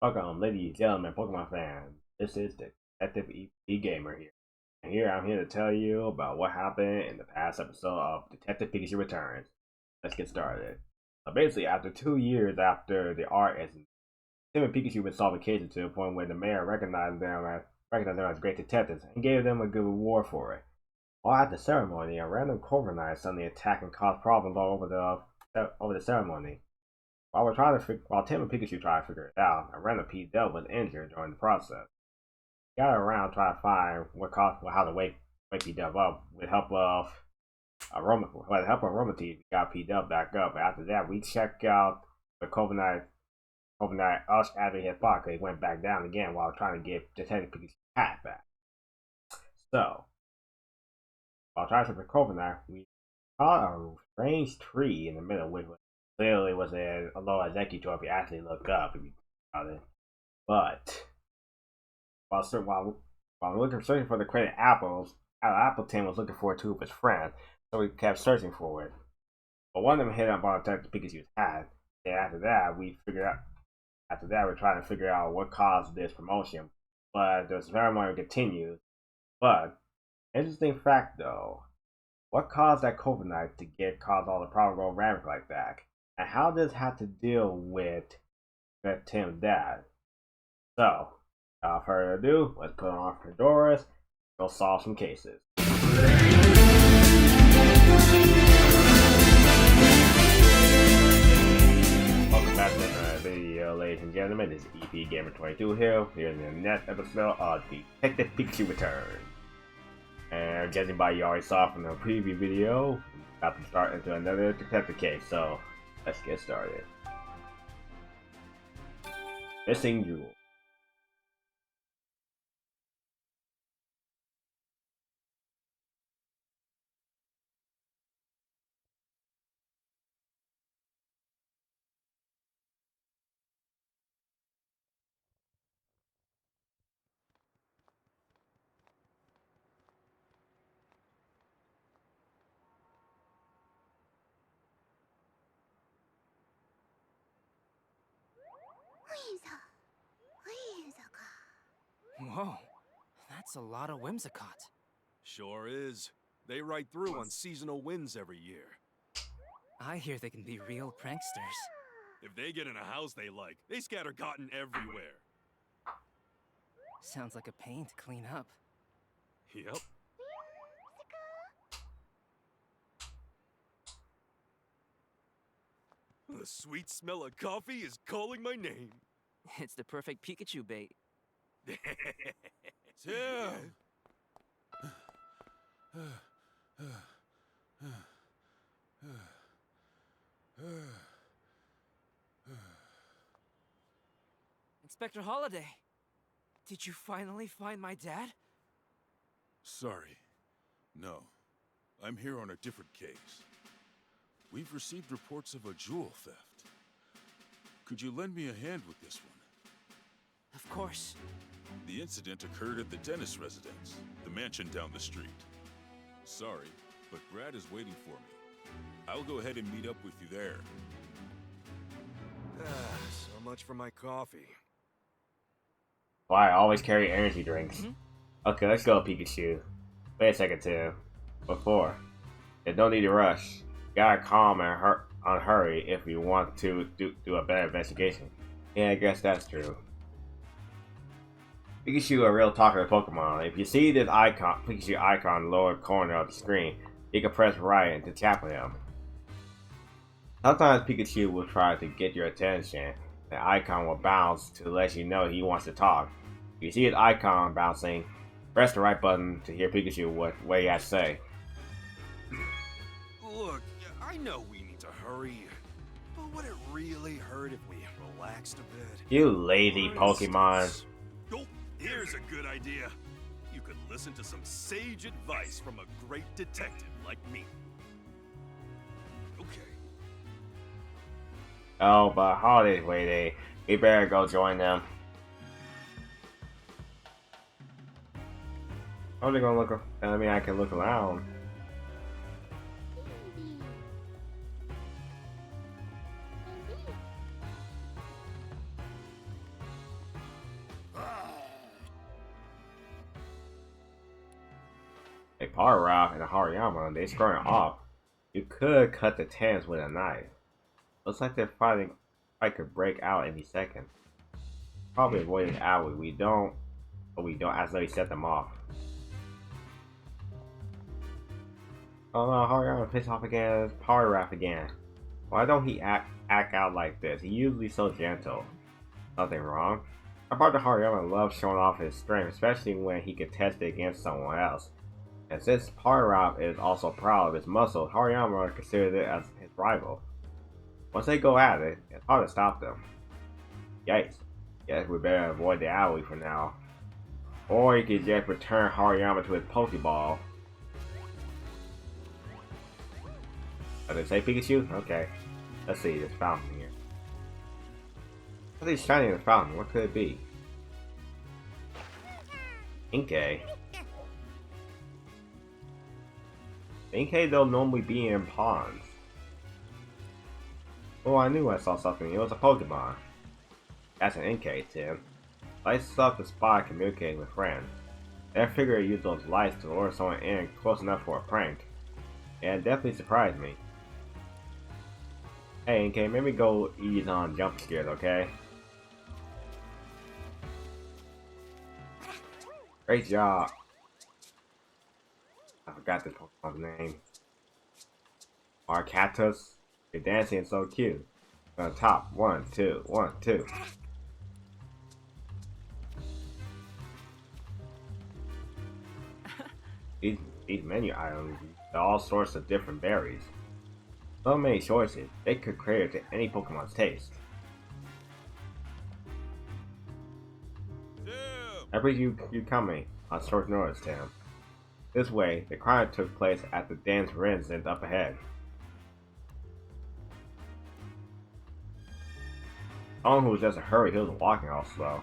Welcome, ladies, and gentlemen, Pokemon fans. This is the Detective Gamer here. And here I'm here to tell you about what happened in the past episode of Detective Pikachu Returns. Let's get started. So basically, after 2 years after the art is Tim and Pikachu would solve a case to the point where the mayor recognized them as great detectives and gave them a good reward for it. While at the ceremony, a random Cobra Knight suddenly attacked and caused problems all over the ceremony. While Tim and Pikachu try to figure it out, a random P-Dub was injured during the process. He got around trying to find how to wake P-Dub up with help of Aroma Team. We got P-Dub back up. After that, we check out the Covenant Ush after his pocket. He went back down again while trying to get Detective Pikachu's hat back. So, while trying to recover Covenant, we saw a strange tree in the middle, which clearly was a low executor if you actually look up if you about it. But while searching for the credit apples, Appleton was looking for two of his friends, so we kept searching for it. But one of them hit up on Detective Pikachu's hat. And after that, we're trying to figure out what caused this promotion. But the ceremony continues. But interesting fact though, what caused that COVID night to cause all the problems go rampant like that? And how does this have to deal with Tim's dad? So, without further ado, let's put on our fedoras and go solve some cases. Welcome back to another video, ladies and gentlemen. This is EP Gamer 22 here. Here's the next episode of Detective Pikachu Returns. And judging by you already saw from the preview video, we're about to start into another detective case. So, let's get started. Missing Jewel. Whoa, that's a lot of Whimsicott. Sure is. They ride through on seasonal winds every year. I hear they can be real pranksters. If they get in a house they like, they scatter cotton everywhere. Sounds like a pain to clean up. Yep. The sweet smell of coffee is calling my name. It's the perfect Pikachu bait. Tim! Inspector Holiday, did you finally find my dad? Sorry. No. I'm here on a different case. We've received reports of a jewel theft. Could you lend me a hand with this one? Of course. The incident occurred at the dentist residence, the mansion down the street. Sorry, but Brad is waiting for me. I'll go ahead and meet up with you there. So much for my coffee. Why I always carry energy drinks. Okay, let's go, Pikachu. Wait a second, Tim. Before, there's no need to rush. You gotta calm and hurry if you want to do a better investigation. Yeah, I guess that's true. Pikachu a real talkative Pokemon. If you see this Pikachu icon in the lower corner of the screen, you can press right to chat with him. Sometimes Pikachu will try to get your attention. The icon will bounce to let you know he wants to talk. If you see his icon bouncing, press the right button to hear Pikachu what he has to say. Look, I know we need to hurry, but would it really hurt if we relaxed a bit? You lazy Pokemon. Oh, here's a good idea. You could listen to some sage advice from a great detective like me. Okay. Oh, but Holiday's waiting. We better go join them. How are they gonna look? I mean, I can look around. A Power Ralph and a Hariyama, they squaring off. You could cut the tens with a knife. Looks like they're fighting. Fight could break out any second. Probably avoiding Aoi. But we don't accidentally set them off. Oh no, Hariyama pissed off again. Power Ralph again. Why don't he act out like this? He's usually so gentle. Nothing wrong. I part of Hariyama loves showing off his strength, especially when he can test it against someone else. And since Power Ralph is also proud of his muscle, Hariyama considers it as his rival. Once they go at it, it's hard to stop them. Yikes. Guess we better avoid the Aoi for now. Or you could just return Hariyama to his Pokeball. Oh, did it say Pikachu? Okay. Let's see this fountain here. What's shining in the fountain? What could it be? Inkay. Inkay don't normally be in ponds. Oh, I knew I saw something. It was a Pokemon. That's an Inkay, Tim. Lights up the spot communicating with friends. I figured I used those lights to lure someone in close enough for a prank. And it definitely surprised me. Hey, Inkay, maybe go ease on jump scares, okay? Great job. I forgot this Pokemon's name. Arcatus. You're dancing so cute. On the top. 1, 2, 1, 2. These menu items use all sorts of different berries. So many choices, they could cater to any Pokemon's taste. I appreciate you coming on short notice, Tim. This way, the crime took place at the dance residence up ahead. Someone who was just in a hurry, he was walking all slow.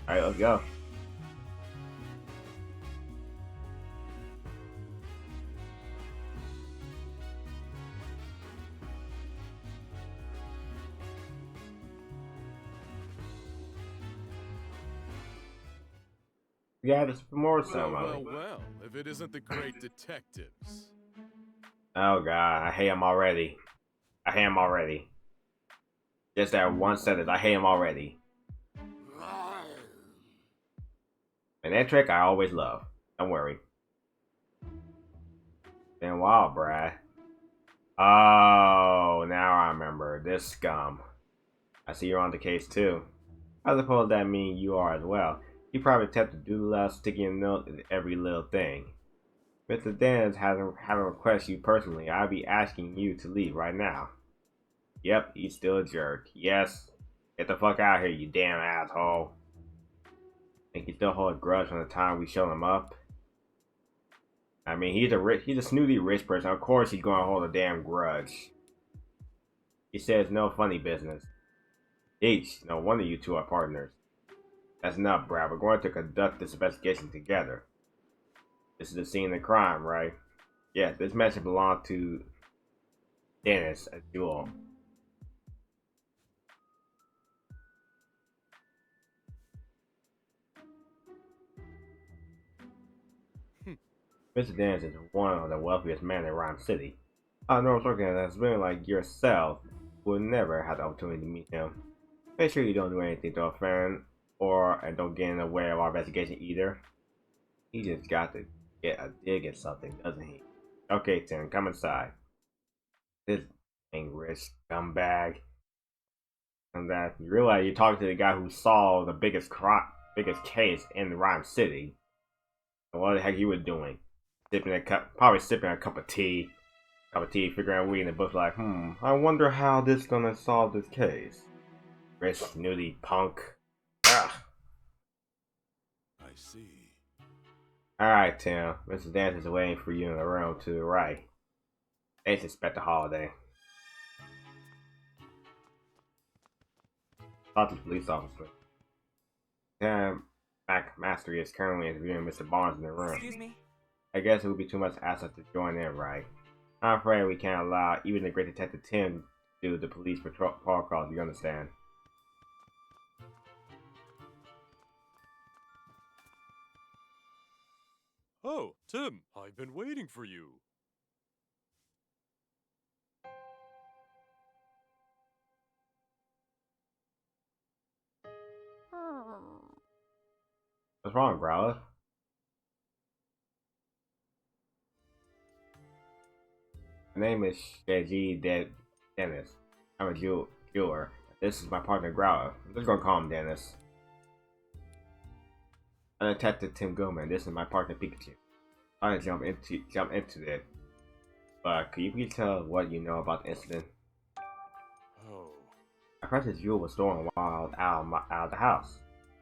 Alright, let's go. Yeah, there's more ceremony. Well, if it isn't the great detectives. Oh god, I hate him already. I hate him already. Just that one sentence, I hate him already. And that trick I always love. Don't worry. Been a while, Brad. Oh, now I remember. This scum. I see you're on the case too. I suppose that means you are as well. You probably attempt to do less sticking your nose in every little thing. Mr. Dennis hasn't requested you personally. I'll be asking you to leave right now. Yep, he's still a jerk. Yes. Get the fuck out of here, you damn asshole. Think he still hold a grudge from the time we showed him up? I mean, he's a snooty rich person. Of course he's gonna hold a damn grudge. He says no funny business. Each, no wonder you two are partners. That's enough, Brad. We're going to conduct this investigation together. This is the scene of the crime, right? Yes, this message belonged to Dennis, a jewel. Mr. Dennis is one of the wealthiest men in Rhyme City. I know it's working as men like yourself would never have the opportunity to meet him. Make sure you don't do anything to offend and don't get in the way of our investigation either. He just got to get a dig at something, doesn't he? Okay, Tim, come inside. This dang rich scumbag. And that you realize you're talking to the guy who solved the biggest case in Rhyme City. And what the heck you were doing? Probably sipping a cup of tea, figuring out reading the book like, I wonder how this is gonna solve this case. Rich, snooty punk. Ugh. I see. Alright, Tim. Mr. Dance is waiting for you in the room to the right. Thanks, Inspector Holiday. Talk to the police officer. Tim Mastery is currently interviewing Mr. Barnes in the room. Excuse me? I guess it would be too much to ask us to join in, right? I'm afraid we can't allow even the great Detective Tim to do the police protocols, you understand? Oh, Tim, I've been waiting for you. What's wrong, Growler? My name is Shaji Dennis. I'm a jeweler. This is my partner, Growler. I'm just gonna call him Dennis. I'm Detective Tim Gilman. This is my partner, Pikachu. I'm gonna jump into it. But could you please tell us what you know about the incident? Oh. My precious jewel was stolen while out of the house.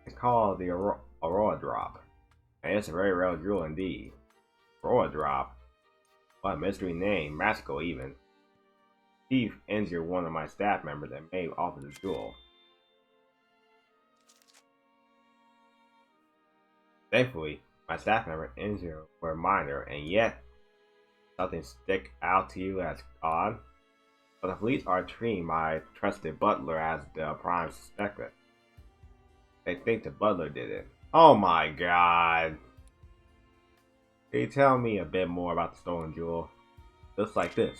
It's called the Aurora Drop, and it's a very rare jewel indeed. Aurora Drop? What a mystery name, magical even. Thief injured one of my staff members and made off with the jewel. Thankfully, my staff member injured were minor, and yet something stick out to you as odd. But the police are treating my trusted butler as the prime suspect. They think the butler did it. Oh my god! Can you tell me a bit more about the stolen jewel? Looks like this.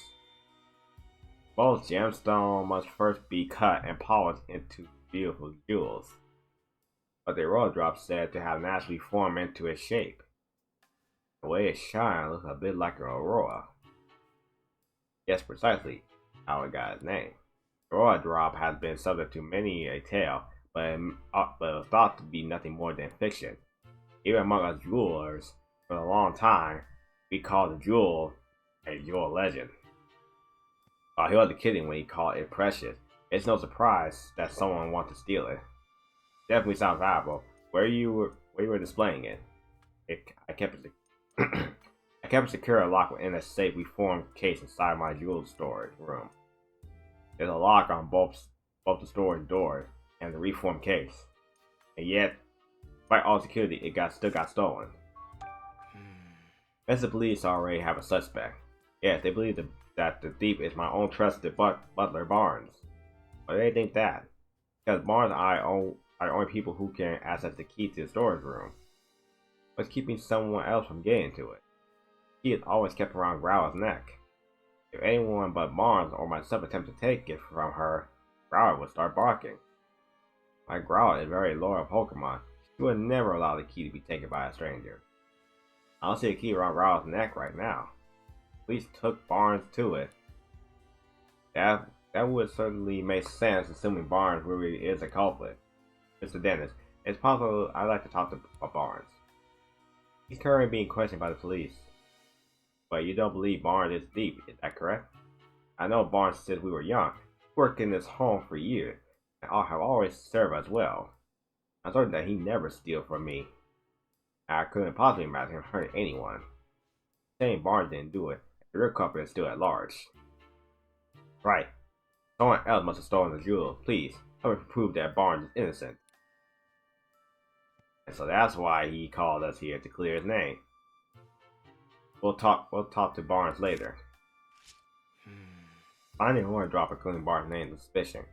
Both gemstones must first be cut and polished into beautiful jewels. But the Aurora Drop said to have naturally formed into its shape. The way it shines looks a bit like an aurora. Yes, precisely how it got its name. The Aurora Drop has been subject to many a tale, but it was thought to be nothing more than fiction. Even among us jewelers, for a long time, we called the jewel a jewel legend. While he wasn't kidding when he called it precious, it's no surprise that someone wanted to steal it. Definitely sounds valuable. Where you were displaying it? I kept it. I kept it secure and locked in a safely formed case inside my jewel storage room. There's a lock on both the storage doors and the reformed case, and yet, despite all security, it still got stolen. As the police already have a suspect. Yes, they believe that the thief is my own trusted butler Barnes. Why do they think that? Because Barnes and I are the only people who can access the key to the storage room. What's keeping someone else from getting to it? The key is always kept around Growler's neck. If anyone but Barnes or myself attempt to take it from her, Growler would start barking. My Growler is a very loyal Pokemon. She would never allow the key to be taken by a stranger. I don't see a key around Growler's neck right now. Police took Barnes to it. That would certainly make sense, assuming Barnes really is a culprit. Mr. Dennis, it's possible I'd like to talk to Barnes. He's currently being questioned by the police. But you don't believe Barnes is thief, is that correct? I know Barnes since we were young. He worked in this home for years, and I have always served us well. I'm certain that he never steals from me. I couldn't possibly imagine him hurting anyone. Saying Barnes didn't do it, the real culprit is still at large. Right. Someone else must have stolen the jewel. Please, help me prove that Barnes is innocent. And so that's why he called us here to clear his name. We'll talk to Barnes later. Finding Aurora Drop and clearing Barnes' name is suspicion.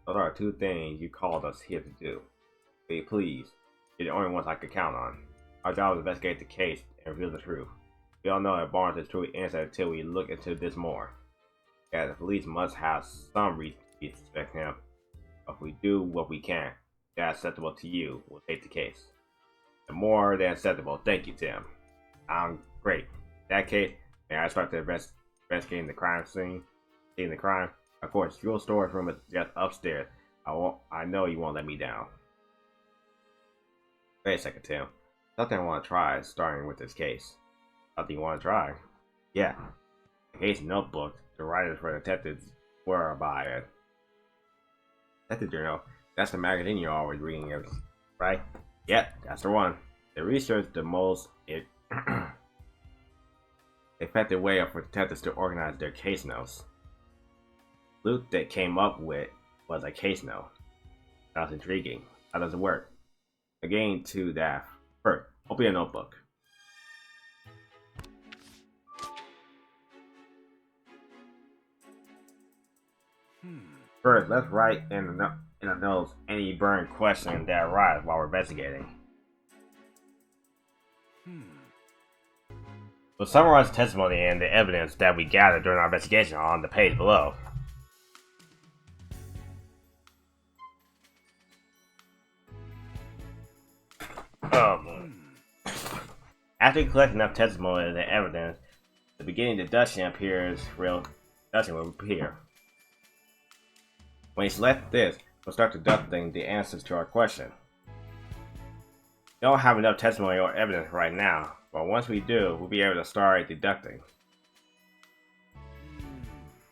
Those are two things you called us here to do. Please, you're the only ones I could count on. Our job is to investigate the case and reveal the truth. We all know that Barnes is truly innocent until we look into this more. Yeah, the police must have some reason to suspect him. But if we do what we can, that's acceptable to you, we'll take the case. The more than acceptable. Thank you, Tim. Great. In that case, may I start to investigating the crime scene? Seeing the crime? Of course, jewel storage room is just upstairs. I know you won't let me down. Wait a second, Tim. Something I want to try starting with this case. Something you want to try? Yeah. The case notebook. The writers for detectives were by it. Detective Journal. That's the magazine you're always reading, right? Yep, that's the one. They researched the most effective way for detectives to organize their case notes. The loot they came up with was a case note. That's intriguing. How does it work? Again, to that. First, open your notebook. First, let's write in the notes any burning question that arises while we're investigating. We'll summarize the testimony and the evidence that we gathered during our investigation on the page below. After you collect enough testimony and the evidence, the beginning deduction appears real. Deduction will appear. When you select this, we'll start deducting the answers to our question. We don't have enough testimony or evidence right now, but once we do, we'll be able to start deducting.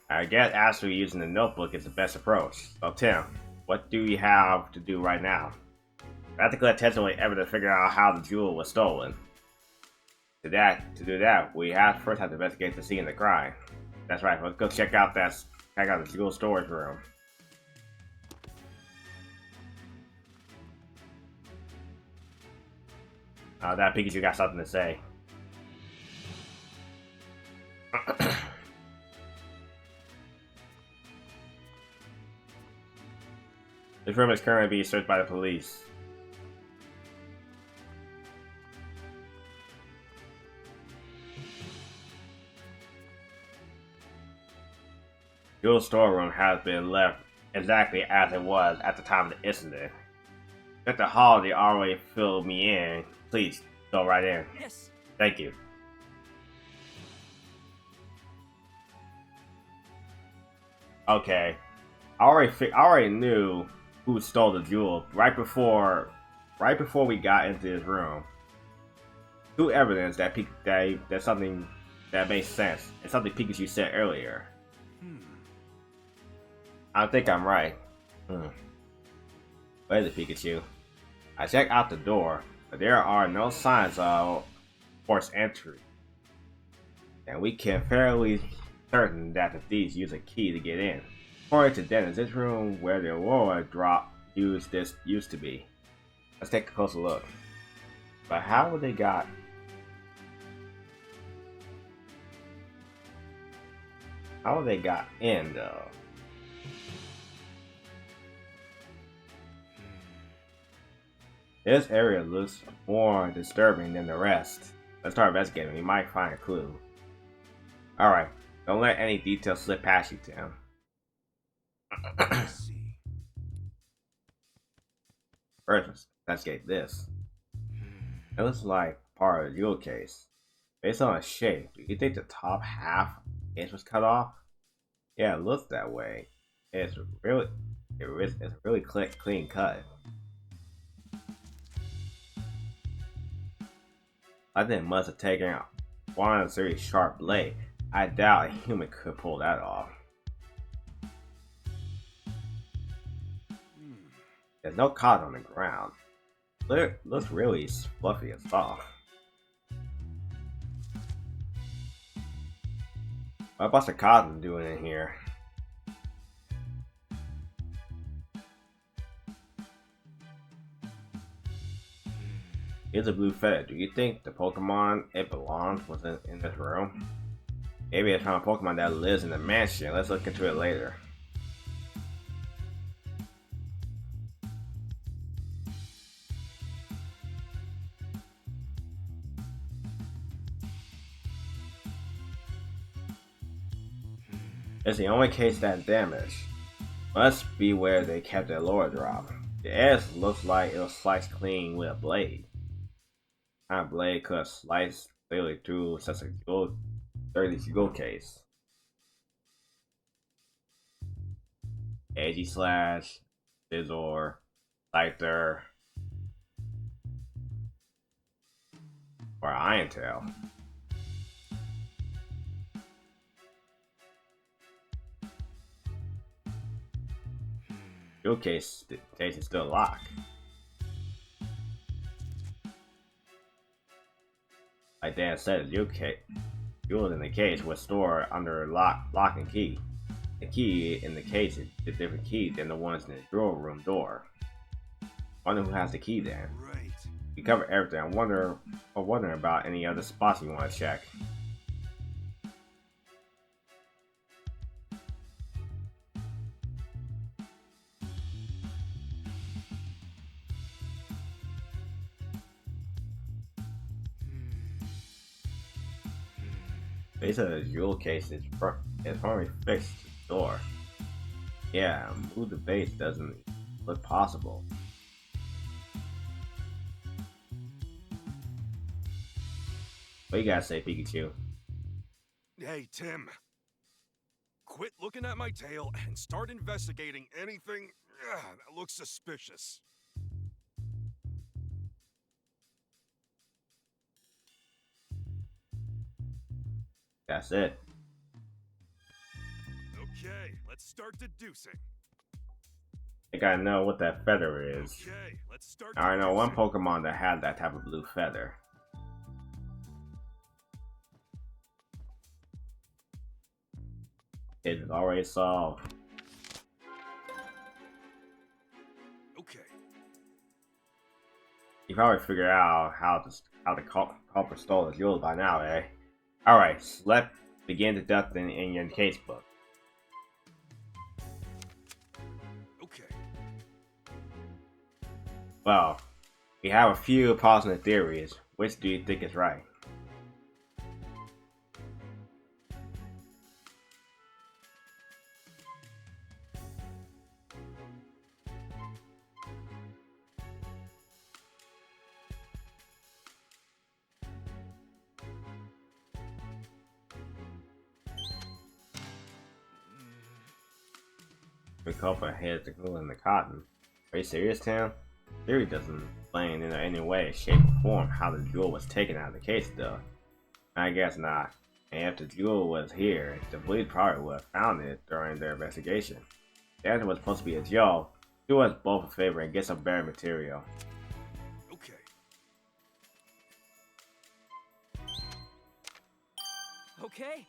I guess actually using the notebook is the best approach. So Tim, what do we have to do right now? We have to collect testimony and evidence to figure out how the jewel was stolen. To do that, we first have to investigate the scene of the crime. That's right, let's go check out the jewel storage room. That Pikachu got something to say. This room is currently being searched by the police. The jewel storeroom has been left exactly as it was at the time of the incident. Mr. Holiday already filled me in. Please, go right in. Yes. Thank you. Okay. I already knew who stole the jewel right before we got into this room. Through evidence that that's something that makes sense, and something Pikachu said earlier. I think I'm right. Where is it, Pikachu? I checked out the door, but there are no signs of forced entry. And we can fairly certain that the thieves used a key to get in. According to Dennis, this room where the Aurora drop used to be. Let's take a closer look. But how would they got in though? This area looks more disturbing than the rest. Let's start investigating. We might find a clue. Alright, don't let any details slip past you, Tim. Let's see. First, let's investigate this. It looks like part of the jewel case. Based on its shape, do you think the top half edge was cut off? Yeah, it looks that way. It's really clean cut. I think it must have taken one very sharp blade. I doubt a human could pull that off. There's no cotton on the ground. It looks really fluffy and soft. What Buster Cotton doing in here? Here's a blue feather. Do you think the Pokemon it belongs was in this room? Maybe it's from a Pokemon that lives in the mansion. Let's look into it later. It's the only case that damaged. Must be where they kept their Lore drop. The edge looks like it was sliced clean with a blade. Kind of blade could have sliced clearly through such a dirty jewel case. Edgy slash, Scizor, Scyther, or Iron Tail. Jewel case is still locked. Like Dan said, the jewel in the case was stored under lock and key. The key in the case is a different key than the ones in the drawer room door. Wonder who has the key then. Right. We covered everything. I'm wondering about any other spots you want to check. Base of the jewel case is firmly fixed to the door. Yeah, move the base doesn't look possible. What you gotta say, Pikachu? Hey, Tim. Quit looking at my tail and start investigating anything that looks suspicious. That's it. Okay, let's start deducing. I gotta know what that feather is. Okay, let's start I know one deducing. Pokemon that had that type of blue feather. It is already solved. Okay, You probably figured out how the culprit stole the jewels by now, eh? Alright, so let's begin deducting in your casebook. okay. Well, we have a few positive theories. Which do you think is right? The culprit hid the glue in the cotton. Are you serious, Tim? Theory doesn't explain in any way, shape, or form how the jewel was taken out of the case, though. I guess not. And if the jewel was here, the police probably would have found it during their investigation. The answer was supposed to be a Joe. Do us both a favor and get some better material. Okay. Okay.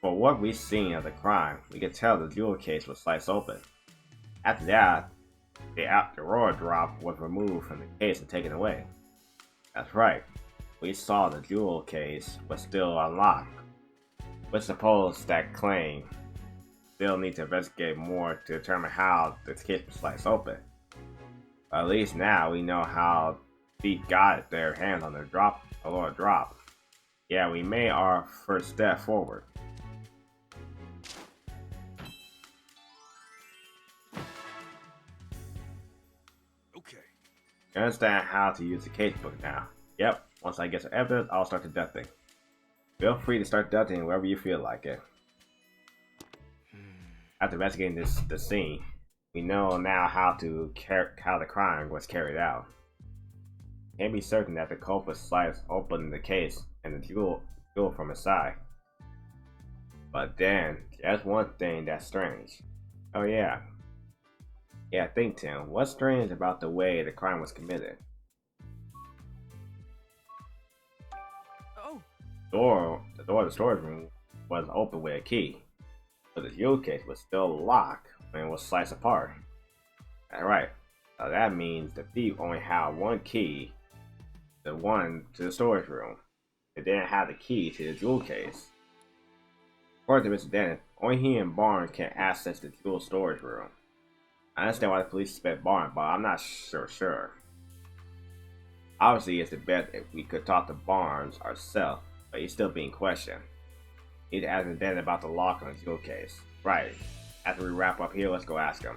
For what we've seen of the crime, we could tell the jewel case was sliced open. After that, the roller drop was removed from the case and taken away. That's right. We saw the jewel case was still unlocked. We suppose that claim still need to investigate more to determine how the case was sliced open. But at least now we know how Thief got their hands on the lower drop. Yeah, we made our first step forward. Okay. You understand how to use the casebook now? Yep, once I get some evidence, I'll start deducting. Feel free to start deducting wherever you feel like it. After investigating the scene, we know now how the crime was carried out. Can be certain that the culprit sliced open the case and the jewel from inside. But then, there's one thing that's strange. Oh yeah. Yeah, think, Tim. What's strange about the way the crime was committed? Oh, The door of the storage room was open with a key, but the jewel case was still locked when it was sliced apart. Alright, so that means the thief only had one key, the one to the storage room. It didn't have the key to the jewel case. According to Mr. Dennis, only he and Barnes can access the jewel storage room. I understand why the police suspect Barnes, but I'm not sure. Obviously, it's the best if we could talk to Barnes ourselves, but he's still being questioned. Need to ask Dennis about the lock on the jewel case. Right. After we wrap up here, let's go ask him.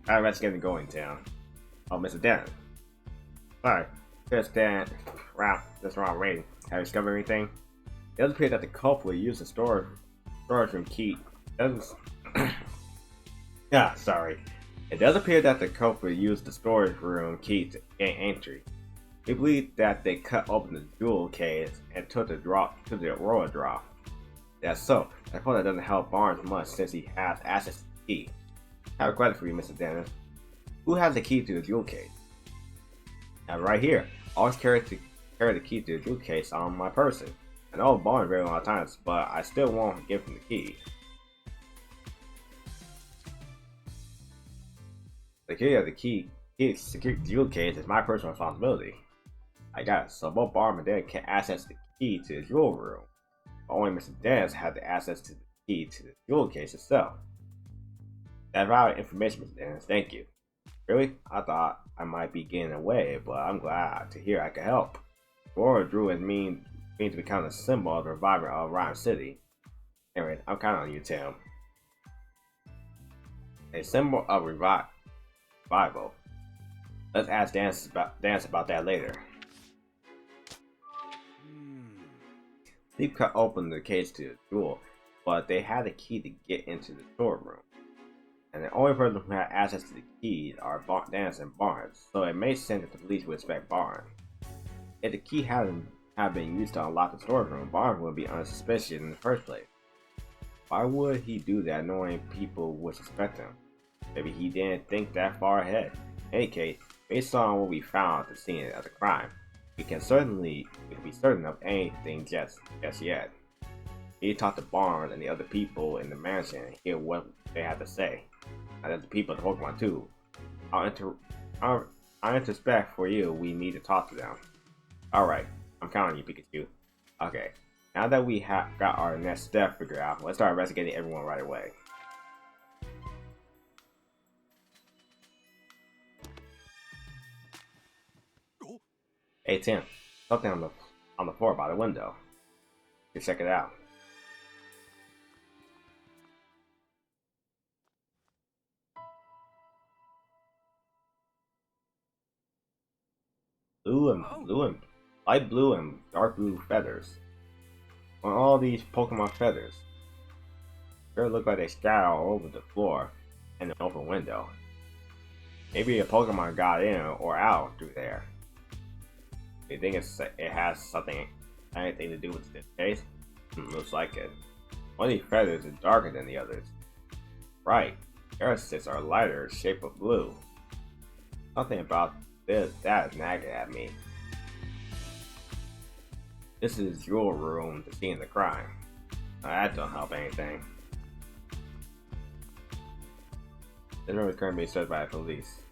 Alright, let's get it going, Tim. Oh, Mr. Dennis. Sorry, just wrong rating. Have you discovered anything? It does appear that the culprit used the storage room key. It does appear that the culprit used the storage room key to gain entry. We believe that they cut open the jewel case and took the roller drop. That's so. I suppose that doesn't help Barnes much since he has access to the key. I have a question for you, Mr. Dennis. Who has the key to the jewel case? And right here. I always carry the key to the jewel case on my person. I know Barnes very long times, but I still won't give him the key. The key of the secure jewel case is my personal responsibility. I got it, so both Barnes and Dennis can access the key to the jewel room. But only Mr. Dennis had the access to the key to the jewel case itself. That's valuable information, Mr. Dennis. Thank you. Really? I thought I might be getting away, but I'm glad to hear I could help. Dora drew and means to become a symbol of the revival of Rhyme City. Anyways, I'm counting on you, Tim. A symbol of revival. Let's ask Dance about that later. Steve cut open the case to the jewel, but they had a key to get into the storeroom. And the only person who had access to the keys are Dance and Barnes, so it made sense that the police would expect Barnes. If the key hadn't been used to unlock the storeroom, Barnes would be unsuspicious in the first place. Why would he do that knowing people would suspect him? Maybe he didn't think that far ahead. In any case, based on what we found at the scene of the crime, we can be certain of anything just yet. He talked to Barnes and the other people in the mansion and hear what they had to say. And there's the people at the Pokemon too. I'll introspect for you. We need to talk to them. Alright, I'm counting on you, Pikachu. Okay, now that we have got our next step figured out, let's start investigating everyone right away. Hey Tim, something on the floor by the window. You check it out. Light blue and dark blue feathers. On all these Pokemon feathers, they look like they scatter all over the floor and the open window. Maybe a Pokemon got in or out through there. Do you think it has anything to do with this case? Looks like it. One of these feathers is darker than the others. Right, Aerocysts are lighter, shape of blue. Something about that is nagging at me. This is your room to see in the crime. Now, that don't help anything. This room is currently being searched by the police.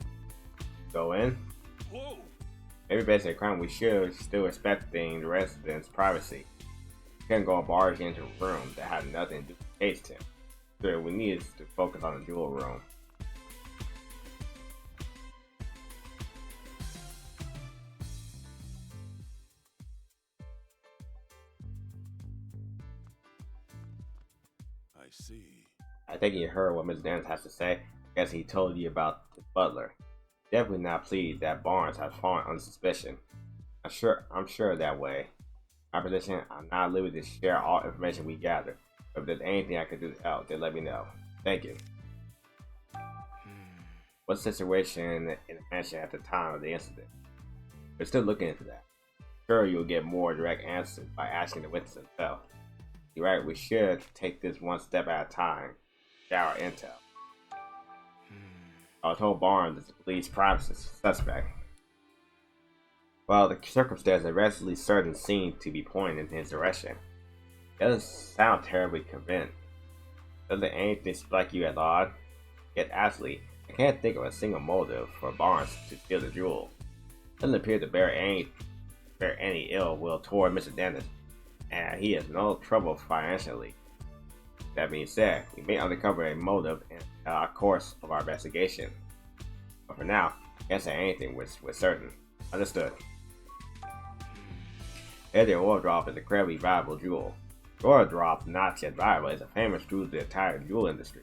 Go in? Whoa! Maybe based on the crime, we should still respecting the residents' privacy. We can't go barging into a room that had nothing to do with the case, Tim. So we need to focus on the jewel room. I see. I think you heard what Mr. Dennis has to say. I guess he told you about the butler. Definitely not pleased that Barnes has fallen under suspicion. I'm sure that way. My position, I'm not at liberty to share all information we gather. But if there's anything I can do to help, then let me know. Thank you. What's the situation in the mansion at the time of the incident? We're still looking into that. Sure, you'll get more direct answers by asking the witness himself. You're right, we should take this one step at a time. Share our intel. I was told Barnes is the police privacy suspect. Well, the circumstances readily certain seem to be pointing in his direction. It doesn't sound terribly convinced. Doesn't anything strike you as odd? Yet actually, I can't think of a single motive for Barnes to steal the jewel. Doesn't appear to bear any ill will toward Mr. Dennis, and he has no trouble financially. That being said, we may uncover a motive in the course of our investigation. But for now, I can't say anything with certain. Understood. Here's the oil drop is a incredibly valuable jewel. The oil drop, not yet valuable, is a famous through the entire jewel industry.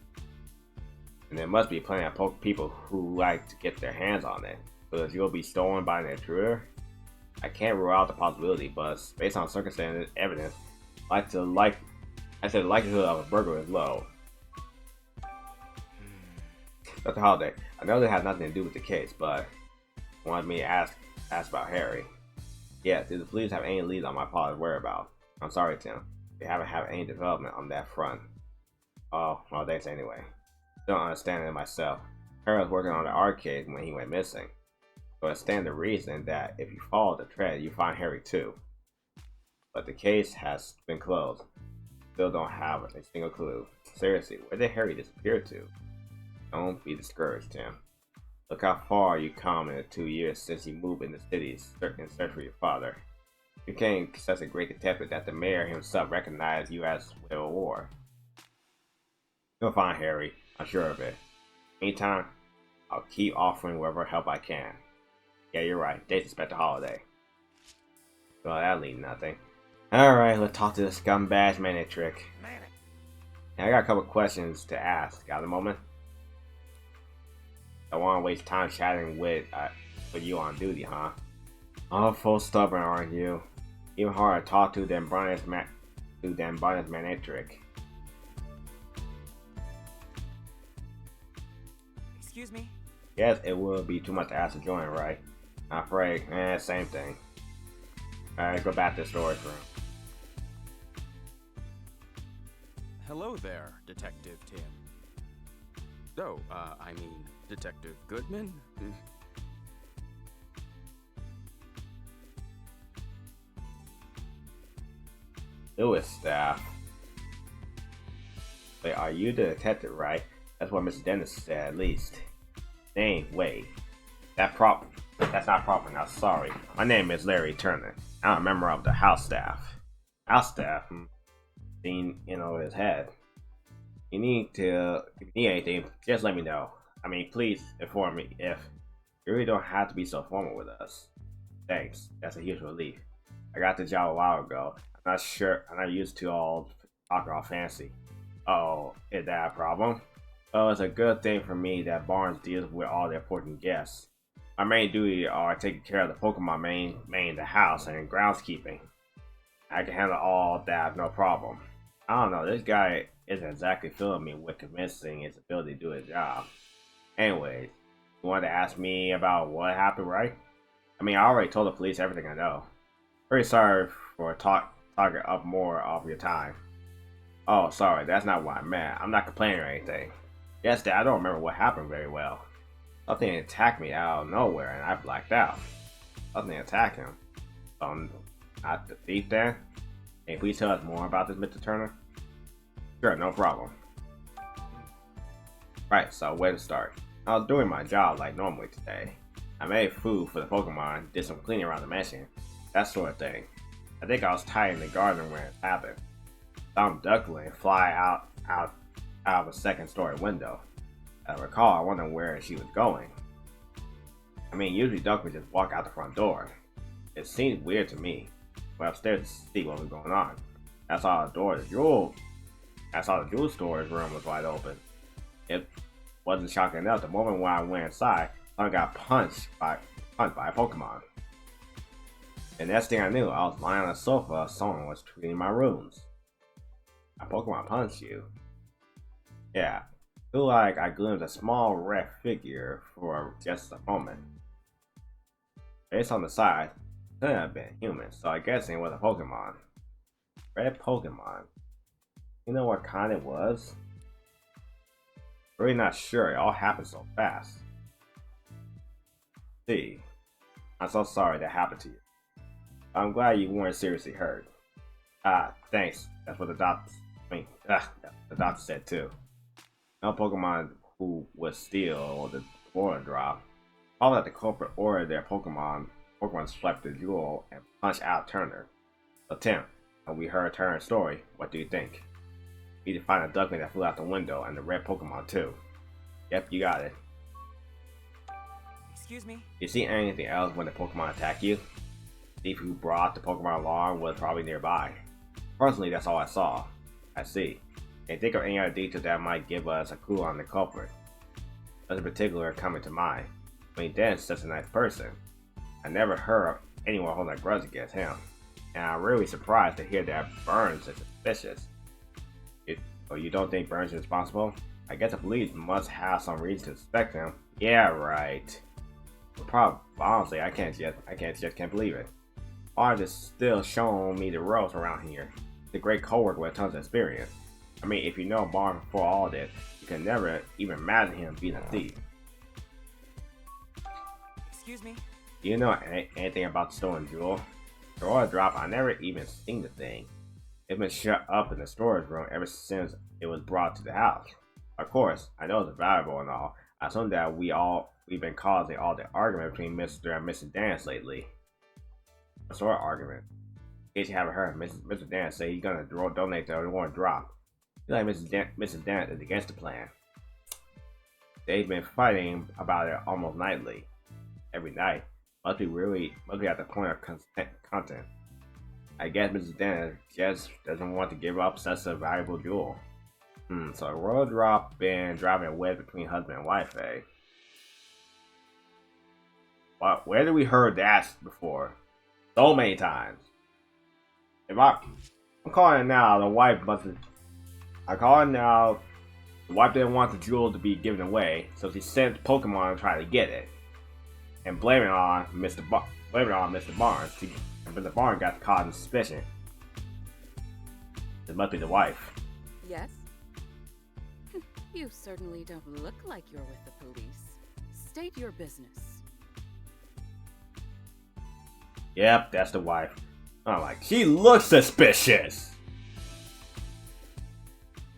And there must be plenty of people who like to get their hands on it. Will the jewel be stolen by an intruder? I can't rule out the possibility, but based on circumstances and evidence, the likelihood of a burglar is low. Dr. Holiday, I know that has nothing to do with the case, but wanted me to ask about Harry. Yes, did the police have any leads on my father's whereabouts? I'm sorry, Tim. They haven't had any development on that front. Oh, well, thanks anyway. Don't understand it myself. Harry was working on the arcade when he went missing. So I stand to reason that if you follow the thread, you find Harry too. But the case has been closed. Still don't have a single clue. Seriously, where did Harry disappear to? Don't be discouraged, Tim. Look how far you come in the 2 years since you moved in the city in search for your father. You became such a great detective that the mayor himself recognized you as Will War. You'll find Harry, I'm sure of it. Meantime, I'll keep offering whatever help I can. Yeah, you're right. They suspect a holiday. Well, that'll lead nothing. Alright, let's talk to the scumbag Manitrick. I got a couple questions to ask. Got a moment? I don't want to waste time chatting with you on duty, huh? Awful stubborn, aren't you? Even harder to talk to than Barnes Manitrick. Excuse me? Yes, it would be too much to ask to join, right? I'm afraid, same thing. Alright, go back to the storage room. Hello there, Detective Tim. Oh, I mean, Detective Goodman? Lewis staff. Wait, are you the detective, right? That's what Mr. Dennis said, at least. Name, wait. That's not proper now, sorry. My name is Larry Turner. I'm a member of the house staff. House staff? Seen in over his head. If you need anything, just let me know. I mean, please inform me if you really don't have to be so formal with us. Thanks, that's a huge relief. I got the job a while ago. I'm not used to all talk all fancy. Oh, is that a problem? Oh, it's a good thing for me that Barnes deals with all the important guests. My main duty are taking care of the Pokemon main the house and groundskeeping. I can handle all that no problem. I don't know, this guy isn't exactly filling me with convincing his ability to do his job. Anyways, you wanted to ask me about what happened, right? I mean, I already told the police everything I know. Very sorry for talking up more of your time. Oh, sorry, that's not what I meant. I'm not complaining or anything. Yes, Dad, I don't remember what happened very well. Something attacked me out of nowhere and I blacked out. Something attacked him. Not the thief then? Can you please tell us more about this, Mr. Turner? Sure, no problem. Right, so where to start? I was doing my job like normally today. I made food for the Pokemon, did some cleaning around the mansion, that sort of thing. I think I was tidying the garden when it happened. Some duckling fly out of a second story window. As I recall, I wondered where she was going. I mean, usually ducklings just walk out the front door. It seemed weird to me. Went upstairs to see what was going on. I saw the jewel storage room was wide open. It wasn't shocking enough. The moment when I went inside, I got punched by a Pokemon. And next thing I knew, I was lying on a sofa. Someone was treating my rooms. A Pokemon punched you? Yeah. Feel like I glimpsed a small red figure for just a moment. Based on the size, it couldn't have been human, so I guess it was a Pokemon. Red Pokemon. You know what kind it was? Really not sure, it all happened so fast. See, I'm so sorry that happened to you. I'm glad you weren't seriously hurt. Thanks. That's what the doctor said too. No Pokemon who would steal the Florida drop. Probably that the culprit ordered their Pokemon swept the jewel and punched out Turner. So Tim, when we heard Turner's story, what do you think? We need to find a duckling that flew out the window and the red Pokemon too. Yep, you got it. Excuse me? You see anything else when the Pokemon attack you? The thief who brought the Pokemon along was probably nearby. Personally, that's all I saw. I see. Can you think of any other detail that might give us a clue on the culprit? Nothing particular coming to mind. I mean, Dan's such a nice person. I never heard of anyone holding a grudge against him. And I'm really surprised to hear that Burns is suspicious. You don't think Burns is responsible? I guess the police must have some reason to suspect him. Yeah, right. Honestly, I can't believe it. Art is still showing me the ropes around here. He's a great coworker with tons of experience. I mean, if you know Barnes before all this, you can never even imagine him being a thief. Excuse me? Do you know anything about the stolen jewel? The order drop, I never even seen the thing. It's been shut up in the storage room ever since it was brought to the house. Of course, I know it's valuable and all. I assume that we've been causing all the argument between Mr. and Mrs. Dance lately. What sort of argument? In case you haven't heard, Mr. Dance say he's gonna donate the one drop. Feel like Mrs. Dance is against the plan. They've been fighting about it almost nightly. Every night. Must be at the point of content. I guess Mrs. Dennis just doesn't want to give up such a valuable jewel. So road drop been driving a wedge between husband and wife, eh? Where did we heard that before? So many times. I'm calling it now, the wife mustn't. I call it now. The wife didn't want the jewel to be given away, so she sent Pokemon to try to get it, and blame it on Mr. Barnes. But the Barnes got caught in suspicion. It must be the wife. Yes? You certainly don't look like you're with the police. State your business. Yep, that's the wife. I'm like, she looks suspicious.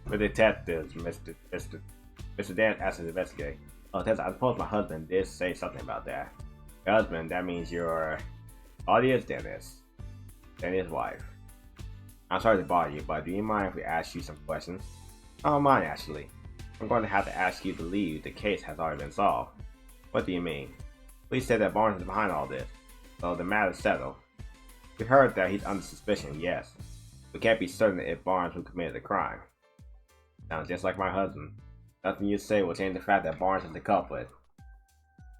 The detectives, Mr. Dan asked to investigate. Oh, Tessa, I suppose my husband did say something about that. Your husband, that means your audience, Dennis. Dennis' wife. I'm sorry to bother you, but do you mind if we ask you some questions? I don't mind, actually. I'm going to have to ask you to leave. The case has already been solved. What do you mean? Please say that Barnes is behind all this, so the matter's settled. We heard that he's under suspicion, yes. We can't be certain if Barnes who committed the crime. Sounds just like my husband. Nothing you say will change the fact that Barnes is the culprit.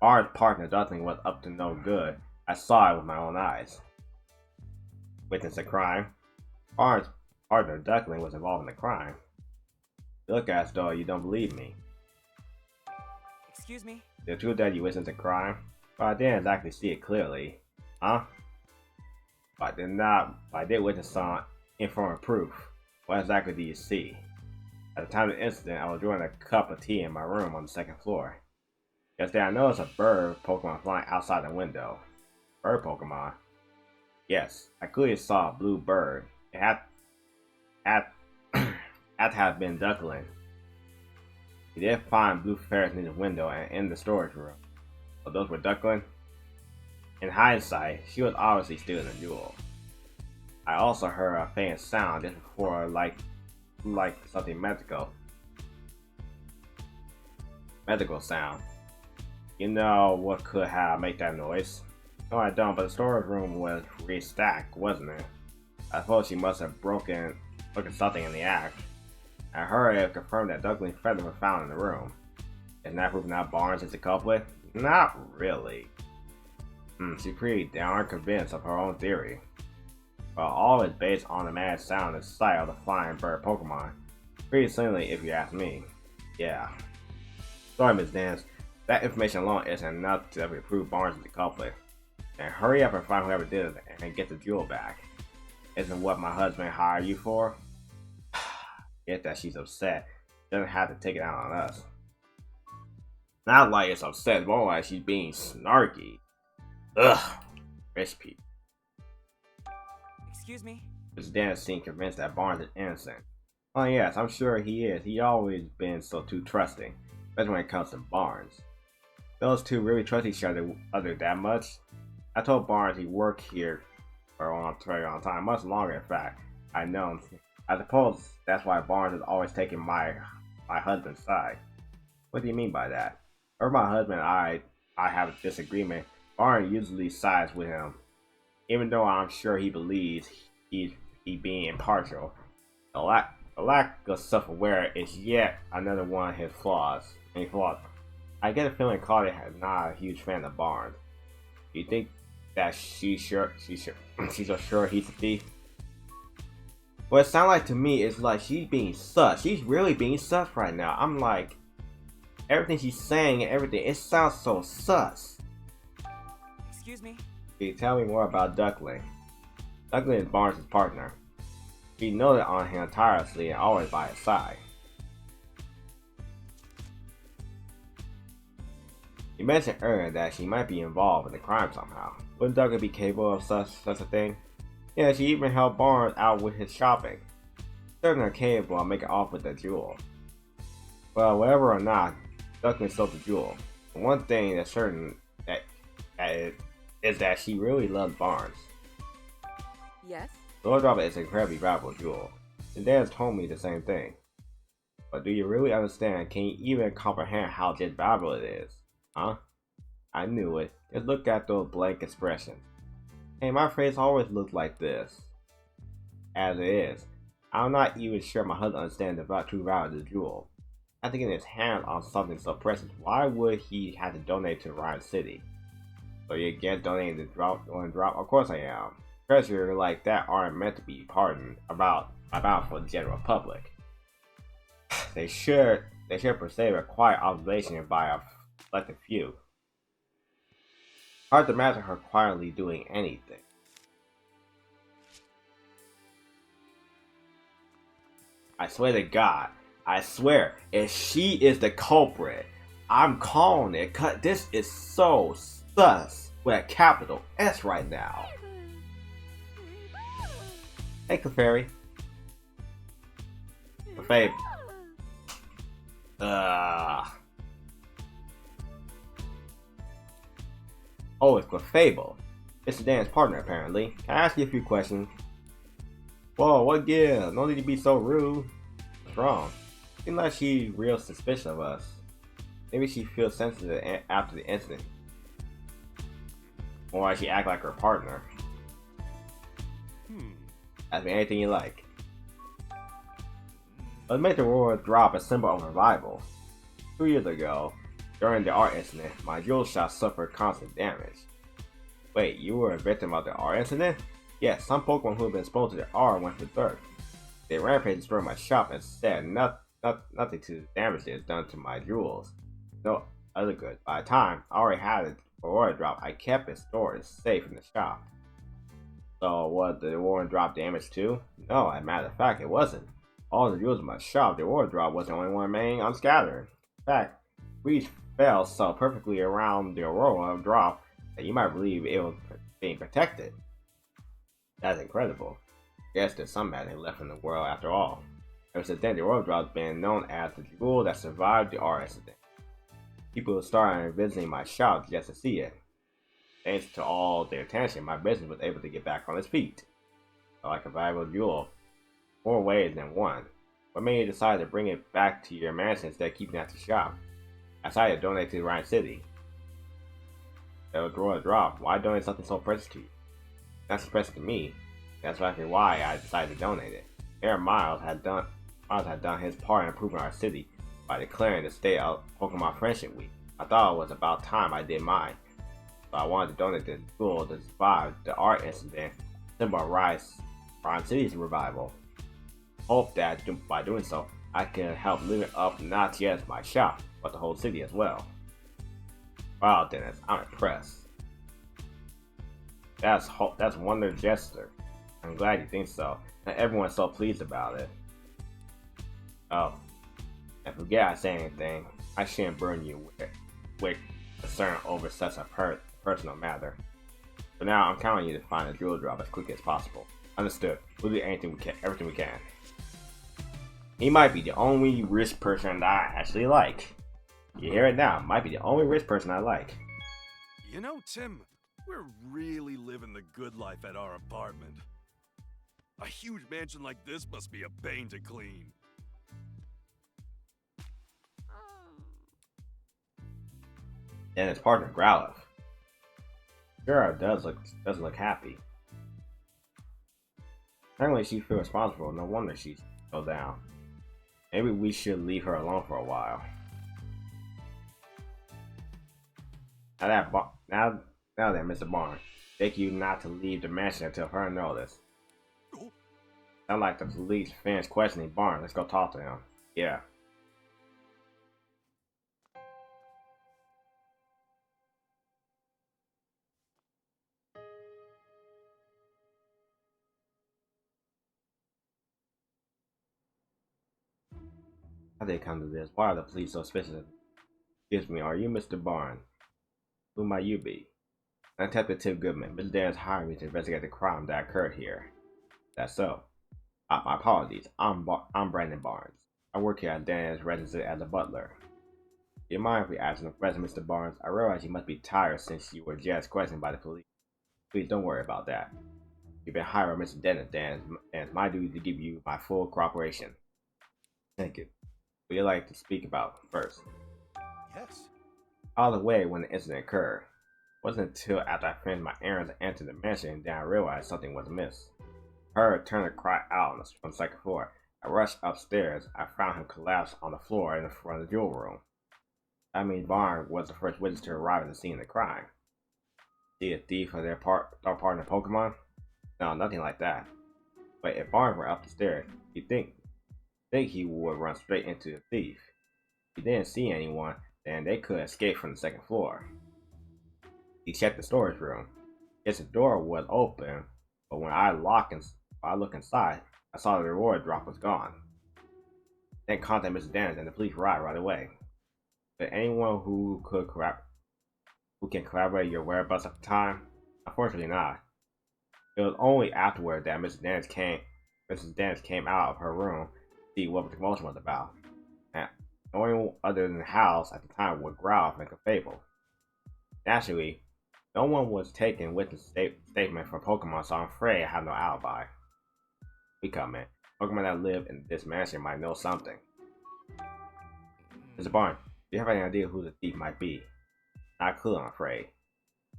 Barnes' partner Duckling was up to no good. I saw it with my own eyes. Witness a crime? Barnes' partner Duckling was involved in the crime. You look as though you don't believe me. Excuse me? The truth that you witnessed a crime? Well, I didn't exactly see it clearly. Huh? But I did witness some informal proof. What exactly do you see? At the time of the incident, I was drawing a cup of tea in my room on the second floor. Yesterday, I noticed a bird Pokemon flying outside the window. Bird Pokemon? Yes, I clearly saw a blue bird. It had to have been Duckling. He did find blue fairies near the window and in the storage room. So those were Duckling? In hindsight, she was obviously stealing the jewel. I also heard a faint sound just before, like something medical sound. You know what could have made that noise? No, I don't, but the storage room was restacked, wasn't it? I suppose she must have broken something in the act. I heard it confirmed that Duckling's feathers were found in the room. Isn't that proving that Barnes is the culprit? Not really. She's pretty darn convinced of her own theory. Well, all is based on the mad sound and sight of the flying bird Pokemon. Pretty silly if you ask me. Yeah. Sorry, Ms. Dance. That information alone isn't enough to ever prove Barnes is the culprit. And hurry up and find whoever did it and get the jewel back. Isn't what my husband hired you for? Get that she's upset. Doesn't have to take it out on us. Not like it's upset, more like she's being snarky. Ugh. Rich people. Excuse me? Mr. Dennis seemed convinced that Barnes is innocent. Oh yes, I'm sure he is. He always been so too trusting, especially when it comes to Barnes. Those two really trust each other that much. I told Barnes he worked here for a very long time, much longer in fact. I know. I suppose that's why Barnes is always taking my husband's side. What do you mean by that? Or my husband and I have a disagreement. Barnes usually sides with him, even though I'm sure he believes he being impartial. The lack of self-awareness is yet another one of his flaws. I get a feeling Claudia is not a huge fan of Barnes. Do you think that she's so sure he's a thief? What it sounds like to me is like she's being sus. She's really being sus right now. I'm like, everything she's saying and everything, it sounds so sus. Excuse me? Can you tell me more about Duckling? Duckling is Barnes' partner. She noted on him tirelessly and always by his side. You mentioned earlier that she might be involved in the crime somehow. Wouldn't Duckling be capable of such a thing? Yeah, she even helped Barnes out with his shopping. Certainly are capable of making off with the jewel. Well, whatever or not, Duckling stole the jewel. The one thing that's certain is that she really loves Barnes. Yes? Lord Robert is an incredibly valuable jewel. And Dad's told me the same thing. But do you really understand? Can you even comprehend how just valuable it is? Huh? I knew it. Just look at those blank expressions. Hey, my face always looks like this. as it is. I'm not even sure my husband understands the true value of the jewel. After getting his hands on something so precious, why would he have to donate to Ryan City? So you against donating the one drop? Of course I am. Treasure like that aren't meant to be pardoned about for the general public. They should perceive a quiet observation by a selected few. Hard to imagine her quietly doing anything. I swear to God, I swear, if she is the culprit, I'm calling it. Cause this is so sus with a capital S right now. Hey, Clefairy. Clefairy. Oh, it's Clefable. It's Dan's partner, apparently. Can I ask you a few questions? Whoa, what gives? No need to be so rude. What's wrong? Seems like she's real suspicious of us. Maybe she feels sensitive after the incident. Or why she act like her partner. Ask me anything you like. Let's make the world drop a symbol of revival. 2 years ago, during the art incident, my jewel shop suffered constant damage. Wait, you were a victim of the art incident? Yes, some Pokemon who have been exposed to the art went for dirt. They rampage destroyed my shop and said nothing to the damage that is done to my jewels. No other good. By the time I already had it for Aurora Drop, I kept it stored safe in the shop. So was the Aurora Drop damaged too? No, as a matter of fact, it wasn't. All the jewels in my shop, the Aurora Drop was the only one remaining unscattered. In fact, we fell so perfectly around the Aurora Drop that you might believe it was being protected. That's incredible. Guess there's some magic left in the world after all. Ever since then, the Aurora Drop has been known as the jewel that survived the art incident. People started visiting my shop just to see it. Thanks to all their attention, my business was able to get back on its feet. So like a valuable jewel, more ways than one. What made you decide to bring it back to your mansion instead of keeping it at the shop? I decided to donate to Ryan City. That was Aurora Drop. Why donate something so precious to you? Not so precious to me. That's exactly why I decided to donate it. Aaron Miles had done his part in improving our city by declaring the state of Pokemon Friendship Week. I thought it was about time I did mine. So I wanted to donate this jewel to survive the art incident, symbolize Ryan City's revival. Hope that by doing so, I can help live up not just my shop, but the whole city as well. Wow, Dennis, I'm impressed. That's wonder gesture. I'm glad you think so. And everyone's so pleased about it. Oh, and forget I say anything. I shouldn't burn you with concern over such a personal matter. For now, I'm counting you to find a jewel drop as quickly as possible. Understood. We'll do everything we can. He might be the only rich person that I actually like. You hear it now. Might be the only rich person I like. You know, Tim, we're really living the good life at our apartment. A huge mansion like this must be a pain to clean. And his partner Growlithe. Sure, doesn't look happy. Apparently she feels responsible. No wonder she's so down. Maybe we should leave her alone for a while. Now then, Mr. Barnes, beg you not to leave the mansion until her notice. Sound like the police finished questioning Barnes. Let's go talk to him. Yeah. How did they come to this? Why are the police so suspicious? Excuse me, are you Mr. Barnes? Who might you be? I'm Detective Tim Goodman. Mr. Dan's hired me to investigate the crime that occurred here. That's so. My apologies. I'm Brandon Barnes. I work here at Dan's residence as a butler. Do you mind if we ask the question, Mr. Barnes? I realize you must be tired since you were just questioned by the police. Please don't worry about that. You've been hired by Mr. Dennis, Dan, and it's my duty to give you my full cooperation. Thank you. What would you like to speak about first? Yes. All the way when the incident occurred. It wasn't until after I finished my errands and entered the mansion that I realized something was amiss. I heard Turner cry out on the second floor. I rushed upstairs. I found him collapsed on the floor in the front of the jewel room. I mean, Barn was the first witness to arrive at the scene of the crime. See a thief or their partner Pokemon? No, nothing like that. But if Barnes were up the stairs, you'd think he would run straight into the thief. If he didn't see anyone, then they could escape from the second floor. He checked the storage room. Yes, the door was open, but when I looked inside, I saw the reward drop was gone. Then contacted Mr. Dennis and the police arrived right away. But anyone who can corroborate your whereabouts at the time? Unfortunately not. It was only afterward that Mrs. Dennis came out of her room to see what the commotion was about. And no one other than the house at the time would growl and make a fable. Naturally, no one was taken with the statement from Pokemon, so I'm afraid I have no alibi. We comment. Pokemon that live in this mansion might know something. Mr. Barnes, do you have any idea who the thief might be? Not a clue, I'm afraid.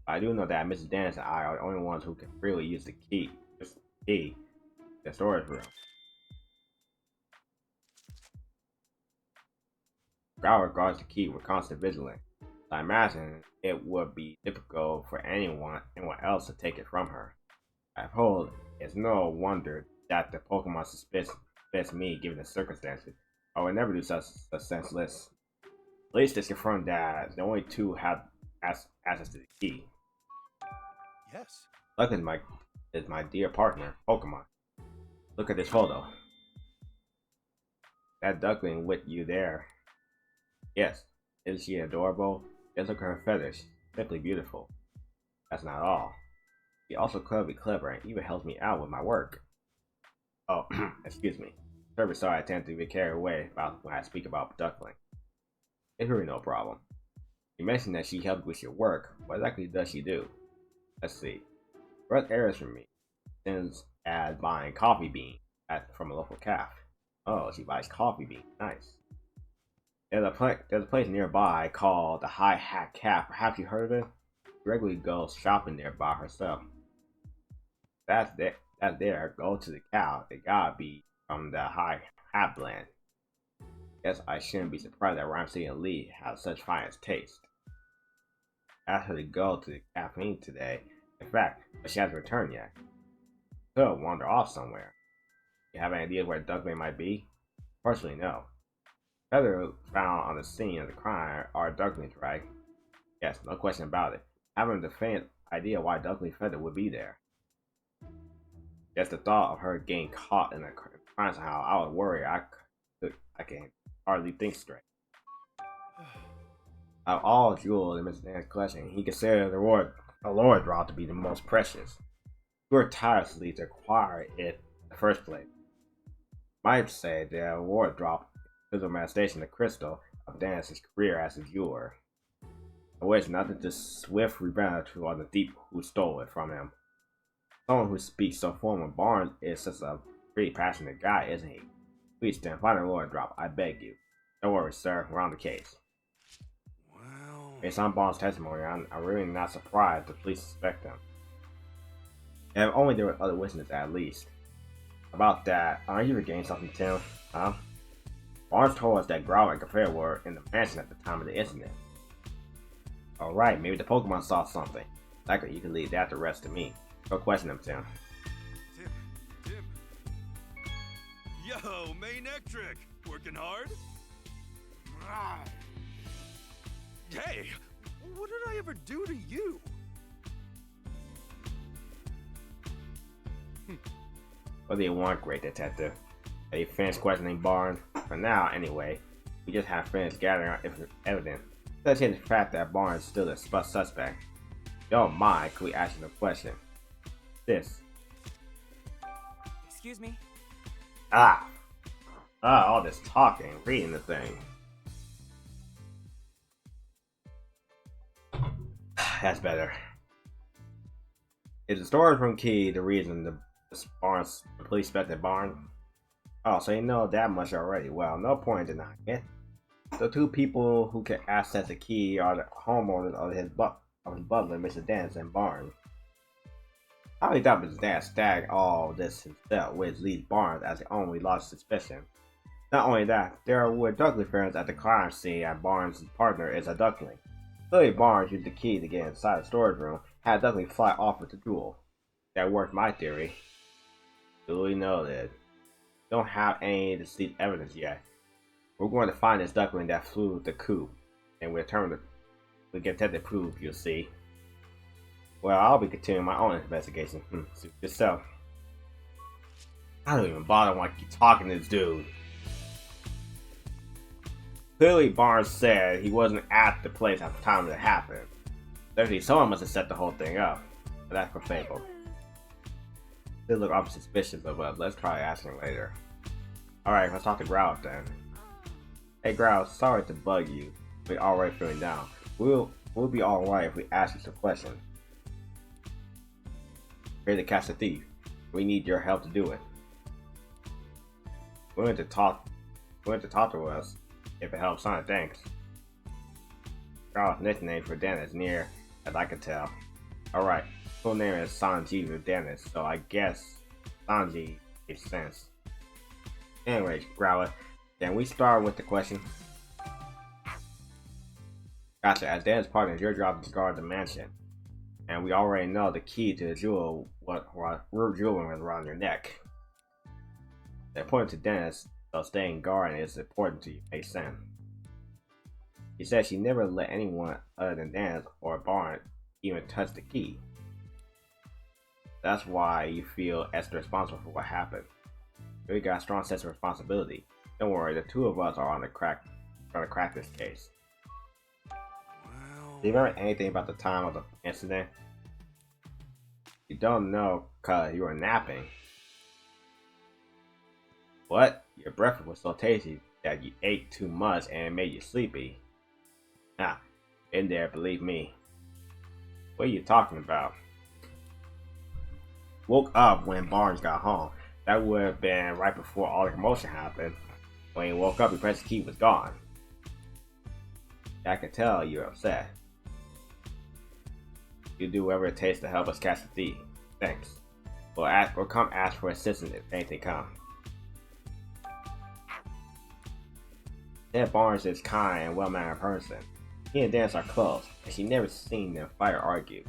But I do know that Mrs. Dennis and I are the only ones who can really use the key to the storage room. Growl regards the key with constant vigilance. I imagine it would be difficult for anyone else to take it from her. I suppose it's no wonder that the Pokemon suspects me given the circumstances. I would never do such a senseless. At least it's confirmed that the only two have access to the key. Yes. Luckily, is my dear partner, Pokemon. Look at this photo. That duckling with you there. Yes, isn't she adorable? Just look at her feathers, simply beautiful. That's not all. She also could be clever and even helps me out with my work. Oh, excuse me. Terribly sorry I tend to be carried away about when I speak about duckling. It's really no problem. You mentioned that she helped with your work. What exactly does she do? Let's see. Runs errands for me. Sends as buying coffee beans from a local cafe. Oh, she buys coffee beans. Nice. There's a place nearby called the High Hat Cafe. Perhaps you heard of it? She regularly goes shopping there by herself. That's there. Go to the cow. It gotta be from the High Hat blend. Guess I shouldn't be surprised that Rhyme City and Lee have such finest taste. Asked her to go to the cafe today. In fact, but she hasn't returned yet. Could wander off somewhere. You have any idea where Duckling might be? Personally, no. Feather found on the scene of the crime are Ducklings, right? Yes, no question about it. I haven't a faint idea why Duckling Feather would be there. Just the thought of her getting caught in a crime somehow, I was worried I can hardly think straight. Of all jewels in Mr. Dan's collection, he considered the reward drop to be the most precious. He worked tirelessly to acquire it in the first place. Might say the reward drop is a manifestation of crystal of Dan's career as a jeweler. I wish nothing to swift revenge on the thief who stole it from him. Someone who speaks so formal. Barnes is such a pretty passionate guy, isn't he? Please, Tim, find a reward drop, I beg you. Don't worry, sir, we're on the case. Well... Based on Barnes' testimony, I'm really not surprised the police suspect him. And if only there were other witnesses at least. About that, aren't you forgetting something, Tim? Huh? Barnes told us that Growl and Café were in the mansion at the time of the incident. Alright, maybe the Pokemon saw something. Likely you can leave that to rest to me. Go question him, Tim. Tim. Yo, main Ectric! Working hard? Hey! What did I ever do to you? Well, they weren't great, Detective. They finished questioning Barnes. For now, anyway. We just have finished gathering our evidence. Such is the fact that Barnes is still a suspect. Don't mind, could we ask him a question? This. Excuse me? All this talking, reading the thing. That's better. Is the storage room key the reason the police suspected Barnes? Oh, so you know that much already. Well, no point in denying it. The two people who can access the key are the homeowners of his butler, Mr. Dance, and Barnes. I only thought his dad stacked all this himself, which leaves Barnes as the only lost suspicion. Not only that, there were duckling friends at the crime scene and Barnes' partner is a duckling. Clearly Barnes used the key to get inside the storage room, had a duckling fly off with the jewel. That worked my theory. Duly noted. Don't have any deceit evidence yet. We're going to find this duckling that flew the coop, and we'll determine we get the proof, you'll see. Well, I'll be continuing my own investigation. Suit yourself. I don't even bother when I keep talking to this dude. Clearly, Barnes said he wasn't at the place at the time it happened. Certainly, someone must have set the whole thing up. But that's for Fable. They look obviously suspicious, but let's try asking later. Alright, let's talk to Growl then. Hey Growl, sorry to bug you. We're already feeling down. We'll be alright if we ask you some questions. Here to catch the thief. We need your help to do it. Willing to talk to us if it helps, son. Thanks. Growl's nickname for Dennis, near as I can tell. Alright, full name is Sanji with Dennis, so I guess Sanji makes sense. Anyways, Growler, can we start with the question? Gotcha, as Dennis' partner, your job is to guard the mansion. And we already know the key to the jewel, we're jewelry was around your neck. According to Dennis, so staying guard is important to you, makes sense. She said she never let anyone other than Dennis or Barnes even touch the key. That's why you feel extra responsible for what happened. You really got a strong sense of responsibility. Don't worry, the two of us are on the crack this case. Do you remember anything about the time of the incident? You don't know cause you were napping. What? Your breakfast was so tasty that you ate too much and it made you sleepy. Nah, been there, believe me. What are you talking about? Woke up when Barnes got home. That would have been right before all the commotion happened. When he woke up, your precious key was gone. I can tell you're upset. You do whatever it takes to help us catch the thief. Thanks. We'll come ask for assistance if anything comes. Ted Barnes is kind and well-mannered person. He and Dennis are close, and she never seen them fight or argue.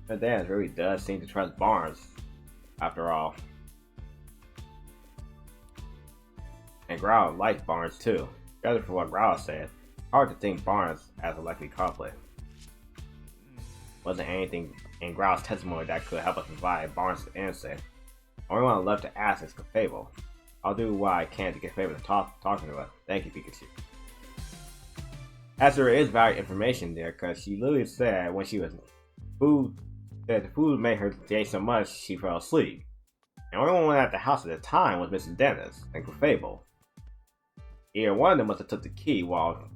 But Dennis really does seem to trust Barnes, after all. And Growl likes Barnes too. Rather for what Growl said, hard to think Barnes as a likely culprit. Wasn't anything in Growl's testimony that could help us provide Barnes' answer. Only one left to ask is Fable. I'll do what I can to get Fable to talking to us. Thank you, Pikachu. As there is valuable information there, because she literally said when she was food, that the food made her day so much she fell asleep. The only one at the house at the time was Mrs. Dennis and Fable. Either one of them must have took the key while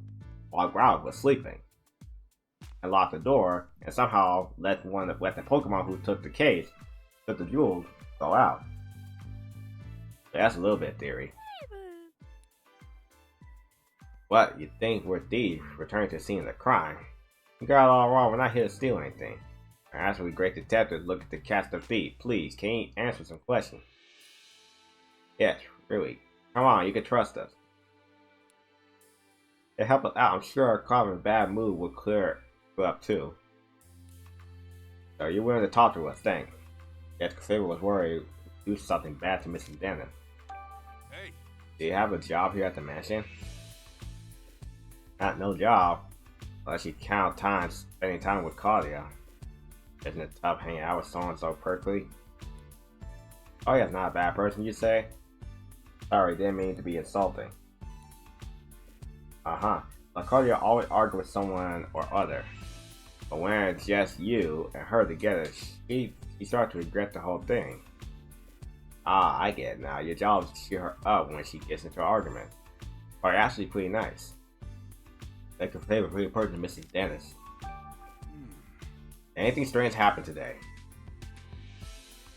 Growl was sleeping and locked the door, and somehow let the Pokemon who took the jewel, go out. So that's a little bit of theory. What, you think we're thieves returning to the scene of the crime? You got it all wrong, we're not here to steal anything. We're actually great detectives looking to catch the thief. Please, can you answer some questions? Yes, really. Come on, you can trust us. To help us out, I'm sure Carver's bad mood will clear up too. So you're willing to talk to us, thanks. Yes, Faber was worried to do something bad to Mrs. Dennis. Hey. Do you have a job here at the mansion? Not no job. Unless you count time spending time with Claudia. Isn't it tough hanging out with someone so perkly? Oh yeah, not a bad person, you say? Sorry, didn't mean to be insulting. Like Claudia always argue with someone or other. But when it's just you and her together, she starts to regret the whole thing. Ah, I get it now. Your job is to cheer her up when she gets into an argument. Or actually pretty nice. Like a favorite pretty person, Mrs. Dennis. Anything strange happened today?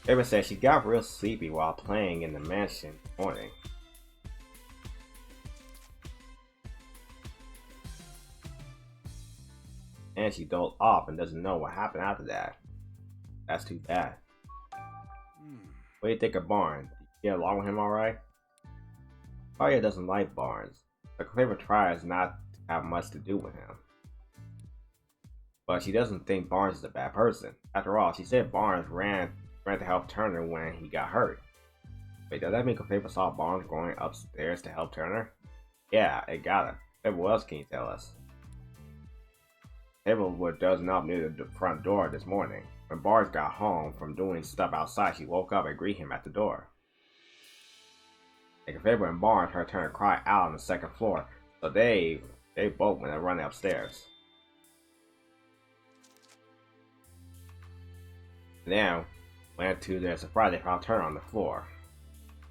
Favorite said she got real sleepy while playing in the mansion this morning. And she dozed off and doesn't know what happened after that. That's too bad. What do you think of Barnes? Did you get along with him alright? Arya doesn't like Barnes. Her favorite tries not to have much to do with him. But she doesn't think Barnes is a bad person. After all, she said Barnes ran to help Turner when he got hurt. Wait, does that mean Clefable saw Barnes going upstairs to help Turner? Yeah, it got it. What else can you tell us? Clefable does not near the front door this morning. When Barnes got home from doing stuff outside, she woke up and greeted him at the door. And Clefable and Barnes heard Turner cry out on the second floor, so they both went running upstairs. Now, went to their surprise, they found Turner on the floor.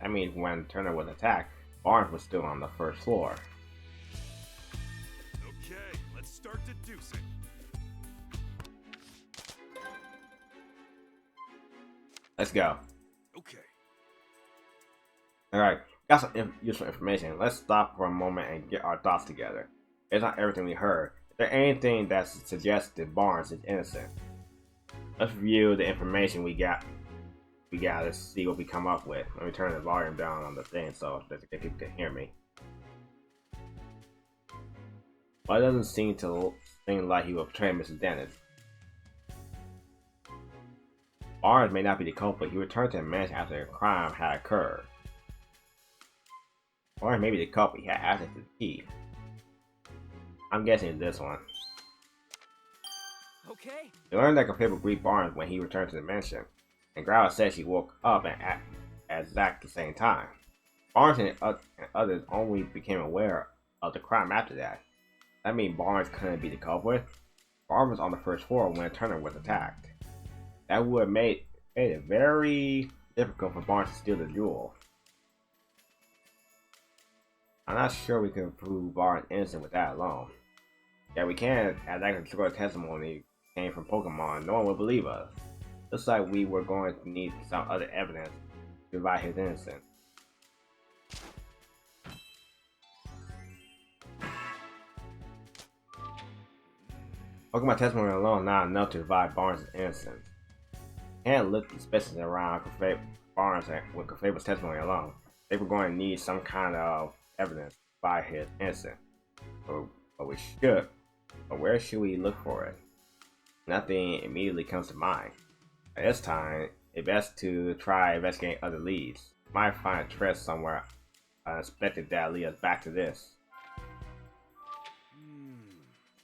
That means when Turner was attacked, Barnes was still on the first floor. Okay, let's start deducing. Let's go. Okay. Alright, got some useful information. Let's stop for a moment and get our thoughts together. It's not everything we heard. Is there anything that suggests that Barnes is innocent? Let's review the information we got. Let's see what we come up with. Let me turn the volume down on the thing so that people can hear me. Well, it doesn't seem like he will betray Mrs. Dennis. Barnes may not be the culprit. He returned to the mansion after a crime had occurred. Barnes may be the culprit. He had access to the key. I'm guessing it's this one. Okay. They learned that Clefable greeted Barnes when he returned to the mansion, and Growler said she woke up at exact the same time. Barnes and others only became aware of the crime after that. That means Barnes couldn't be the culprit. Barnes was on the first floor when Turner was attacked. That would have made it very difficult for Barnes to steal the jewel. I'm not sure we can prove Barnes innocent with that alone. Yeah, we can, as that control testimony came from Pokemon. No one would believe us. Looks like we were going to need some other evidence to provide his innocence. Pokemon testimony alone not enough to provide Barnes' innocence. Can't look the specimens around Barnes with Clefable's testimony alone. They were going to need some kind of evidence to provide his innocence. But we should. But where should we look for it? Nothing immediately comes to mind. At this time, it's best to try investigating other leads. Might find a thread somewhere unexpected that leads us back to this.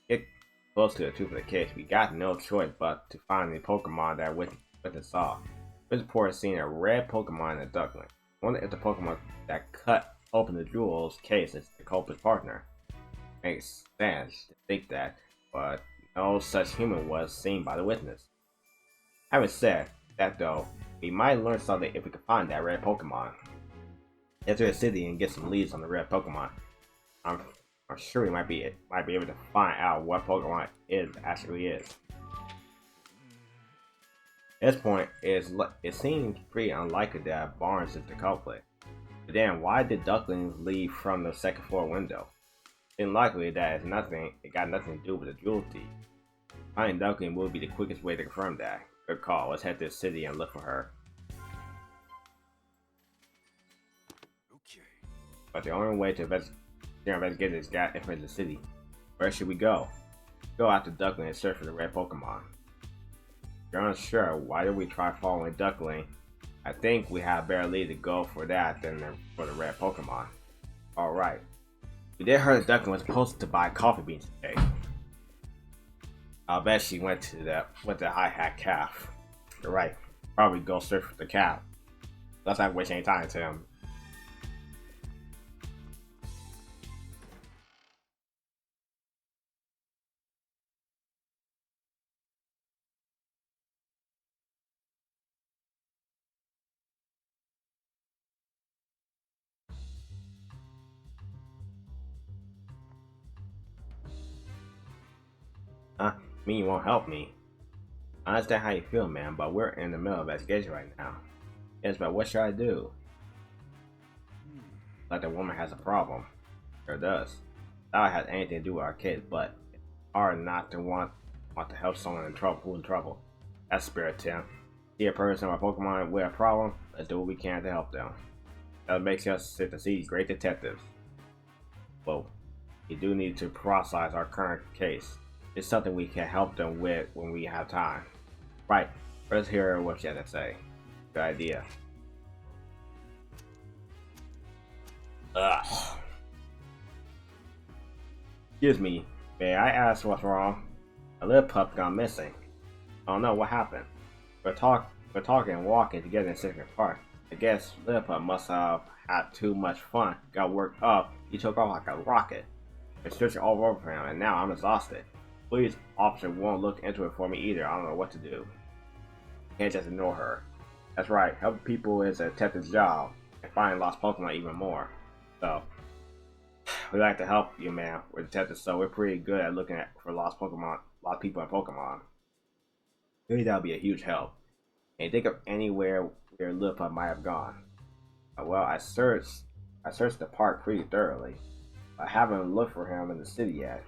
Get close to the truth of the case. We got no choice but to find the Pokemon that witness saw. This report has seen a red Pokemon and a duckling. I wonder if the Pokemon that cut open the jewel's case is the culprit's partner. Makes sense to think that, but no such human was seen by the witness. Having said that though, we might learn something if we can find that red Pokemon. Enter the city and get some leads on the red Pokemon. I'm sure we might be able to find out what Pokemon it actually is. At this point, it seems pretty unlikely that Barnes is the culprit. But then, why did Duckling leave from the second floor window? It's likely that it got nothing to do with the jewel thief. Finding Duckling would be the quickest way to confirm that. Good call. Let's head to the city and look for her. Okay. But the only way to investigate this guy is in the city. Where should we go? Go after Duckling and search for the red Pokemon. If you're unsure, why don't we try following Duckling? I think we have a better lead to go for that than for the red Pokemon. Alright. We did hear that Duckling was supposed to buy coffee beans today. I'll bet she went to the High Hat Calf. You're right. Probably go search for the calf. Let's not waste any time, Tim. Me, you won't help me. I understand how you feel, man, but we're in the middle of investigation right now. Yes, but what should I do? Like the woman has a problem. Sure does. That has anything to do with our kids, but it's hard not to want to help someone in trouble. Who's in trouble? That's spirit, Tim. See a person or Pokemon with a problem, let's do what we can to help them. That makes us sit to see great detectives. Well, we do need to process our current case. It's something we can help them with when we have time. Right, let's hear what she has to say. Good idea. Ugh. Excuse me, may I ask what's wrong? A little pup gone missing. I don't know what happened. We're talking and walking together in Central Park. I guess little pup must have had too much fun, got worked up, he took off like a rocket. It's searching all over him, and now I'm exhausted. Police officer won't look into it for me either. I don't know what to do. Can't just ignore her. That's right, helping people is a detective's job, and finding lost Pokemon even more. So, we like to help you, man. We're detectives, so we're pretty good at looking for lost Pokemon, lost people in Pokemon. Maybe that'll be a huge help. Can you think of anywhere where Lipa might have gone? Well, I searched the park pretty thoroughly. I haven't looked for him in the city yet.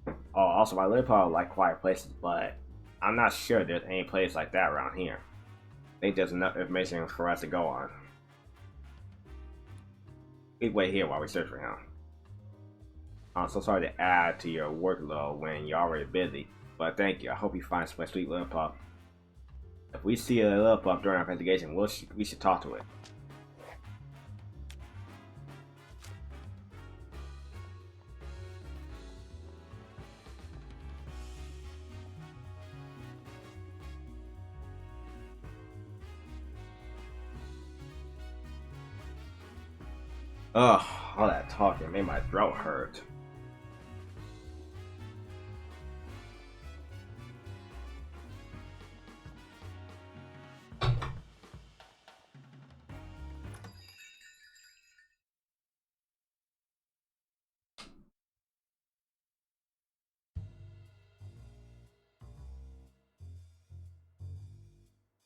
Oh, also, my Lipa like quiet places, but I'm not sure there's any place like that around here. I think there's enough information for us to go on. We wait here while we search for him. I'm so sorry to add to your workload when you're already busy, but thank you. I hope you find some sweet little pup. If we see a little pup during our investigation, we should talk to it. Ugh, all that talking made my throat hurt.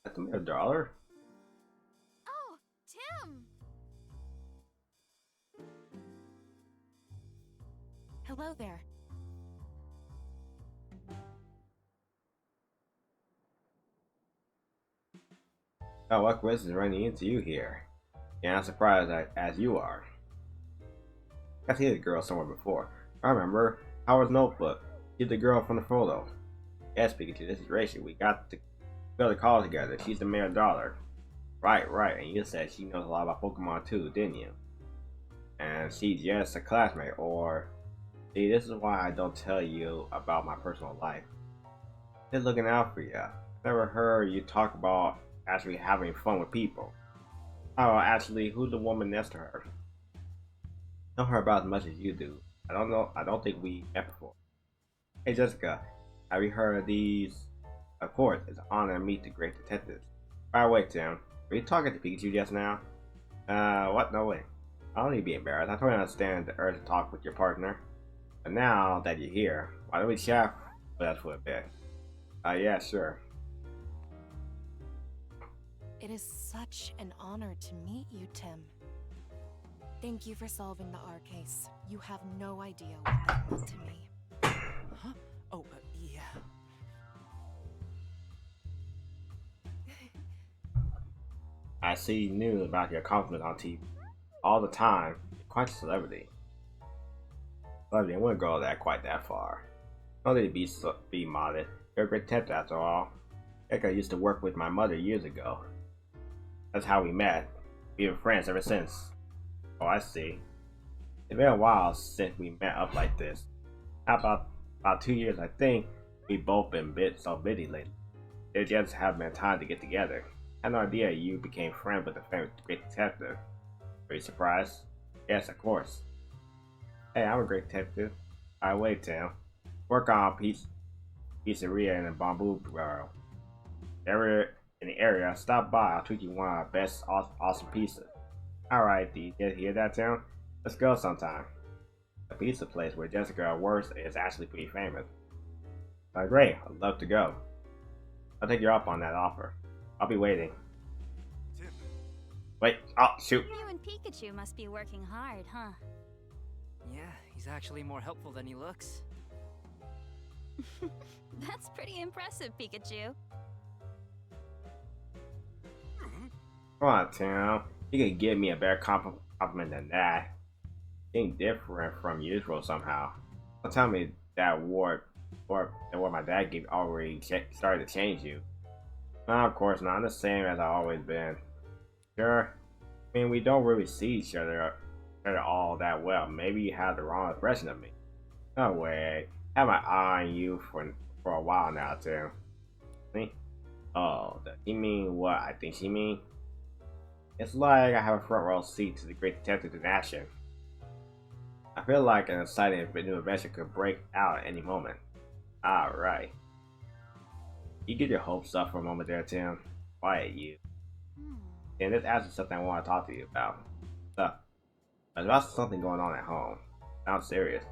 That's $1. Oh, Tim! Hello there. Oh, what coincidence is running into you here? Yeah, I'm surprised as you are. I've seen the girl somewhere before. I remember Howard's notebook. She's the girl from the photo. Yes, Pikachu, this is Rachel. We got to go to college together. She's the mayor's daughter. Right. And you said she knows a lot about Pokemon too, didn't you? And she's just a classmate, or... See, this is why I don't tell you about my personal life. Just looking out for you. Never heard you talk about actually having fun with people. Oh, actually, who's the woman next to her? Know her about as much as you do. I don't know. I don't think we met before. Hey, Jessica, have you heard of these? Of course, it's an honor to meet the great detectives. By the way, Tim, were you talking to Pikachu just now? What? No way. I don't need to be embarrassed. I totally understand the urge to talk with your partner. But now that you're here, why don't we chat with us for a bit? Yeah, sure. It is such an honor to meet you, Tim. Thank you for solving the R case. You have no idea what that meant to me. Huh? Oh, yeah. I see news about your accomplishments on TV all the time. You're quite a celebrity. Celebrity, I wouldn't go quite that far. Don't need to be modest. You're a great detective after all. Heck, I used to work with my mother years ago. That's how we met. We've been friends ever since. Oh, I see. It's been a while since we met up like this. About 2 years, I think. We've both been so busy lately. There just haven't been time to get together. I had no idea you became friends with the famous great detective. Are you surprised? Yes, of course. Hey, I'm a great detective. I wait, Tim. Work on pizzeria in the Bamboo Barrel. In the area, stop by. I'll treat you one of our best awesome pizzas. Alright, do you hear that, Tim? Let's go sometime. The pizza place where Jessica works is actually pretty famous. Great, I'd love to go. I'll take you up on that offer. I'll be waiting. Tim, Wait, oh, shoot. You and Pikachu must be working hard, huh? Yeah, he's actually more helpful than he looks. That's pretty impressive, Pikachu. Come on, Tim. You can give me a better compliment than that. Being different from usual somehow. Don't tell me that what my dad gave already started to change you. No, of course not. I'm the same as I've always been. Sure. I mean, we don't really see each other all that well. Maybe you have the wrong impression of me. No way. I have my eye on you for a while now, Tim. Me? Oh, does she mean what I think she mean? It's like I have a front row seat to the great detective in action. I feel like an exciting new adventure could break out at any moment. Alright. You get your hopes up for a moment there, Tim. Quiet you. And this actually something I want to talk to you about. So, there's about something going on at home. Sounds serious.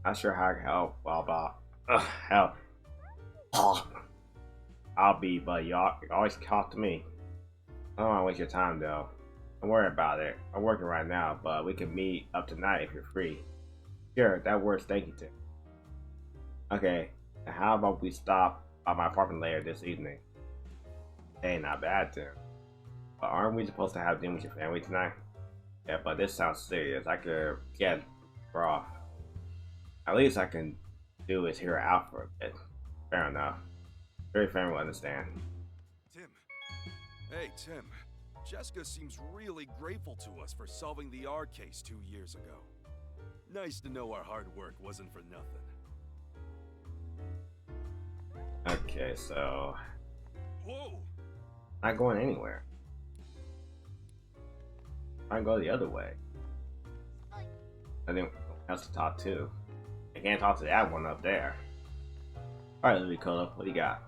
Not sure how I can help. Hell. I'll be, but you always talk to me. I don't want to waste your time though. Don't worry about it. I'm working right now, but we can meet up tonight if you're free. Sure, that works. Thank you, Tim. Okay, now how about we stop by my apartment later this evening? Hey, not bad, Tim. But aren't we supposed to have dinner with your family tonight? Yeah, but this sounds serious. I could get off. At least I can do is hear her out for a bit. Fair enough. Very fair will understand. Tim. Hey, Tim. Jessica seems really grateful to us for solving the R case 2 years ago. Nice to know our hard work wasn't for nothing. Okay, so... Whoa! Not going anywhere. I can go the other way. I think else to talk to. I can't talk to that one up there. Alright, Ludovico, what do you got?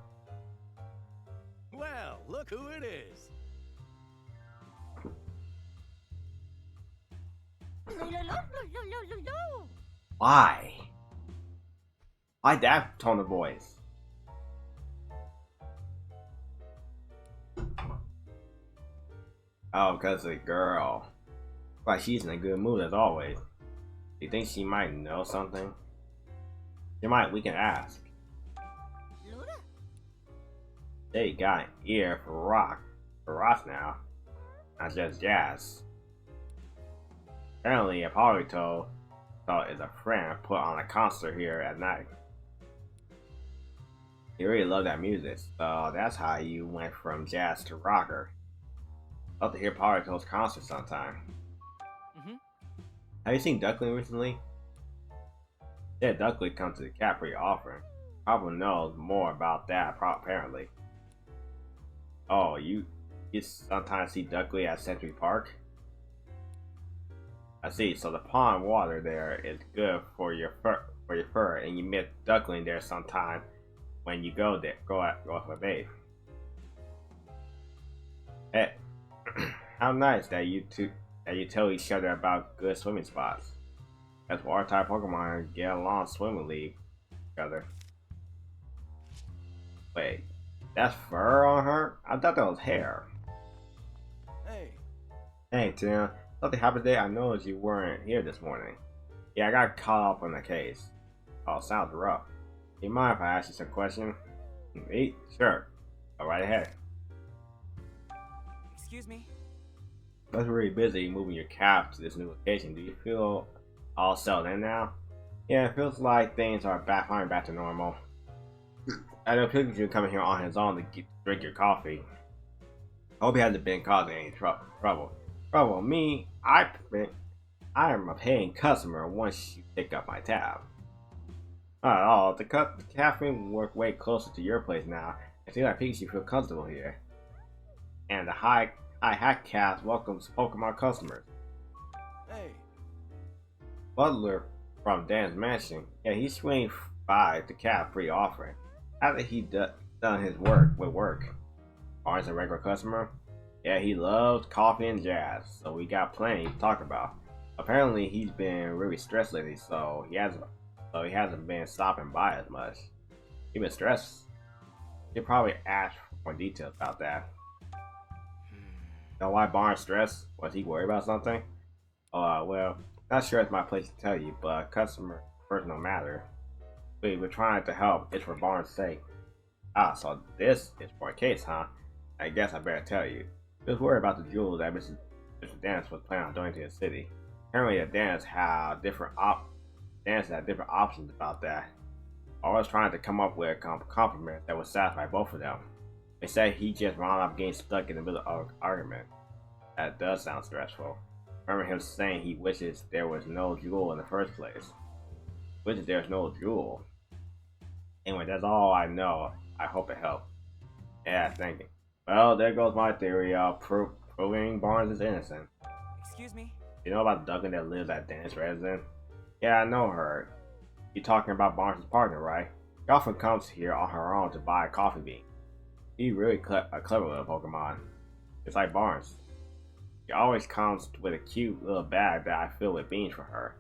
Well, look who it is. Why? Why that tone of voice? Oh, because the girl. Like she's in a good mood as always. Do you think she might know something? She might, we can ask. They got an ear for rock now. Not just jazz. Apparently, Apollo is a friend put on a concert here at night. He really loved that music, so that's how you went from jazz to rocker. I'd love to hear Polito's concert sometime. Have you seen Duckling recently? Yeah, Duckling comes to the cat pretty often. Probably knows more about that, apparently. Oh, you sometimes see Duckling at Century Park? I see. So the pond water there is good for your fur, and you meet Duckling there sometime when you go there. Go for a bathe. Hey, how nice that you tell each other about good swimming spots. That's why R-type Pokemon get along swimmingly together. Wait, that's fur on her? I thought that was hair. Hey. Hey, Tim. Something happened today. I noticed you weren't here this morning. Yeah, I got caught up on the case. Oh, sounds rough. Do you mind if I ask you some questions? Me? Sure. Go right ahead. Excuse me? I was really busy moving your cab to this new location. Do you feel all settled in now? Yeah, it feels like things are back to normal. I know Pikachu coming here on his own to drink your coffee. I hope he hasn't been causing any trouble. Me, I am a paying customer once you pick up my tab. Not at all. The cafe will work way closer to your place now. I feel like Pikachu feel comfortable here. And the high hat cast welcomes Pokemon customers. Hey. Butler from Dan's mansion. Yeah, he swings by the cab pretty often. After he done his work. Barnes a regular customer. Yeah, he loves coffee and jazz, so we got plenty to talk about. Apparently, he's been really stressed lately, so he hasn't been stopping by as much. He's been stressed. He'll probably ask for more details about that. Know why Barnes stressed? Was he worried about something? Well, not sure it's my place to tell you, but customer personal matter. We're trying to help. It's for Barnes' sake. Ah, so this is for a case, huh? I guess I better tell you. He was worried about the jewels that Mr. Dance was planning on donating to the city. Apparently, the dances had different options about that. Always trying to come up with a compliment that would satisfy both of them. They said he just wound up getting stuck in the middle of an argument. That does sound stressful. I remember him saying he wishes there was no jewel in the first place. Wishes there's no jewel. Anyway, that's all I know. I hope it helped. Yeah, thank you. Well, there goes my theory of proving Barnes is innocent. Excuse me? You know about Duncan that lives at Dan's residence? Yeah, I know her. You're talking about Barnes' partner, right? She often comes here on her own to buy a coffee bean. She's really a clever little Pokemon. It's like Barnes. She always comes with a cute little bag that I fill with beans for her.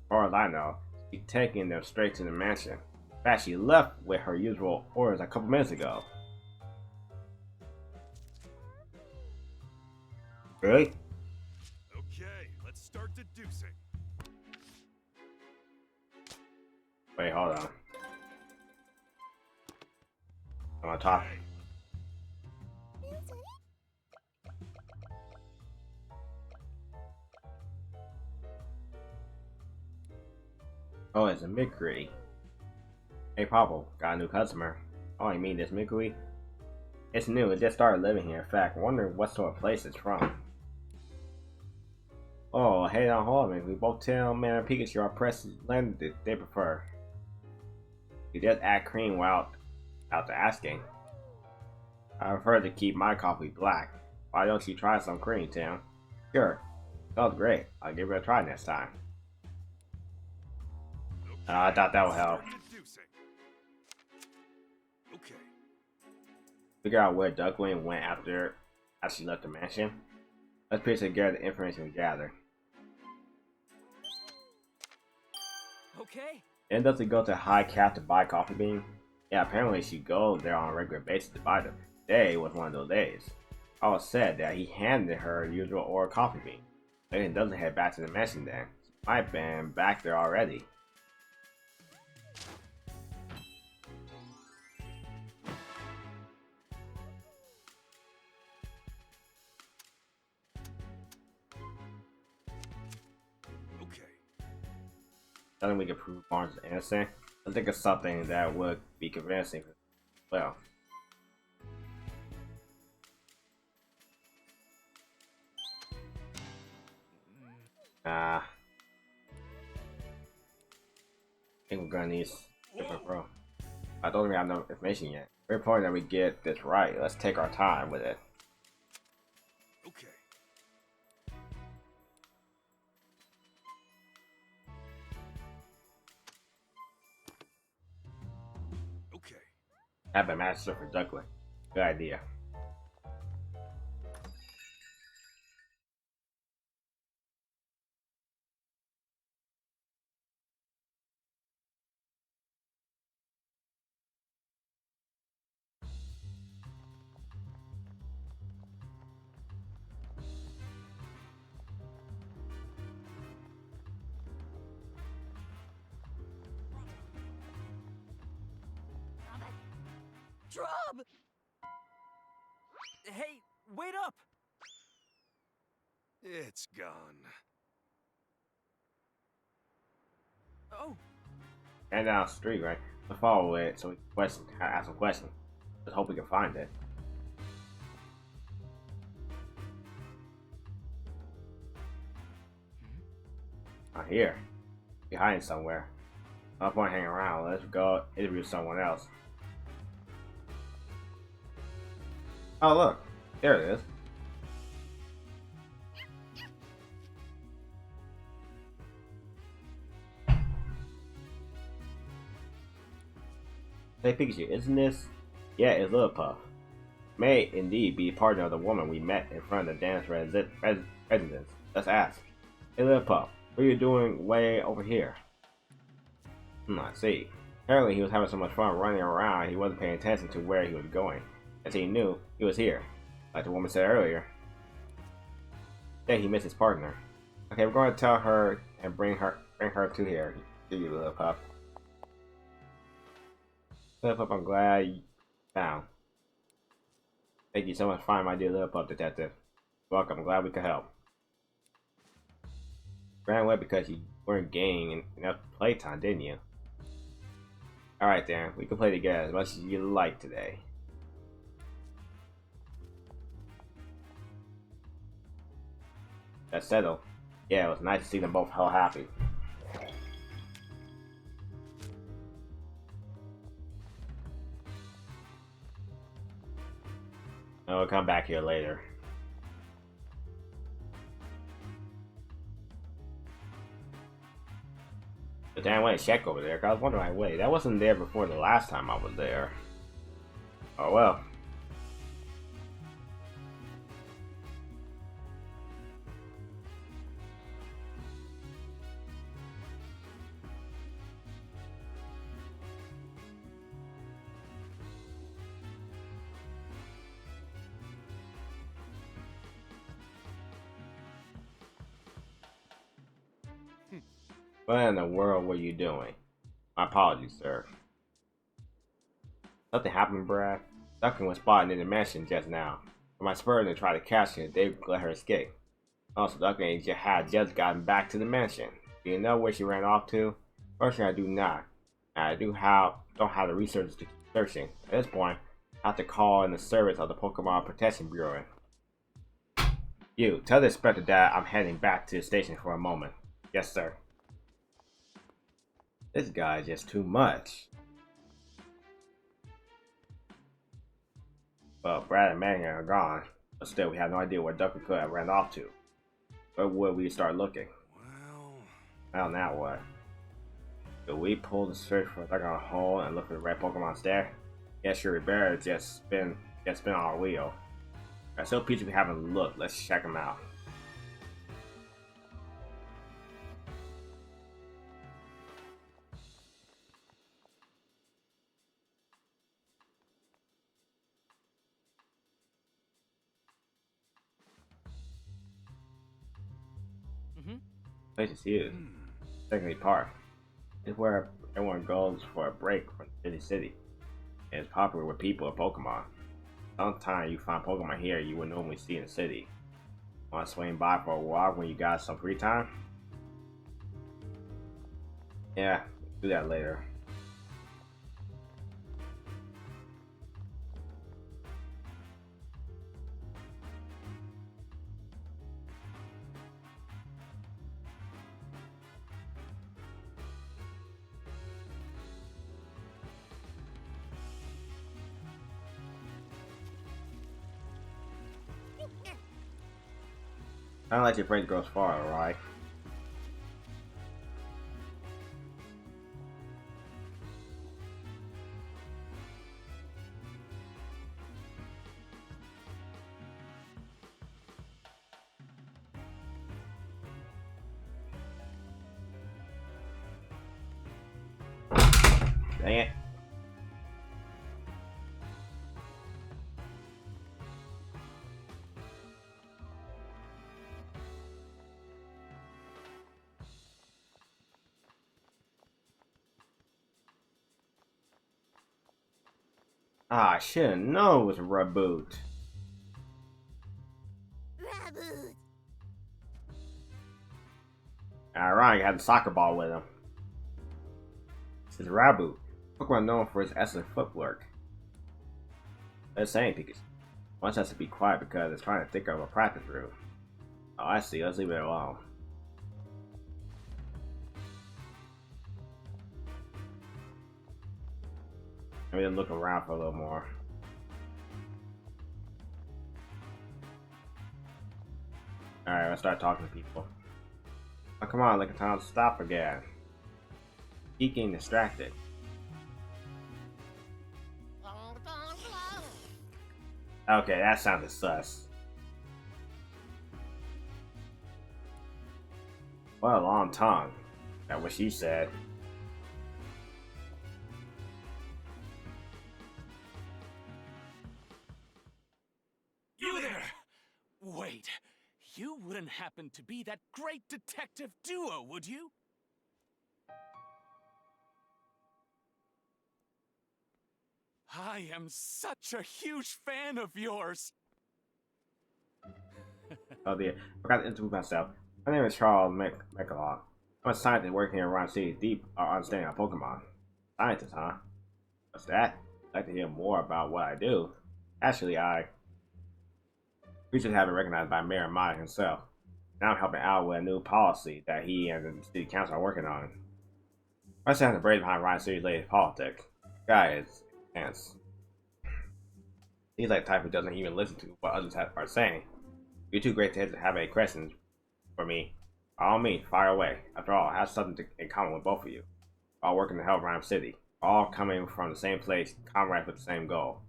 As far as I know, she's taking them straight to the mansion. In fact, she left with her usual orders a couple minutes ago. Really? Okay, let's start deducing. Wait, hold on. I'm on top. Oh, it's a Mikuri. Hey, Pablo, got a new customer. Oh, you mean this Mikuri? It's new, it just started living here. In fact, wondering what sort of place it's from. Oh, hey now, hold on. We both Tim and Pikachu are pressing blend they prefer. You just add cream without asking. I prefer to keep my coffee black. Why don't you try some cream, Tim? Sure. Smells great. I'll give it a try next time. I thought that would help. Okay. Figure out where Duckling went after she left the mansion. Let's piece together the information we gathered. Okay. And does he go to High Cap to buy coffee bean? Yeah, apparently she goes there on a regular basis to buy them. Today was one of those days. Paul said that he handed her the usual order coffee bean. Layton doesn't head back to the mansion then. She might have been back there already. Nothing we can prove Barnes is innocent. I think it's something that would be convincing. Well, I think we're gonna need different pro. I don't think we have no information yet. Very important that we get this right. Let's take our time with it. Okay. Okay. Have a master for Duckling. Good idea. Drop! Hey, wait up! It's gone. Oh. And down the street, right? Let's follow it so we can ask some questions. Let's hope we can find it. Not here. Behind somewhere. No point hanging around. Let's go interview someone else. Oh look, there it is. Hey Pikachu, isn't this? Yeah, it's Lillipup. May indeed be partner of the woman we met in front of the dance residence. Let's ask. Hey Lillipup, what are you doing way over here? I see. Apparently he was having so much fun running around he wasn't paying attention to where he was going. As he knew, he was here. Like the woman said earlier. Then he missed his partner. Okay, we're going to tell her and bring her to here. To you, Lillipup. Lillipup, I'm glad you found. Thank you so much for finding my dear Lillipup, detective. Welcome. I'm glad we could help. Ran away because you weren't gaining enough playtime, didn't you? Alright then, we can play together as much as you like today. That's settled. Yeah, it was nice to see them both so happy. I'll come back here later. But then I went to check over there, 'cause I was wondering, wait, that wasn't there before the last time I was there. Oh well. What in the world were you doing? My apologies, sir. Something happened, Brad. Duncan was spotted in the mansion just now. When my spurred to try to catch her, they let her escape. Also, Duncan had just gotten back to the mansion. Do you know where she ran off to? Personally, I do not. And I don't have the resources to keep searching. At this point, I have to call in the service of the Pokemon Protection Bureau. You, tell the inspector that I'm heading back to the station for a moment. Yes, sir. This guy is just too much. Well, Brad and Manning are gone, but still we have no idea where Duncan could have ran off to. Where would we start looking? Well, now what? Do we pull the search for Duncan on a hole and look for the red Pokemon there? Yeah, sure, we better just spin on our wheel. Alright, so Peach, we haven't looked. Let's check them out. Place is huge. Secondly Park is where everyone goes for a break from the city. And it's popular with people and Pokemon. Sometimes you find Pokemon here you would normally see in the city. Want to swing by for a walk when you got some free time? Yeah, do that later. Don't let your brain grow far, alright? Dang it. Ah, I should've known it was a reboot. Alright, I had the soccer ball with him. This is Raboot. Pokemon known for its excellent footwork. Let's say Pikachu. One has to be quiet because it's trying to think of a practice route. Oh, I see. Let's leave it alone. Maybe look around for a little more. Alright, let's start talking to people. Oh, come on, like time to stop again. Keep getting distracted. Okay, that sounded sus. What a long tongue. That's what she said. You there! Wait, you wouldn't happen to be that great detective duo, would you? I am such a huge fan of yours! Oh dear, I forgot to introduce myself. My name is Charles McCullough. I'm a scientist working here around City Deep, understanding of Pokemon. Scientist, huh? What's that? I'd like to hear more about what I do. Actually, we should have it recognized by Mayor Mott himself. Now I'm helping out with a new policy that he and the city council are working on. I stand the brain behind Ryan City's latest politics. Guy is intense. He's like the type who doesn't even listen to what others are saying. You're too great to have any questions for me. By all means, fire away. After all, I have something in common with both of you. All working to help Rhyme City. All coming from the same place, comrades with the same goal.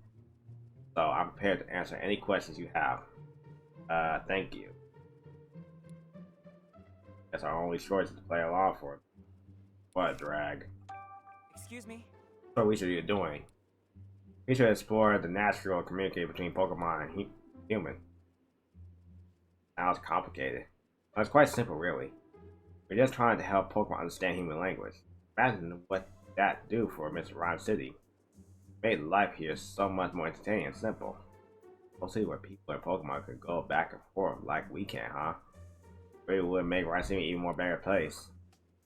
So I'm prepared to answer any questions you have. Thank you. That's our only choice to play along for. What a drag. Excuse me? So we should be doing. We should explore the natural communication between Pokemon and human. Sounds complicated. But it's quite simple, really. We're just trying to help Pokemon understand human language. Imagine what that do for Mr. Rhyme City. Made life here so much more entertaining and simple. We'll see where people and Pokemon could go back and forth like we can, huh? It would make Rhyme City an even more better place.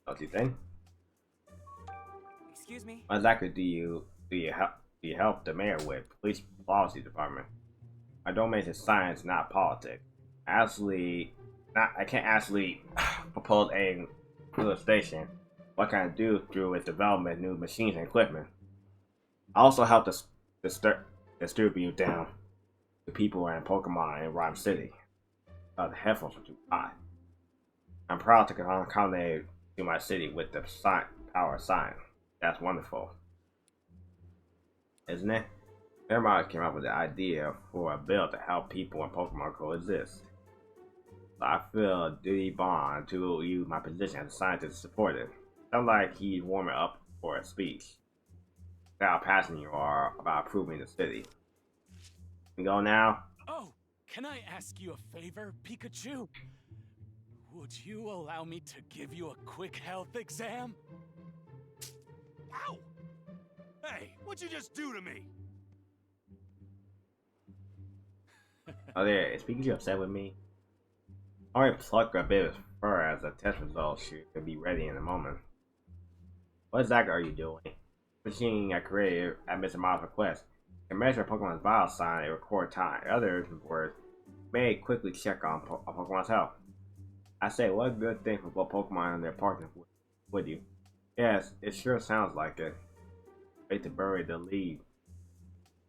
Don't you think? Excuse me? What exactly do you help the mayor with? Police policy department. My domain is science, not politics. I can't actually propose a new station. What can I do through its development, new machines and equipment? I also help distribute down to people and Pokemon in Rhyme City. The headphones are too high. I'm proud to accommodate to my city with the power of science. That's wonderful. Isn't it? Everybody came up with the idea for a bill to help people and Pokemon coexist. So I feel a duty bond to use my position as a scientist to support it. Sounds like he's warming up for a speech. How passionate you are about improving the city. We go now? Oh, can I ask you a favor, Pikachu? Would you allow me to give you a quick health exam? Ow! Hey, what'd you just do to me? Oh there, is Pikachu upset with me? I already plucked a bit of his fur as the test results should be ready in a moment. What exactly are you doing? Machine I created at Mr. Miles' request can measure Pokemon's vital sign and record time. In other words, may quickly check on Pokemon's health. I say, what a good thing for both Pokemon and their partners with you. Yes, it sure sounds like it. Wait to bury the lead.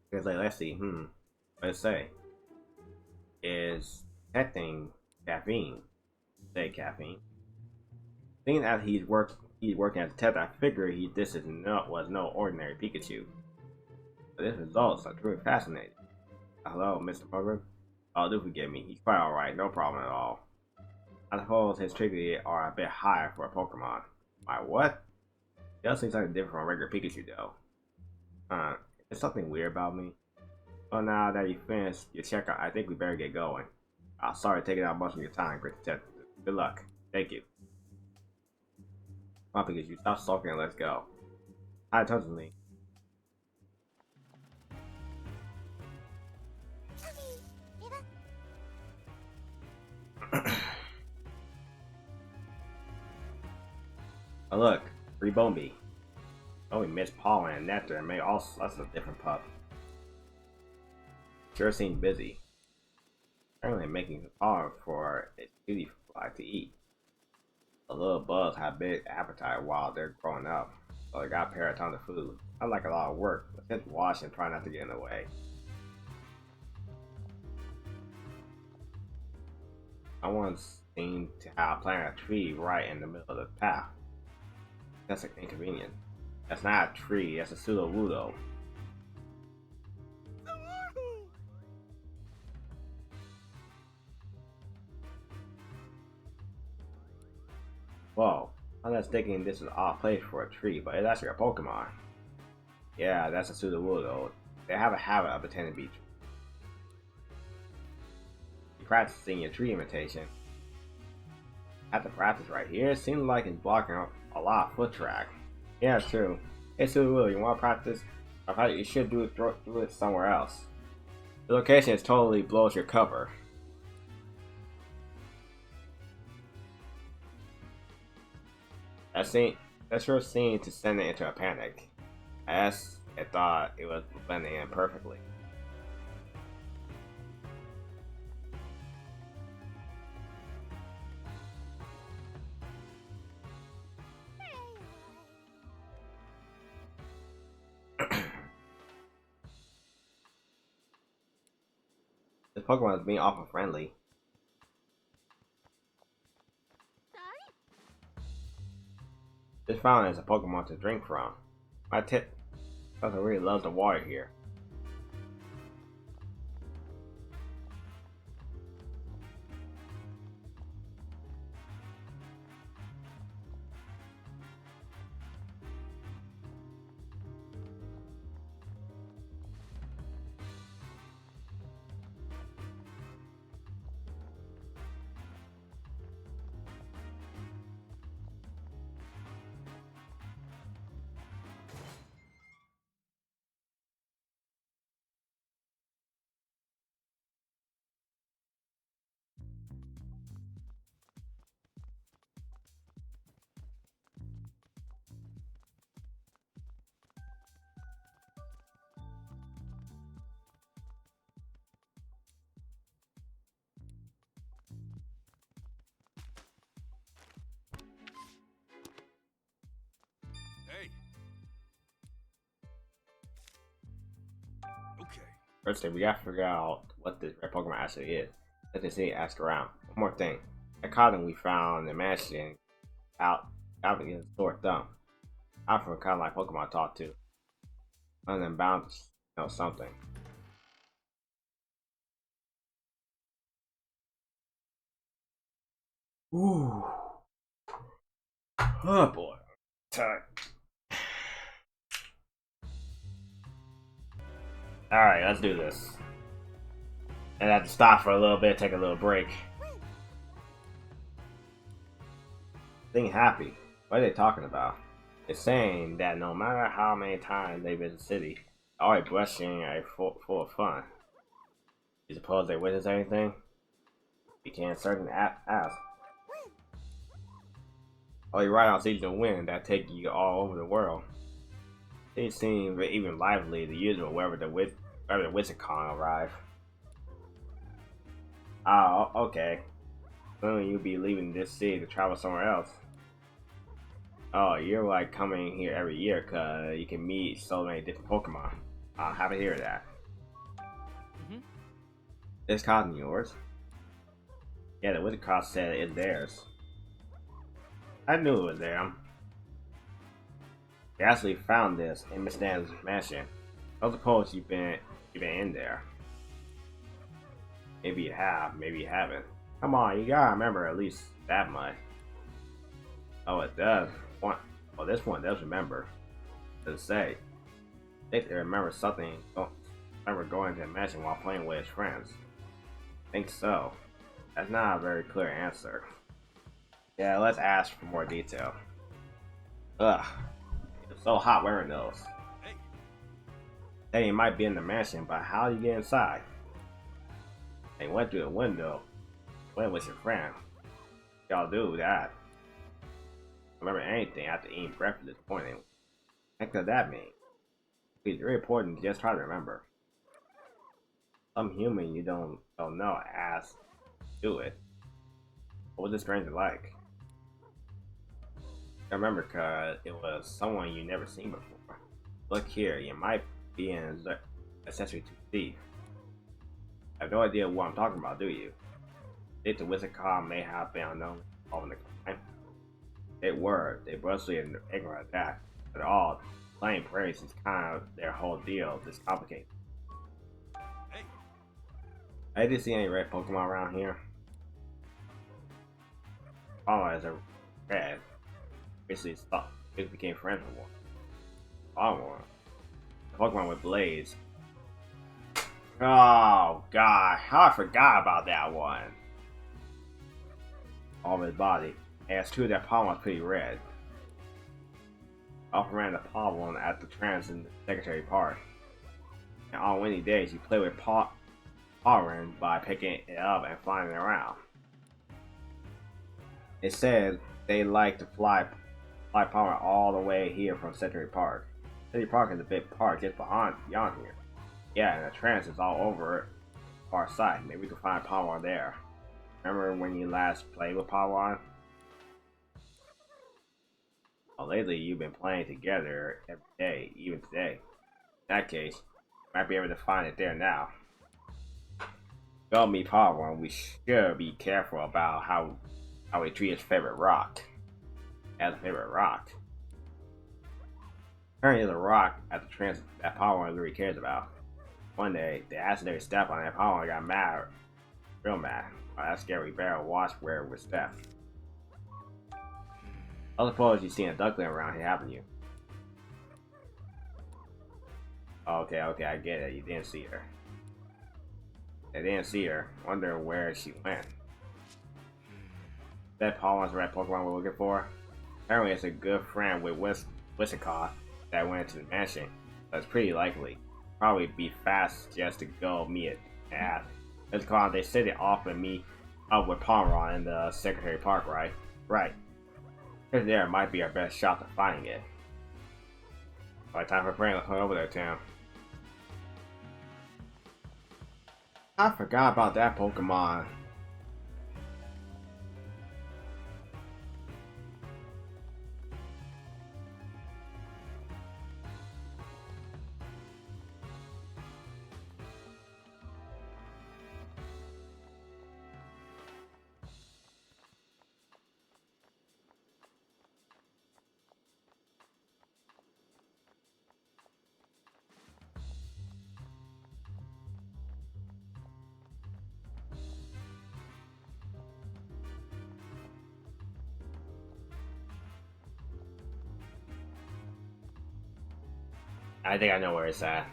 Because like, let's see, what it say? Is detecting caffeine. Say caffeine. Seeing as he's working as a tester, I figure this was no ordinary Pikachu. But his results are truly fascinating. Hello, Mr. Program. Oh, do forgive me. He's quite alright, no problem at all. I suppose his triggers are a bit high for a Pokemon. My what? It does seem something different from a regular Pikachu though. Is something weird about me? Well, now that you finished your checkup, I think we better get going. Sorry taking out much of your time, great detective. Good luck. Thank you. Come on, Pikachu, stop sulking and let's go. Hi, touch me. Oh look, free Bombi. Oh, we missed pollen and nectar and made all sorts of different pup. Sure seemed busy. Apparently making some pollen for a cutie fly to eat. The little bugs have big appetite while they're growing up, so they got pair a ton of food. Not like a lot of work, but just wash and try not to get in the way. I once seemed to have planted a tree right in the middle of the path. That's inconvenient. That's not a tree, that's a pseudo-wudo. Whoa, I'm just thinking this is an odd place for a tree, but it's actually a Pokemon. Yeah, that's a pseudo-wudo. They have a habit of pretending to be practicing your tree imitation. Have to practice right here. It seems like it's blocking a lot of foot track. Yeah, it's true. Hey, Sue, you want to practice? I thought you should do it somewhere else. The location is totally blows your cover. That sure seemed to send it into a panic, as it thought it was blending in perfectly. This Pokemon is being awful friendly. This fountain is a Pokemon to drink from. My tip doesn't really love the water here. Hey. Okay. First thing, we gotta figure out what this red Pokemon actually is. Let us see, ask around. One more thing. That cotton we found in the mansion out in the store thumb. I'm from kind of like Pokemon talk to. One of them bound to know something. Ooh. Oh boy. Tired. Alright, let's do this. And I have to stop for a little bit, take a little break. Being happy. What are they talking about? It's saying that no matter how many times they visit the city, always blushing and full of fun. You suppose they witness anything? You can't certainly ask. Oh, you ride on seasons of wind that take you all over the world. They seem even lively the usual wherever the WizardCon arrive. Oh, okay. Soon you'll be leaving this city to travel somewhere else. Oh, you're like coming here every year cause you can meet so many different Pokemon. I'll have to hear that. This cotton yours? Yeah, the WizardCon said it's theirs. I knew it was them. They actually found this in Miss Dan's mansion. I suppose you've been in there. Maybe you have, maybe you haven't. Come on, you gotta remember at least that much. Oh, it does. Well, this one does remember. Does it say? I think they remember something. Remember going to the mansion while playing with his friends. I think so. That's not a very clear answer. Yeah, let's ask for more detail. Ugh. It's so hot wearing those. Hey, you might be in the mansion, but how do you get inside? They went through the window. Went with your friend. Y'all do that. Remember anything after eating breakfast this morning. What does that mean? It's very important to just try to remember. Some human you don't know asked do it. What was this stranger like? I remember cause it was someone you never seen before. Look here, you might be an accessory to thief. I have no idea what I'm talking about, do you? I think the WizardCon may have been unknown over the crime. They were. They brusquely and ignorant at that. But all playing praise is kind of their whole deal. This complicated. Hey. I didn't see any red Pokemon around here. Oh, as a red. Basically stopped. It became friends with one. Oh, Pokemon with Blaze. Oh god, how I forgot about that one. All of his body. And it's true that palm was pretty red. Often ran the palm at the trans in the Secretary Park. And on windy days, you play with Pollen by picking it up and flying it around. It said they like to fly fly power all the way here from Century Park. Century Park is a big park just beyond here. Yeah, and the trance is all over our side. Maybe we can find Pawon there. Remember when you last played with Pawon? Well, lately you've been playing together every day, even today. In that case, you might be able to find it there now. Go meet Pawon. We should be careful about how we treat his favorite rock. As a favorite rock. Apparently, the rock at the trance that Pawon really cares about. One day, they accidentally stepped on it. Pawon got mad, real mad. Well, that's scary. Better watch where we step. I suppose you've seen a duckling around here, haven't you? Okay, I get it. You didn't see her. I didn't see her. Wonder where she went. That Pawon's the right Pokemon we're looking for? Apparently, it's a good friend with Whistlecough that went to the mansion. That's pretty likely. Probably be fast just to go meet it. Yeah. Whistlecough, they said they offered me up with Pomeron in the Secretary Park, right? Right. Right there might be our best shot to finding it. Alright, time for praying. Let's head over there, Tim. I forgot about that Pokemon. I think I know where it's at.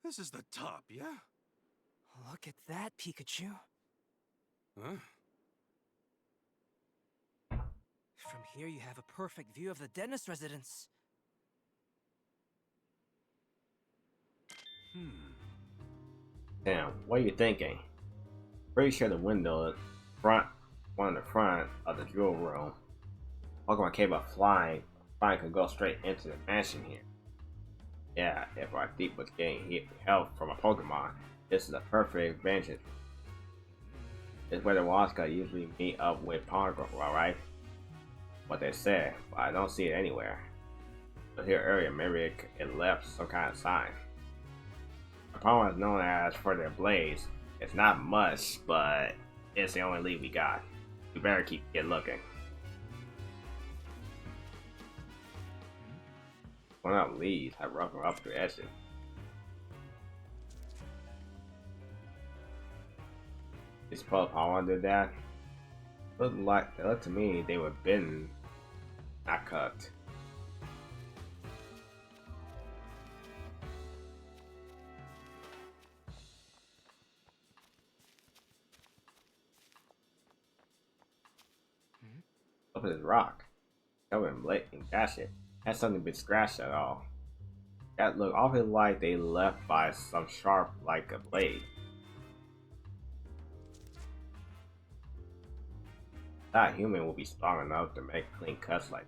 This is the top, yeah? Look at that, Pikachu. Huh? From here, you have a perfect view of the dentist residence. Damn, what are you thinking? Pretty sure the window one in the front of the drill room. Pokemon came up flying could go straight into the mansion here. Yeah, if our thief was getting help from a Pokemon, this is a perfect vengeance. It's where the Waska usually meet up with Pokemon, right? What they said, but I don't see it anywhere. But here earlier, maybe it left some kind of sign. Pokemon is known as for their blades. It's not much, but it's the only lead we got. We better keep looking. One of leads have rough up the edges. You suppose Pokemon did that? It looked to me they were bitten, not cut. Look at this rock. Covered in blade and gash it. Has something been scratched at all. That look awfully like they left by some sharp like a blade. That human will be strong enough to make clean cuts like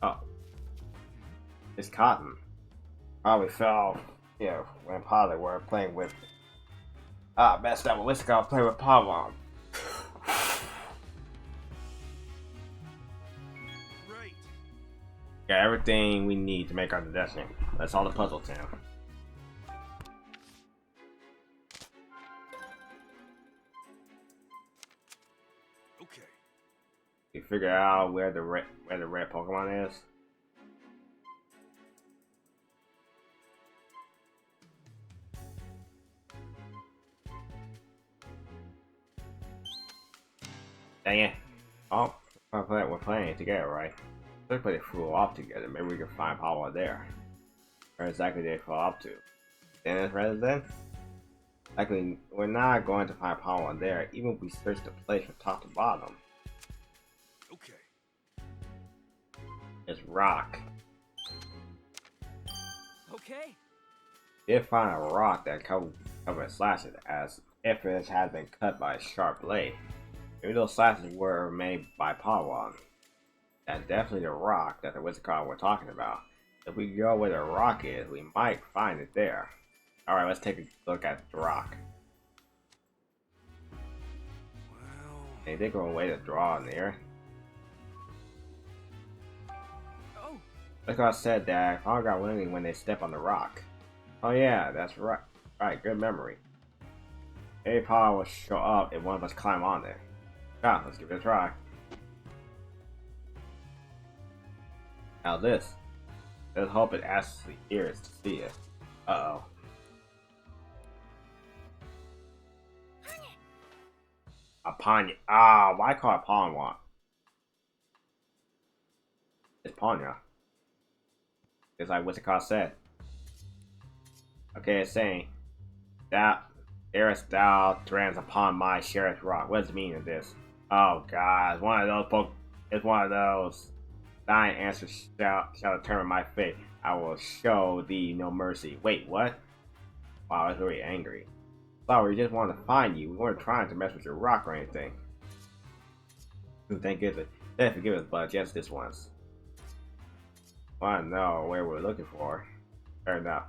that. Oh. It's cotton. Probably fell, when Polly were playing with messed up with Whisker playing with Pavlov. Right. Got everything we need to make our decision. That's all the puzzle town. Okay. You figure out where the red Pokemon is? Dang it. Oh, we're playing together, right? Let's play the flew off together. Maybe we can find Pawon there. Where exactly they fall up to? Dennis resident? Likely, we're not going to find Padawan there, even if we search the place from top to bottom. Okay. It's rock. Okay. We did find a rock that covered slashes, as if it had been cut by a sharp blade. Maybe those slashes were made by Padawan. That's definitely the rock that the wizard card we're talking about. If we go where the rock is, we might find it there. Alright, let's take a look at the rock. Well... They did go away to draw in there. Oh. Like I said that Padawan got winning when they step on the rock. Oh yeah, that's right. Right, good memory. Maybe Padawan will show up if one of us climb on there. Yeah, let's give it a try. Now this. Let's hope it asks the ears to see it. Uh-oh. Apanya. Ah, why call it Padawan? It's Panya. Just like what's the call said. Okay, it's saying that there's thou trans upon my sheriff's rock. What does the meaning of this? Oh god, it's one of those it's one of those. Thine answer shall determine my fate. I will show thee no mercy. Wait, what? Wow, I was really angry. Thought we just wanted to find you. We weren't trying to mess with your rock or anything. Ooh, thank goodness. Then forgive us, but just this once. Want to know where we're looking for? Fair enough.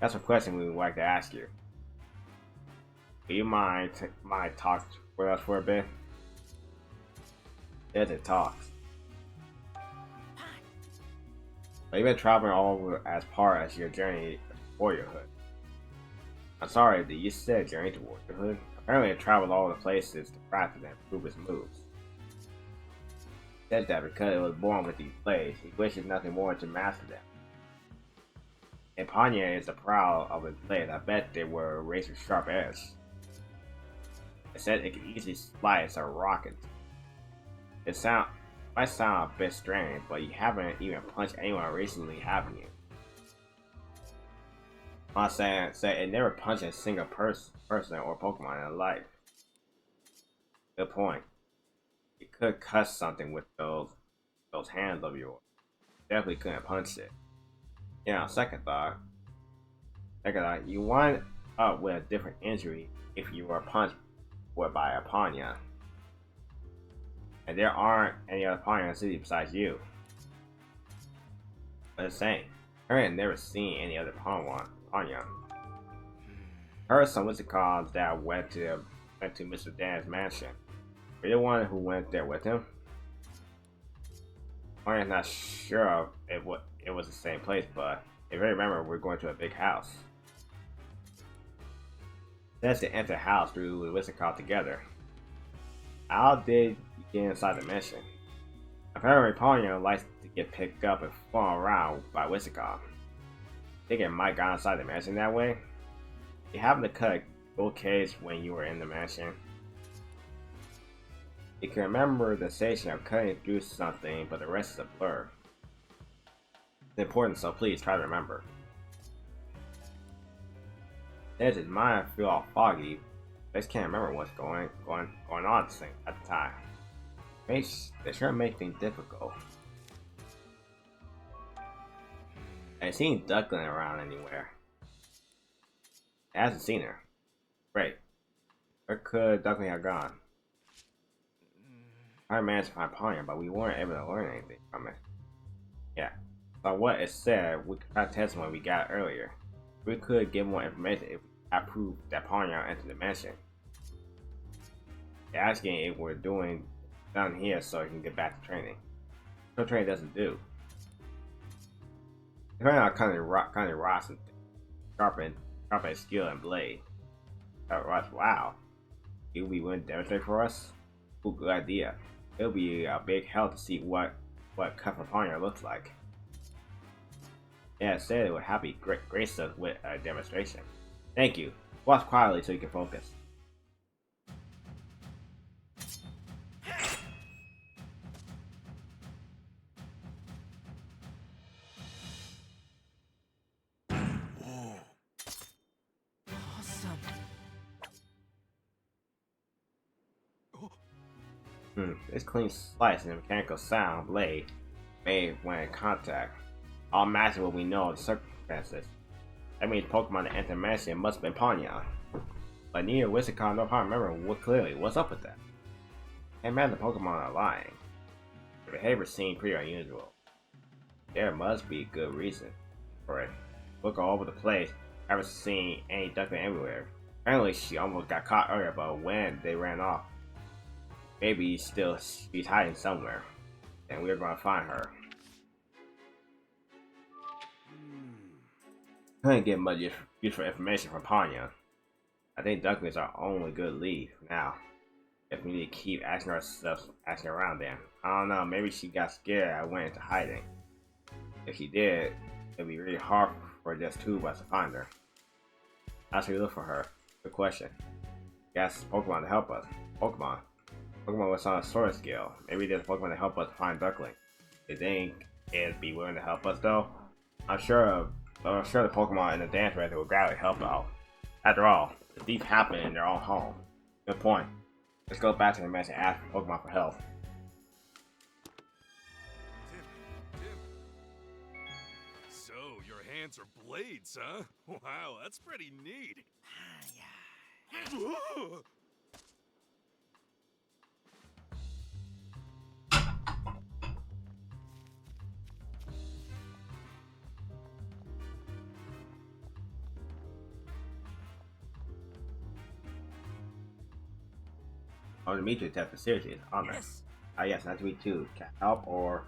That's a question we would like to ask you. Do you mind talk with us for a bit? Yes, it talks. But you've been traveling all over as part as your journey to warriorhood. I'm sorry, that you said journey to warriorhood? Apparently it traveled all over the places to practice and improve its moves. He said that because it was born with these blades, he wishes nothing more to master them. And Panya is proud of his blades. I bet they were razor sharp edge. It said it could easily slice a rocket. It might sound a bit strange, but you haven't even punched anyone recently, haven't you? I'm saying it never punched a single person or Pokemon in life. Good point. You could cut something with those hands of yours. Definitely couldn't punch it. Yeah, second thought, you wind up with a different injury if you were punched by a Panya. And there aren't any other Panya in the city besides you. But it's saying, I had never seen any other Panya. Heard some Wizards that went to Mr. Dan's mansion. Were you the one who went there with him? I'm not sure if it was the same place, but if I remember, we're going to a big house. Says to enter the house through the Wizard Call together. How did you get inside the mansion? Apparently, Panya likes to get picked up and flown around by Wizard Call. Think it might got inside the mansion that way? You happened to cut a gold case when you were in the mansion. You can remember the sensation of cutting through something, but the rest is a blur. It's important, so please try to remember. As his mind feel all foggy, I just can't remember what's going on at the time. They sure make things difficult. I seen Duckling around anywhere. I hasn't seen her. Great. Where could Duckling have gone? I managed to find Panya, but we weren't able to learn anything from it. Yeah. So what it said, we could try to test when we got it earlier. We could get more information if we had proof that Panya entered the mansion. They're asking if we're doing down here so we can get back to training. No training doesn't do. Depending on kind of rocks and sharpen skill and blade. Wow. You'll be willing to demonstrate for us? Ooh, good idea. It'll be a big help to see what cut from Panya looks like. Yeah, it said it would happy grace us with a demonstration. Thank you. Watch quietly so you can focus. Awesome. This clean slice and the mechanical sound blade made when in contact. All matches what we know of the circumstances. That means Pokemon that entered Mansion must have been Ponyan. But neither Wisicon nor Pon remember what clearly what's up with that. Can't imagine the Pokemon are lying. Their behavior seemed pretty unusual. There must be good reason for it. Look all over the place. I haven't seen any duckling anywhere. Apparently she almost got caught earlier, but when they ran off, maybe she's hiding somewhere, and we're gonna find her. Couldn't get much useful information from Ponyan. I think ducklings are only good lead for now. If we need to keep asking around them. I don't know, maybe she got scared and went into hiding. If she did, it'd be really hard for just two of us to find her. How should we look for her? Good question. Guess Pokemon to help us. Pokemon was on a sword skill. Maybe there's Pokemon to help us find Duckling. You think it'd be willing to help us though? I'm sure the Pokemon in the dance record will gladly help out. After all, the thief happened in their own home. Good point. Let's go back to the mess and ask Pokemon for help. Tim. So, your hands are blades, huh? Wow, that's pretty neat. I want to meet you, Detective. Seriously, it's an honor. Yes. Yes, nice to meet you. Can I help or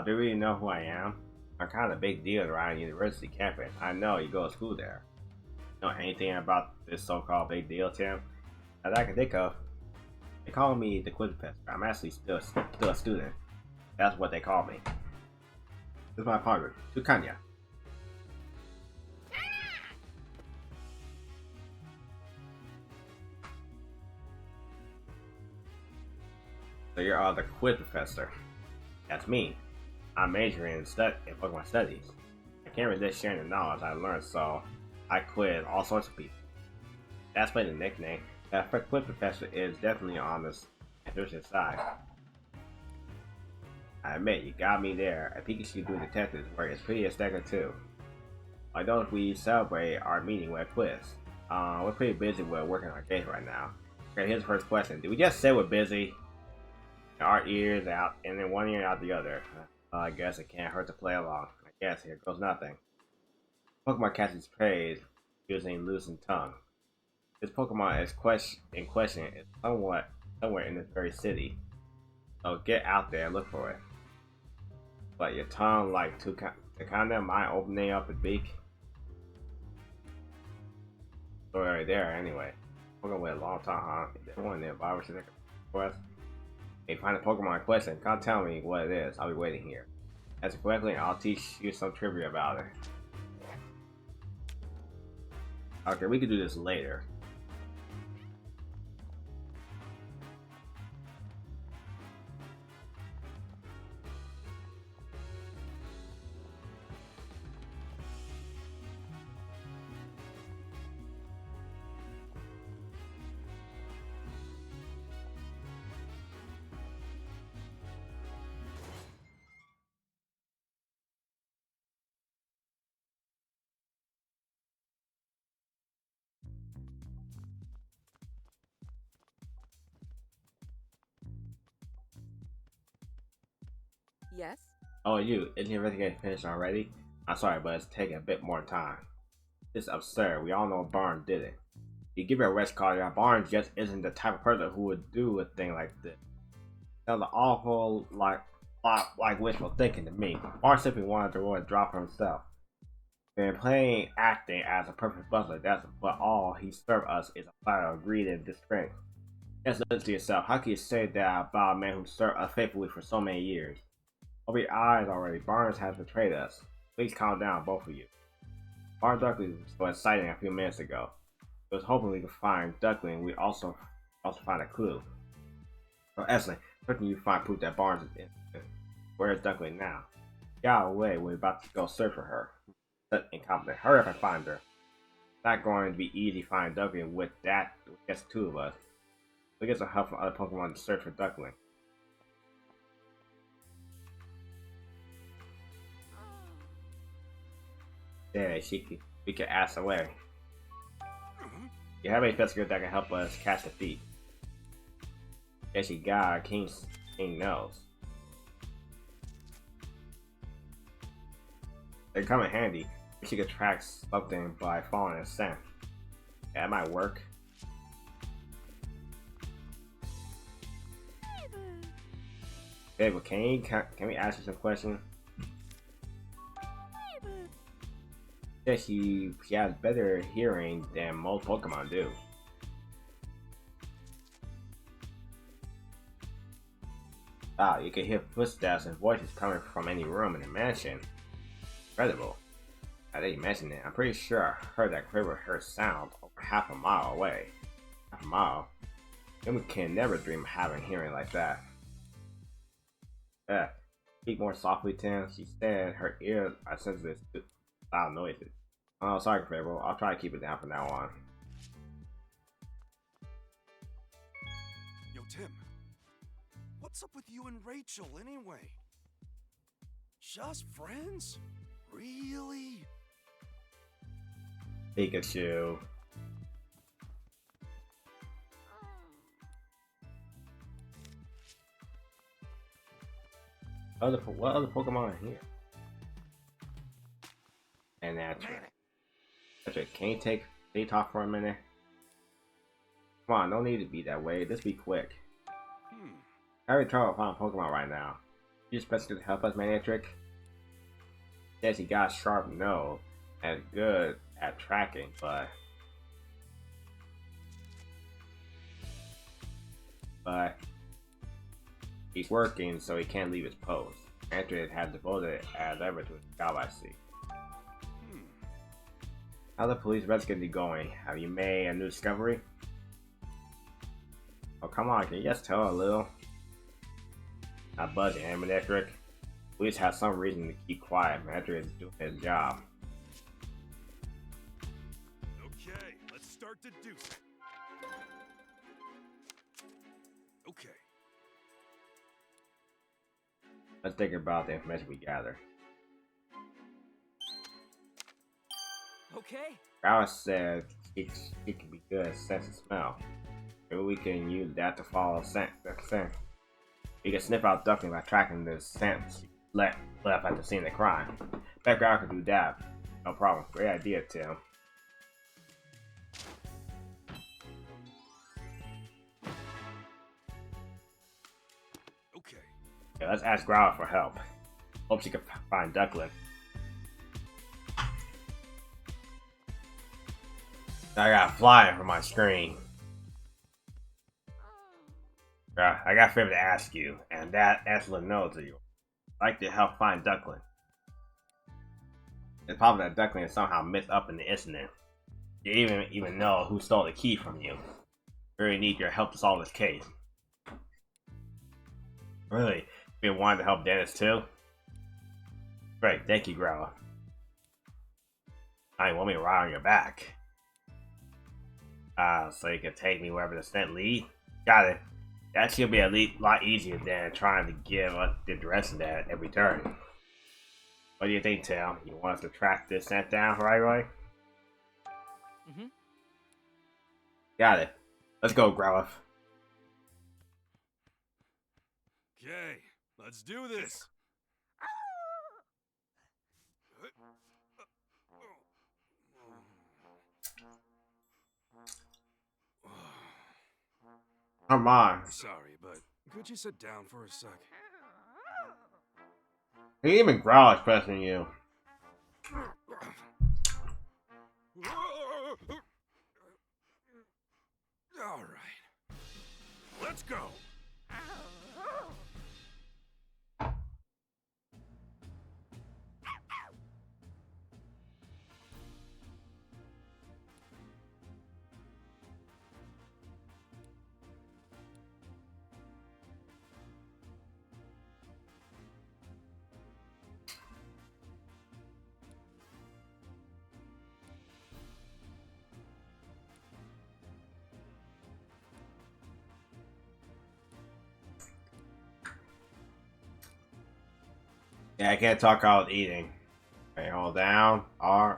do you really know who I am? I'm kind of a big deal around university campus. I know you go to school there. Know anything about this so-called big deal, Tim? That I can think of. They call me the Quiz Professor. I'm actually still a student. That's what they call me. This is my partner, Tukanya. So you're the Quiz Professor. That's me. I'm majoring in Pokemon studies. I can't resist sharing the knowledge I learned, so I quiz all sorts of people. That's why the nickname. That Quiz Professor is definitely on the interesting side. I admit, you got me there. A Pikachu doing detectives work is pretty aesthetic too. Why don't we celebrate our meeting with a quiz? We're pretty busy with working on our case right now. Okay, here's the first question. Did we just say we're busy? Our ears out, and then one ear out the other. I guess it can't hurt to play along. I guess here goes nothing. Pokemon catches praise using loosened tongue. This Pokemon is in question is somewhere in this very city. So get out there and look for it. But your tongue like to kind of mind opening up a beak. So right there anyway. Pokemon with a long tongue, huh? Is there one nearby we should take a quest? Hey, find a Pokemon question. Can't tell me what it is. I'll be waiting here. Answer correctly, and I'll teach you some trivia about it. Okay, we can do this later. Yes? Oh, isn't your investigation finished already? I'm sorry, but it's taking a bit more time. This is absurd. We all know Barnes did it. You give your arrest card, Barnes just isn't the type of person who would do a thing like this. Sounds awful like wishful thinking to me. Barnes simply wanted to really drop for himself. Been playing acting as a perfect butler, but all he served us is a platter of greed and disgrace. Just listen to yourself. How can you say that about a man who served us faithfully for so many years? Over your eyes already, Barnes has betrayed us. Please calm down, both of you. Barnes Duckling was sighting a few minutes ago. It was hoping we could find Duckling. We also find a clue. So excellent. Certainly you find proof that Barnes is innocent. Where is Duckling now? Get out of the way. We're about to go search for her. Such incompetent. Hurry up and find her. It's not going to be easy finding Duckling with just two of us. We get some help from other Pokemon to search for Duckling. Yeah, we can ask away. You have any special that can help us catch the thief? Yes, you got King knows. They come in handy. She could track something by following a scent. Yeah, that might work. Hey, but can we ask you some questions? Yeah, she has better hearing than most Pokemon do. Wow, you can hear footsteps and voices coming from any room in the mansion. Incredible. Now that you mention it, I'm pretty sure I heard that Quiver heard sound over half a mile away. Half a mile? Human can never dream of having hearing like that. Speak more softly, Tim. She said her ears are sensitive to loud noises. Oh, sorry, Quiver. I'll try to keep it down from now on. Yo, Tim. What's up with you and Rachel, anyway? Just friends? Really? Pikachu. What other Pokemon are here? And natural. Can you talk for a minute? Come on, no need to be that way. Just be quick. I have trouble finding Pokemon right now. You expect to help us, Manectric? Yes, he got a sharp nose and good at tracking, but he's working, so he can't leave his post. Manectric has devoted as ever to his job, I see. How's the police investigation going? Have you made a new discovery? Oh, come on, can you just tell a little? Not budging, eh, Manectric? Police have some reason to keep quiet. Manectric is doing his job. Okay, let's start deducing. Okay. Let's think about the information we gather. Okay. Alice said it can be good at sense and smell. Maybe we can use that to follow scent. We can sniff out Duckling by tracking the scent she left at the scene of the crime. Bet Growl could do that. No problem. Great idea, Tim. Okay. Yeah, let's ask Growl for help. Hope she can find Duckling. I got flying from my screen. I got a favor to ask you, and that answer no to you. I'd like to help find Duckling. It's probably that Duckling is somehow mixed up in the incident. You even know who stole the key from you. Really need your help to solve this case. Really? You wanted to help Dennis too? Great, thank you, Growler. I want me to ride on your back. So you can take me wherever the scent lead? Got it. That should be a lot easier than trying to give us the direction at every turn. What do you think, Tim? You want us to track this scent down right away? Got it. Let's go, Growlithe. Okay, let's do this. Come on. Sorry, but could you sit down for a sec? Even Growl is pressing you. All right, let's go. Yeah, I can't talk while I was eating. Okay, hold down. R.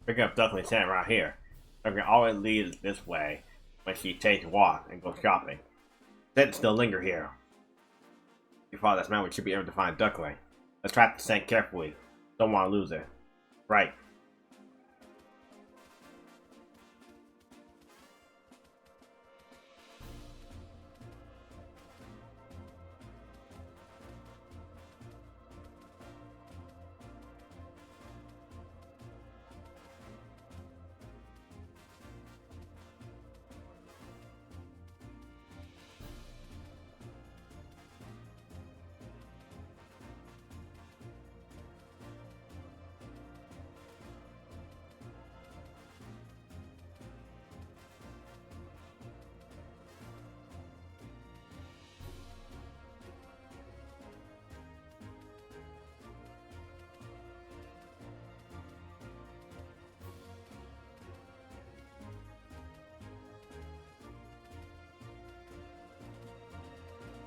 Pick up Duckling standing right here. Duckling always leads this way when she takes a walk and goes shopping. Then still linger here. You follow this man, we should be able to find Duckling. Let's track the scent carefully. Don't want to lose it. Right.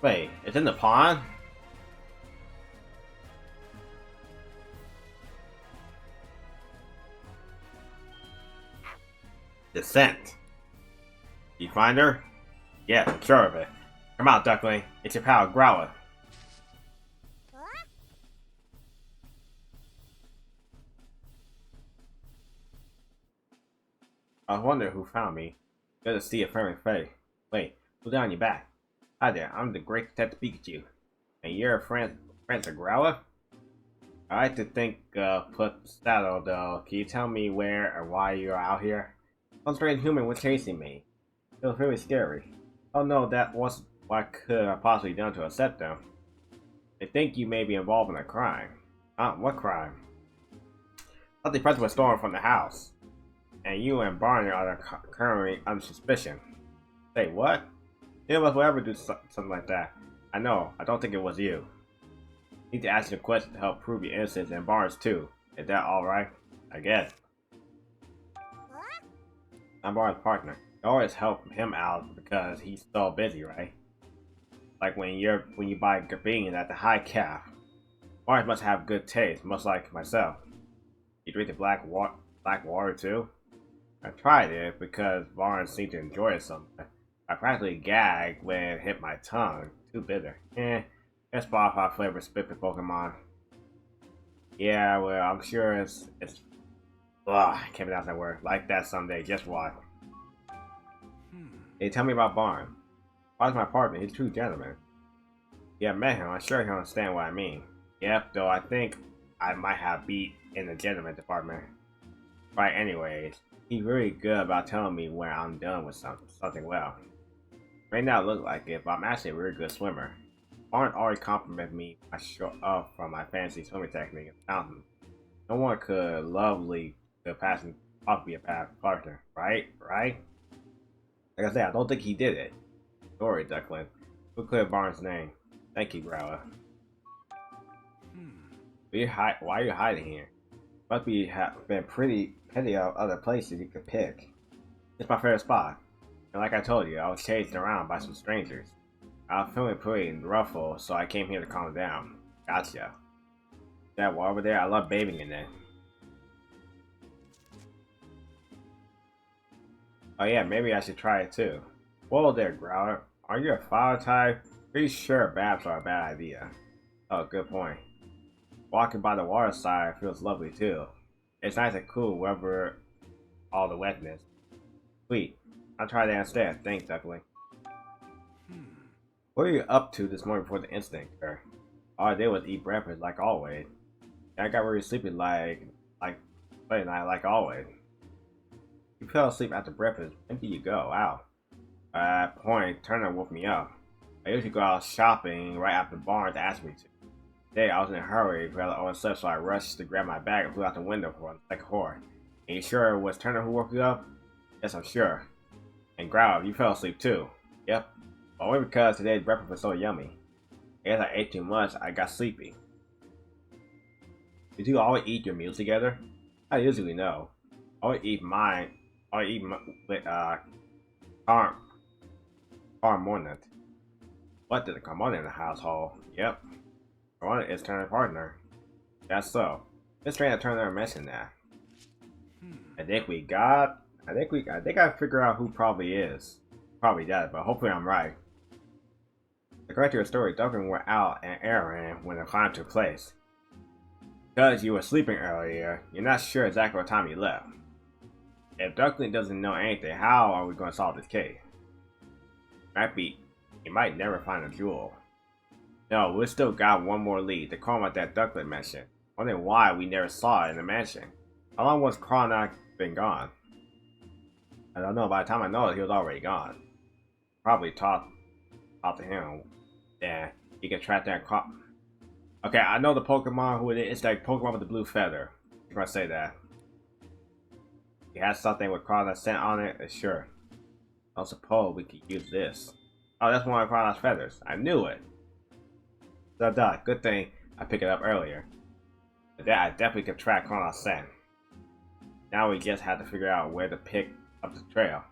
Wait, it's in the pond? Descent. You find her? Yes, I'm sure of it. Come out, Duckling. It's your pal, Growler. I was wondering who found me. Good to see a friendly face. Wait, who's down your back? Hi there, I'm the great Detective Pikachu. And you're a friend of Growler? I like to think, put saddle though. Can you tell me where or why you're out here? Some strange human was chasing me. It was really scary. Oh no, that wasn't what I could have possibly done to upset them. They think you may be involved in a crime. What crime? Something precious was stolen from the house. And you and Barney are currently under suspicion. Say what? None of us will ever do something like that. I know, I don't think it was you. Need to ask you a question to help prove your innocence and Barnes too. Is that alright? I guess. I'm Barnes' partner. You always help him out because he's so busy, right? Like when you buy beans at the High Calf. Barnes must have good taste, much like myself. You drink the black water too? I tried it because Barnes seemed to enjoy it so much. I practically gagged when it hit my tongue. Too bitter. It's Spotify flavor spiffy Pokemon. Yeah, well, I'm sure it's I can't pronounce that word. Like that someday. Just watch. Hey, tell me about Barnes. Barnes my partner. He's a true gentleman. Yeah, I met him. I'm sure he'll understand what I mean. Yep, though I think I might have beat in the gentleman department. Right, anyways. He's really good about telling me when I'm done with something well. Right now it looks like it, but I'm actually a really good swimmer. Barnes already complimented me I show up from my fancy swimming technique in the fountain. No one could possibly be a past partner, right? Like I said, I don't think he did it. Sorry, Duckling. We'll clear Barnes' name. Thank you, Growler. Why are you hiding here? Must be been plenty of other places you could pick. It's my favorite spot. And like I told you, I was chased around by some strangers. I was feeling pretty ruffled, so I came here to calm down. Gotcha. That water over there, I love bathing in it. Oh yeah, maybe I should try it too. Whoa there, Growler. Are you a fire type? Pretty sure baths are a bad idea. Oh, good point. Walking by the water side feels lovely too. It's nice and cool wherever all the wetness. Sweet. I'll try that instead. Thanks, Duckling. What are you up to this morning before the incident, sir? All I did was eat breakfast like always. And I got really sleepy like always. You fell asleep after breakfast. When did you go? Wow. At that point, Turner woke me up. I usually go out shopping right after Barnes asked me to. Today, I was in a hurry because I overslept, so I rushed to grab my bag and flew out the window for like a whore. Are you sure it was Turner who woke you up? Yes, I'm sure. And Growl, you fell asleep too. Yep. But only because today's breakfast was so yummy. I guess I ate too much, I got sleepy. Did you always eat your meals together? I usually know. I always eat mine. With Carmonant. What did the Carmonant in the household? Yep. Carmonant is Turner's partner. That's so. It's strange that Turner mentioned that. I think I figured out who probably is. Probably does, but hopefully I'm right. According to your story, Duckling went out an errand when the crime took place. Because you were sleeping earlier, you're not sure exactly what time you left. If Duckling doesn't know anything, how are we going to solve this case? You might never find a jewel. No, we still got one more lead, the chroma that Duckling mentioned. Wondering why we never saw it in the mansion. How long was Cronach been gone? I don't know, by the time I know it, he was already gone. Probably talked to him. Yeah, he can track that crop. Okay, I know the Pokemon who it is. It's like Pokemon with the blue feather. I'm gonna say that. He has something with Cronach scent on it, sure. I suppose we could use this. Oh, that's one of Cronach's feathers. I knew it. Good thing I picked it up earlier. But that I definitely could track Cronach's scent. Now we just have to figure out where to pick up the trail.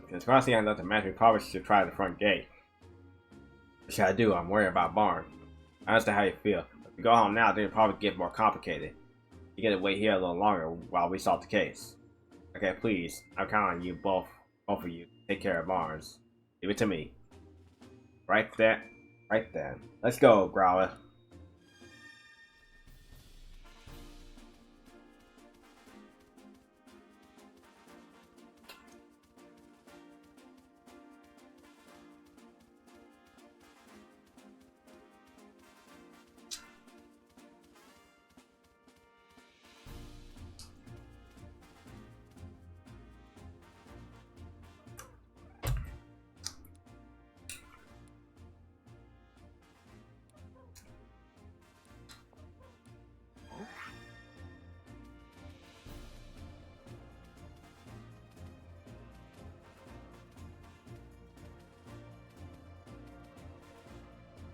Since Cronach has nothing to match, we probably should try the front gate. What should I do? I'm worried about Barn. I understand how you feel. If we go home now, then it'll probably get more complicated. You gotta wait here a little longer while we solve the case. Okay, please. I'm counting on you both of you. Take care of Barnes. Leave it to me. Right there. Right then. Let's go, Growler.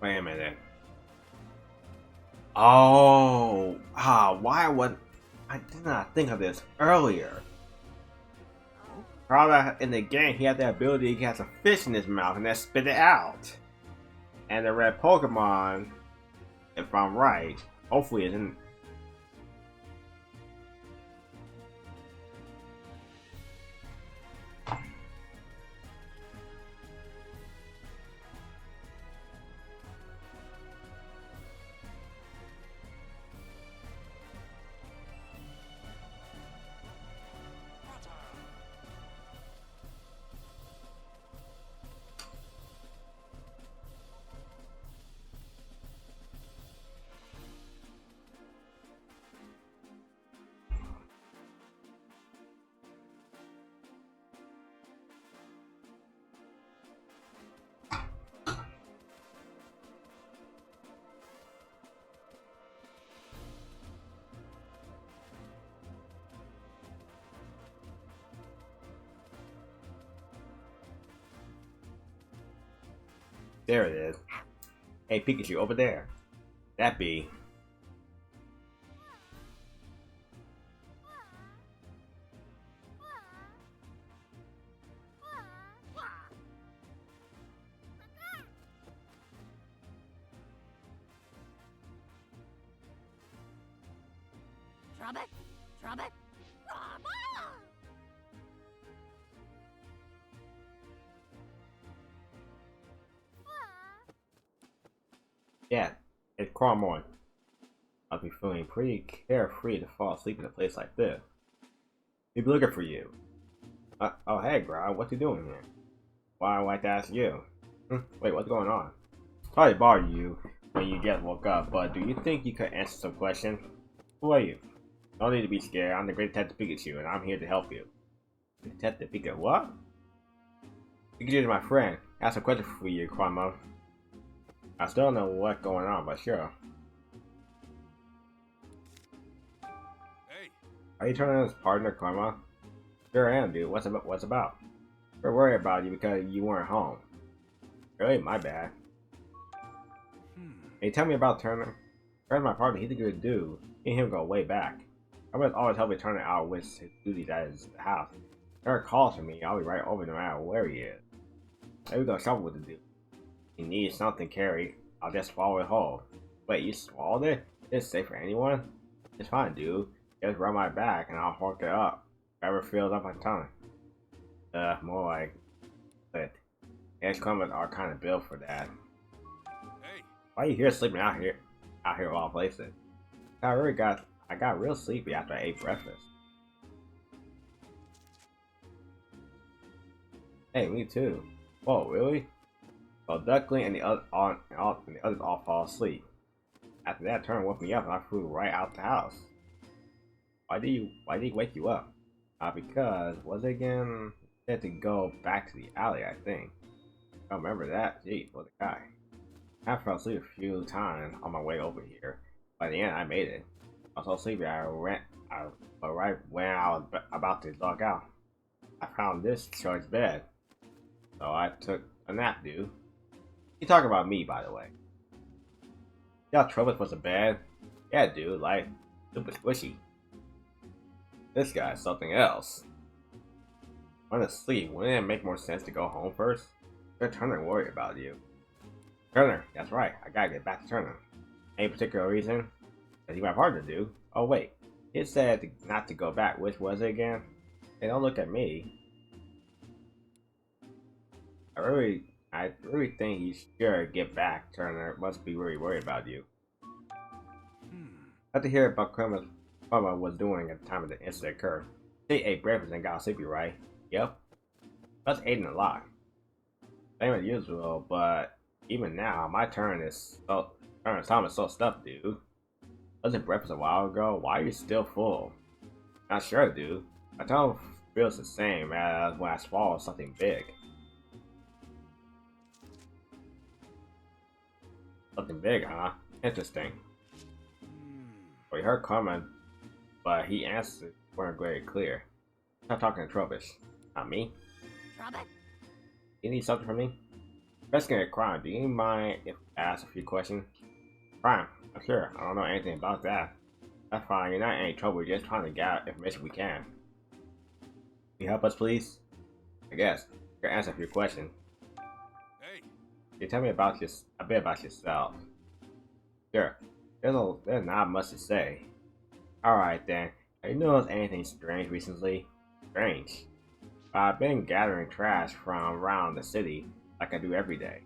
Wait a minute. Oh, I did not think of this earlier. Probably in the game, he had the ability to catch a fish in his mouth and then spit it out. And the red Pokemon, if I'm right, hopefully isn't. There it is. Hey, Pikachu, over there. That be. Drop it! Drop it! Yeah, it's Cromorn. I'll be feeling pretty carefree to fall asleep in a place like this. He'll be looking for you. Oh, hey, Growl, what you doing here? Why, I'd like to ask you. Wait, what's going on? Sorry to bother you when you just woke up, but do you think you could answer some questions? Who are you? No need to be scared. I'm the great Detective Pikachu, and I'm here to help you. Detective Pikachu, what? Pikachu is my friend. I have some questions for you, Karma. I still don't know what's going on, but sure. Hey, Are you turning on his partner, Karma? Sure am, dude. What's about? We're worried about you because you weren't home. Really? My bad. Hey, tell me about Turner. Turner's my partner. He's a good dude. Me and him go way back. I was always helping Turner out with his duties at his house. Turner calls for me. I'll be right over no matter where he is. Maybe we go shopping with the dude. He needs something carried. I'll just swallow it whole. Wait, you swallowed it? It's safe for anyone? It's fine, dude. Just rub my back and I'll hook it up. Whatever fills up my tongue. More like it. Exclaimers are kind of built for that. hey. Why are you here sleeping out here of all places? I got real sleepy after I ate breakfast. Hey, me too. Whoa, really? Well, Duckling and the others all fall asleep. After that, Turner woke me up and I flew right out the house. Why did he wake you up? Because was it again? He had to go back to the alley, I think. I don't remember that. Jeez, what a guy. I fell asleep a few times on my way over here. By the end, I made it. I was so sleepy, but right when I was about to log out, I found this church bed. So I took a nap, dude. You talk about me, by the way. Y'all troubles was a bed? Yeah, dude, like, super squishy. This guy's something else. When asleep, wouldn't it make more sense to go home first? Let Turner worry about you. Turner, that's right, I gotta get back to Turner. Any particular reason? Because he's my partner, dude. Oh wait, he said not to go back, which was it again? Hey, don't look at me. I really think you should get back. Turner must be really worried about you. I had to hear about Karma was doing at the time of the incident occurred. She ate breakfast and got sleepy, right? Yep. That's eating a lot. Same as usual, but even now, my turn is time is so stuffed, dude. Wasn't breakfast a while ago? Why are you still full? Not sure, dude. My tongue feels the same as when I swallow something big. Something big, huh? Interesting. We heard comment, but he answered weren't very clear. Stop talking to Trubbish. Not me. Trubbit? You need something from me? Investigating a crime. Do you mind if I ask a few questions? Crime? I'm sure. I don't know anything about that. That's fine. You're not in any trouble. We're just trying to get information we can. Can you help us, please? I guess. I can answer a few questions. Hey. You tell me about a bit about yourself. Sure. There's not much to say. Alright then. Have you noticed anything strange recently? Strange. I've been gathering trash from around the city like I do every day.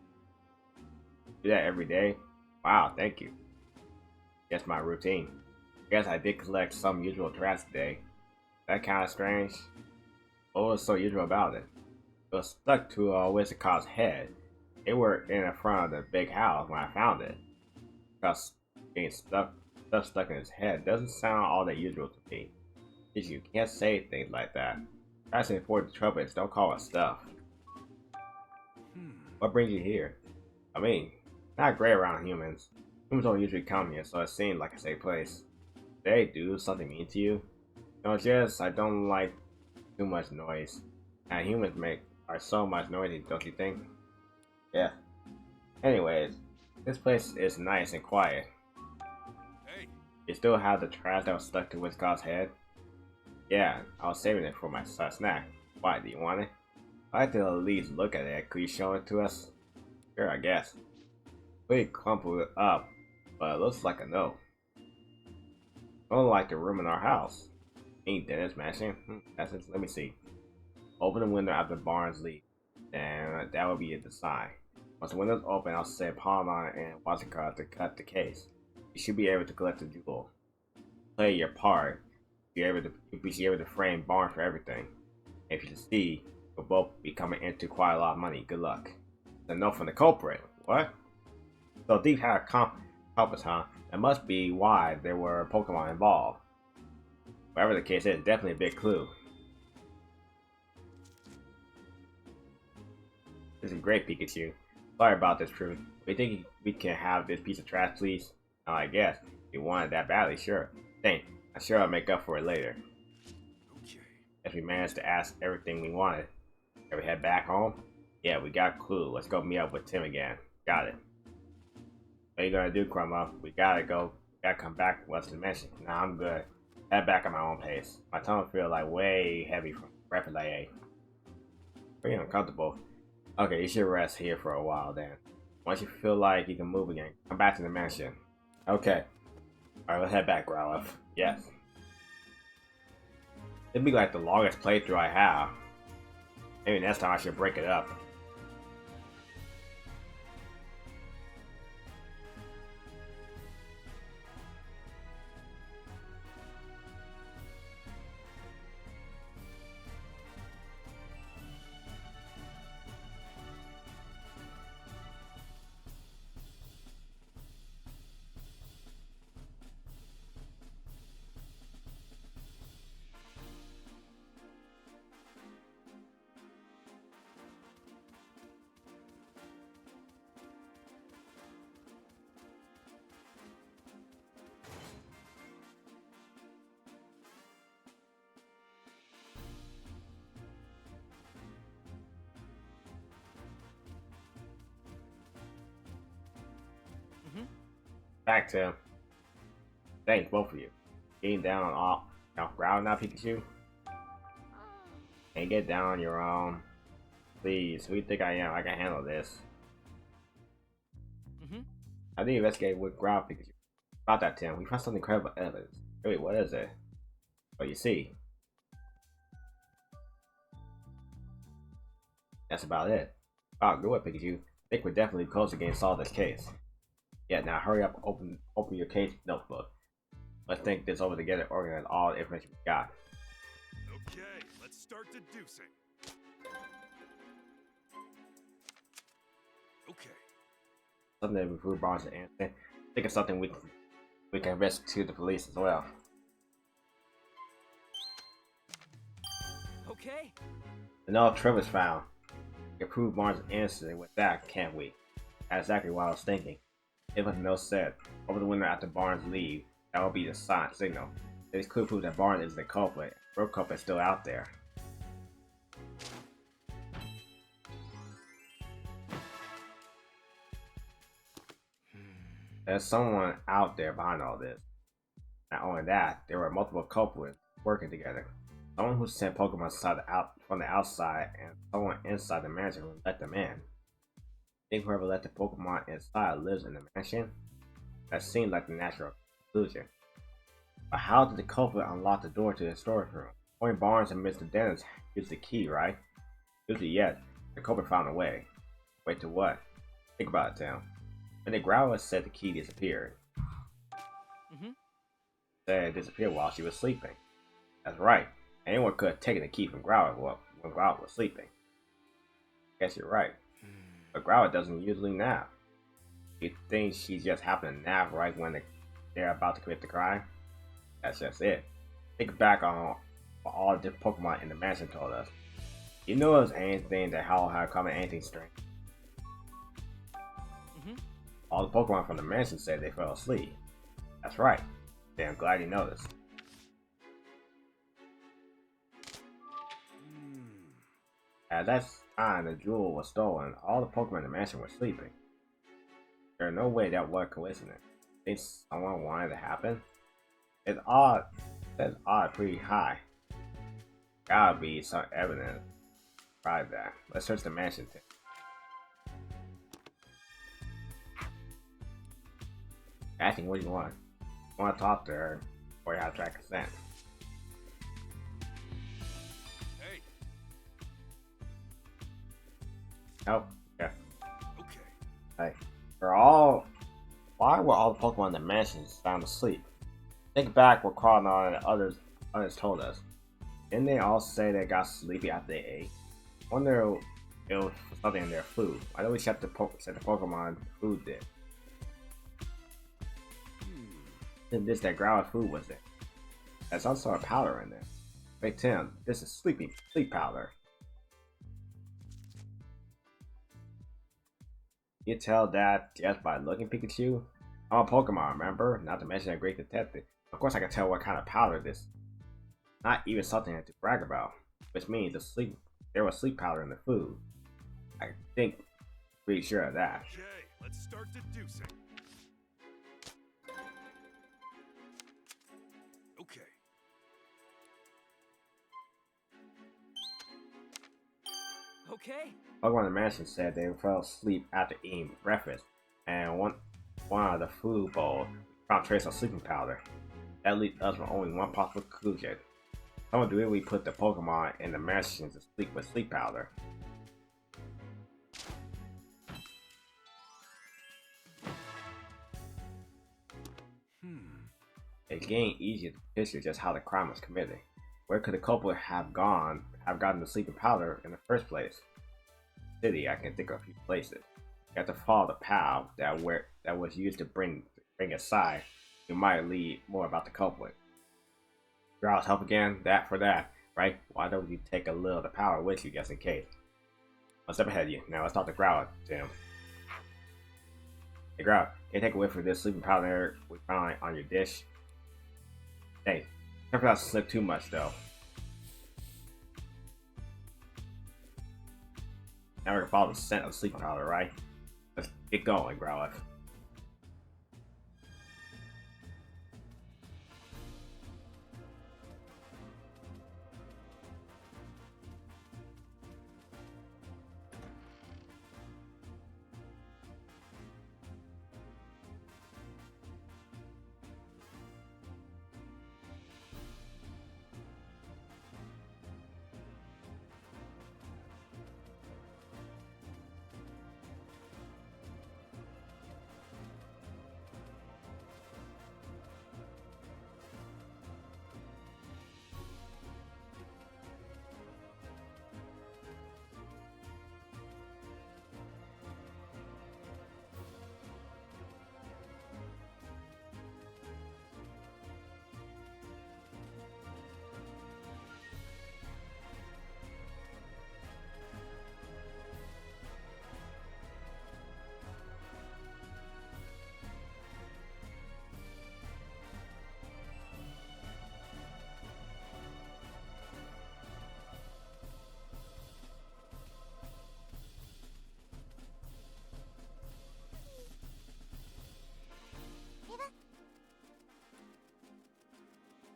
Do that every day? Wow, thank you. That's my routine. Guess I did collect some usual trash today. That kind of strange. What was so usual about it? It was stuck to a wizard cop's head. They were in the front of the big house when I found it. Because getting stuff stuck in his head doesn't sound all that usual to me. You can't say things like that. That's an important trouble. Don't call it stuff. What brings you here? I mean, not great around humans. Humans don't usually come here, so it seems like a safe place. They do something mean to you? No, just I don't like too much noise. And humans are so much noisy, don't you think? Yeah. Anyways, this place is nice and quiet. Hey. You still have the trash that was stuck to Wiscon's head? Yeah, I was saving it for my snack. Why, do you want it? I'd like to at least look at it. Could you show it to us? Sure, I guess. We crumpled it up, but it looks like a no. Don't like the room in our house. Ain't Dennis mashing? Let me see. Open the window after Barnes leave. Then that will be the sign. Once the window's open, I'll say palm on it and watch the card to cut the case. You should be able to collect the jewel. Play your part. You'll be able to frame Barnes for everything. If you succeed, we'll both be coming into quite a lot of money. Good luck. The note from the culprit. What? So Thief had a compass, huh? That must be why there were Pokemon involved. Whatever the case is, definitely a big clue. This is great, Pikachu. Sorry about this, truth. We think we can have this piece of trash, please? Oh, I guess. If you want it that badly, sure. Thanks. I'm sure I'll make up for it later. Okay. If we managed to ask everything we wanted. Can we head back home? Yeah, we got a clue. Let's go meet up with Tim again. Got it. What are you gonna do, Crumma? We gotta go. We gotta come back to Western Mansion. Nah, I'm good. Head back at my own pace. My tongue feels like way heavy from breakfast I ate. Pretty uncomfortable. Okay, you should rest here for a while then. Once you feel like you can move again, come back to the mansion. Okay. Alright, let's head back, Growlithe. Yes. It'd be like the longest playthrough I have. Maybe next time I should break it up. Back to him. Thanks, both of you. Getting down on off ground now, Pikachu? Can't get down on your own. Please, who do you think I am? I can handle this. I need to investigate with ground, Pikachu. About that, Tim. We found some incredible evidence. Wait, what is it? What you see? That's about it. Oh, good work, Pikachu. I think we're definitely close to getting solved this case. Yeah, now hurry up, open your case notebook. Let's think this over together, organize all the information we got. Okay, let's start deducing. Okay. Something that improve Barnes and Anthony. Think of something we can risk to the police as well. Okay. And all Trevor's found. We can prove Barnes' innocent with that, can't we? That's exactly what I was thinking. If nothing else said, over the winter after Barnes leave, that will be the signal. This clue proves that Barnes is the culprit. Real culprit is still out there. There's someone out there behind all this. Not only that, there were multiple culprits working together. Someone who sent Pokemon from the outside, and someone inside the mansion who let them in. Think whoever let the Pokemon inside lives in the mansion? That seems like the natural conclusion. But how did the culprit unlock the door to the storage room? Only Barnes and Mr. Dennis used the key, right? Usually, yes. The culprit found a way. Wait to what? Think about it, Tim. When the Growlithe said the key disappeared. Said it disappeared while she was sleeping. That's right. Anyone could have taken the key from Growlithe when Growlithe was sleeping. Guess you're right. But Growlithe doesn't usually nap. You think she just happened to nap right when they're about to commit the crime? That's just it. Think back on what all the different Pokemon in the mansion told us. You know there's anything that Howell had common anything strange. All the Pokemon from the mansion said they fell asleep. That's right. Damn glad you noticed. At that time the jewel was stolen, all the Pokemon in the mansion were sleeping. There's no way that was a coincidence. Think someone wanted to happen? It's odd. That's odd pretty high. Gotta be some evidence. Try that. Let's search the mansion too. Asking what do you want? You want to talk to her or you have to try consent? Hey. Nope. Yeah. Okay. Hey. Why were all the Pokemon in the mansion sound asleep? Think back what Crawdon and others told us. Didn't they all say they got sleepy after they ate? I wonder if it was something in their food. Why don't we check the Pokemon food did? This that Growlithe food was it? There's some sort of powder in there. Wait, Tim, this is sleep powder. You tell that just by looking, Pikachu? I'm a Pokemon, remember? Not to mention a great detective. Of course I can tell what kind of powder this is. Not even something I have to brag about. Which means there was sleep powder in the food. I think pretty sure of that. Okay, let's start deducing. Okay. Okay. Pokemon in the mansion said they fell asleep after eating breakfast, and one of the food bowls found trace of sleeping powder. That leaves us with only one possible conclusion. Someone deliberately put the Pokemon in the mansion to sleep with sleep powder. It's getting easier to picture just how the crime was committed. Where could the culprit have gotten the sleeping powder in the first place? City, I can think of a few places. You have to follow the path that was used to bring aside. You might lead more about the culprit. Growl's help again? That for that, right? Why don't you take a little of the power with you just in case? One step ahead of you. Now let's talk to Growl, Tim. Hey Growl, can you take a whiff of this sleeping powder we found on your dish? Hey, careful not to slip too much though. Now we can follow the scent of sleeping powder, right? Let's get going, Growlithe.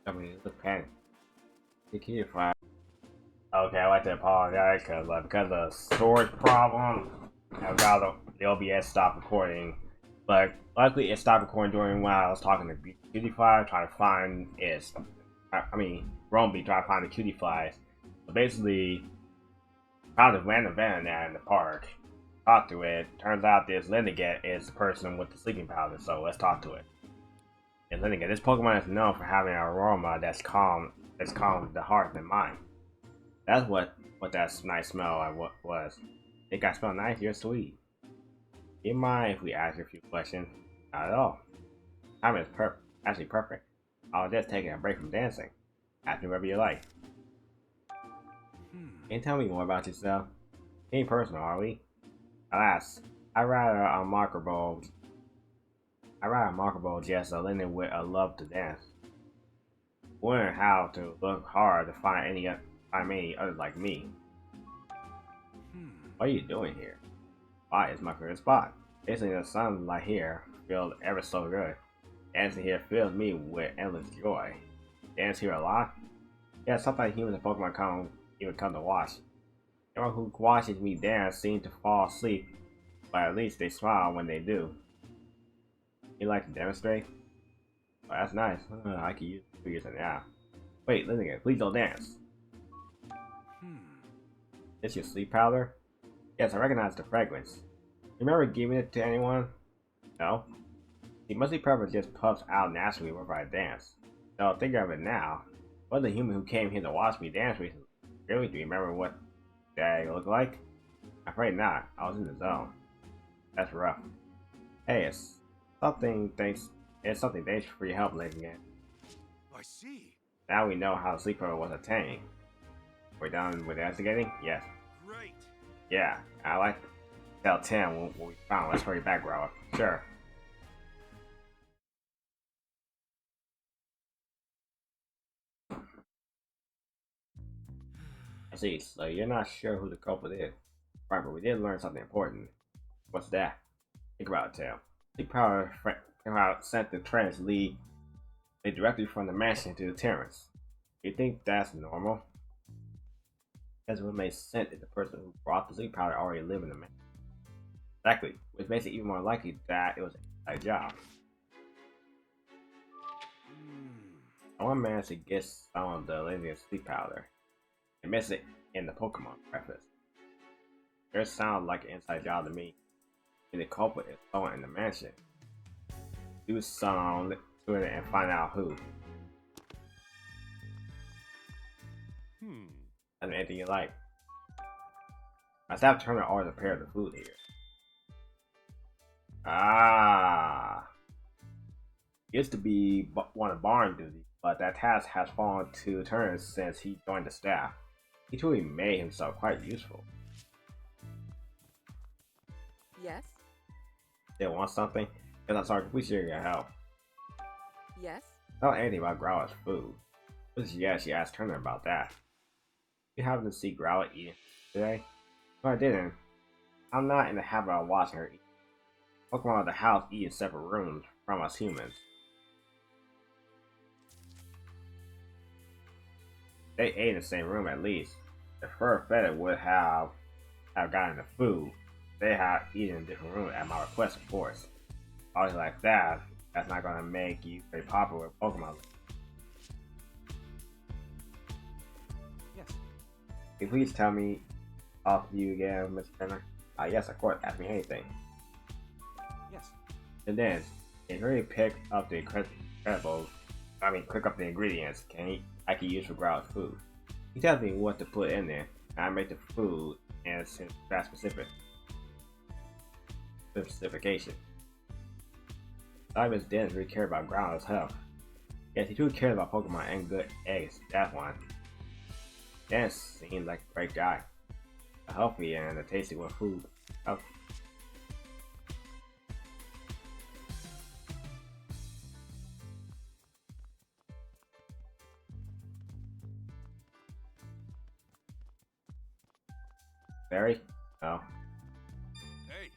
I mean, it's a panic. You can't find. Okay, I'd like to apologize because of storage problem, I've got the OBS stopped recording. But luckily, it stopped recording during when I was talking to Cutie5, trying to find Romby trying to find the Cutie Flies. So basically, found a random Venonat in the park. Talked to it. Turns out this Lindiget is the person with the sleeping powder. So let's talk to it. And Lindiget, this Pokemon is known for having an aroma that's calm the heart and mind. That's what that nice smell was. Think I smell nice? You're sweet. Do you mind if we ask you a few questions? Not at all. Time is actually perfect. I was just taking a break from dancing. Ask me whatever you like. Can you tell me more about yourself? Ain't personal, are we? Alas, I'd rather a marker bowl just a linen with a love to dance. Wondering how to look hard to find any others like me. What are you doing here? Why, it's my favorite spot. Basically, the sunlight here feels ever so good. Dancing here fills me with endless joy. Dance here a lot? Yeah, sometimes humans and Pokemon come to watch. Everyone who watches me dance seems to fall asleep, but at least they smile when they do. You like to demonstrate? Well, that's nice. I could use figures in the app. Wait, listen again. Please don't dance. This your sleep powder? Yes, I recognize the fragrance. Remember giving it to anyone? No? See, musty pepper just puffs out naturally whenever I dance. So think of it now. Was the human who came here to watch me dance recently? Really? Do you remember what that looked like? I'm afraid not. I was in the zone. That's rough. Hey, it's something. Thanks for your help, lady again. I see. Now we know how the sleep powder was obtained. We're done with investigating? Yes. Great. Yeah, I like to tell Tim what we found. Let's hurry back, Grower. Sure. I see, so you're not sure who the culprit is. Right, but we did learn something important. What's that? Think about it, Tim. Sleep powder sent the trans lead directly from the mansion to the terrace. You think that's normal? That's what makes sense if the person who brought the sleep powder already lived in the mansion. Exactly, which makes it even more likely that it was a job. I want to manage to get some of the Lindian sleep powder and miss it in the Pokemon preface. It sounds like an inside job to me. And the culprit is someone in the mansion. Do some to it and find out who. And anything you like. I staff Turner always prepared the food here. Ah. Used to be one of barn duty, but that task has fallen to Turner since he joined the staff. He truly made himself quite useful. Yes? They want something? Because I'm sorry, we should get help. Yes? Don't know anything about Growler's food. But yeah, she asked Turner about that. You happen to see Growler eating today? No, I didn't. I'm not in the habit of watching her eat. Pokemon of the house eat in separate rooms from us humans. They ate in the same room at least. If her fed it would have gotten the food. They have eaten in a different room at my request, of course. Always like that, that's not gonna make you very popular with Pokemon. Yes. Can you please tell me off you again, Mr. Turner? Yes, of course, ask me anything. Yes. And then, can you really pick up the cook up the ingredients I can use for Growl's food. He tells me what to put in there, and I make the food and it's that specification. Simon didn't really care about Growl's health. Yes, he truly cares about Pokemon and good eggs, that one. Dan seemed like a great guy. A healthy and a tasty one food. Oh. Barry? No. Hey.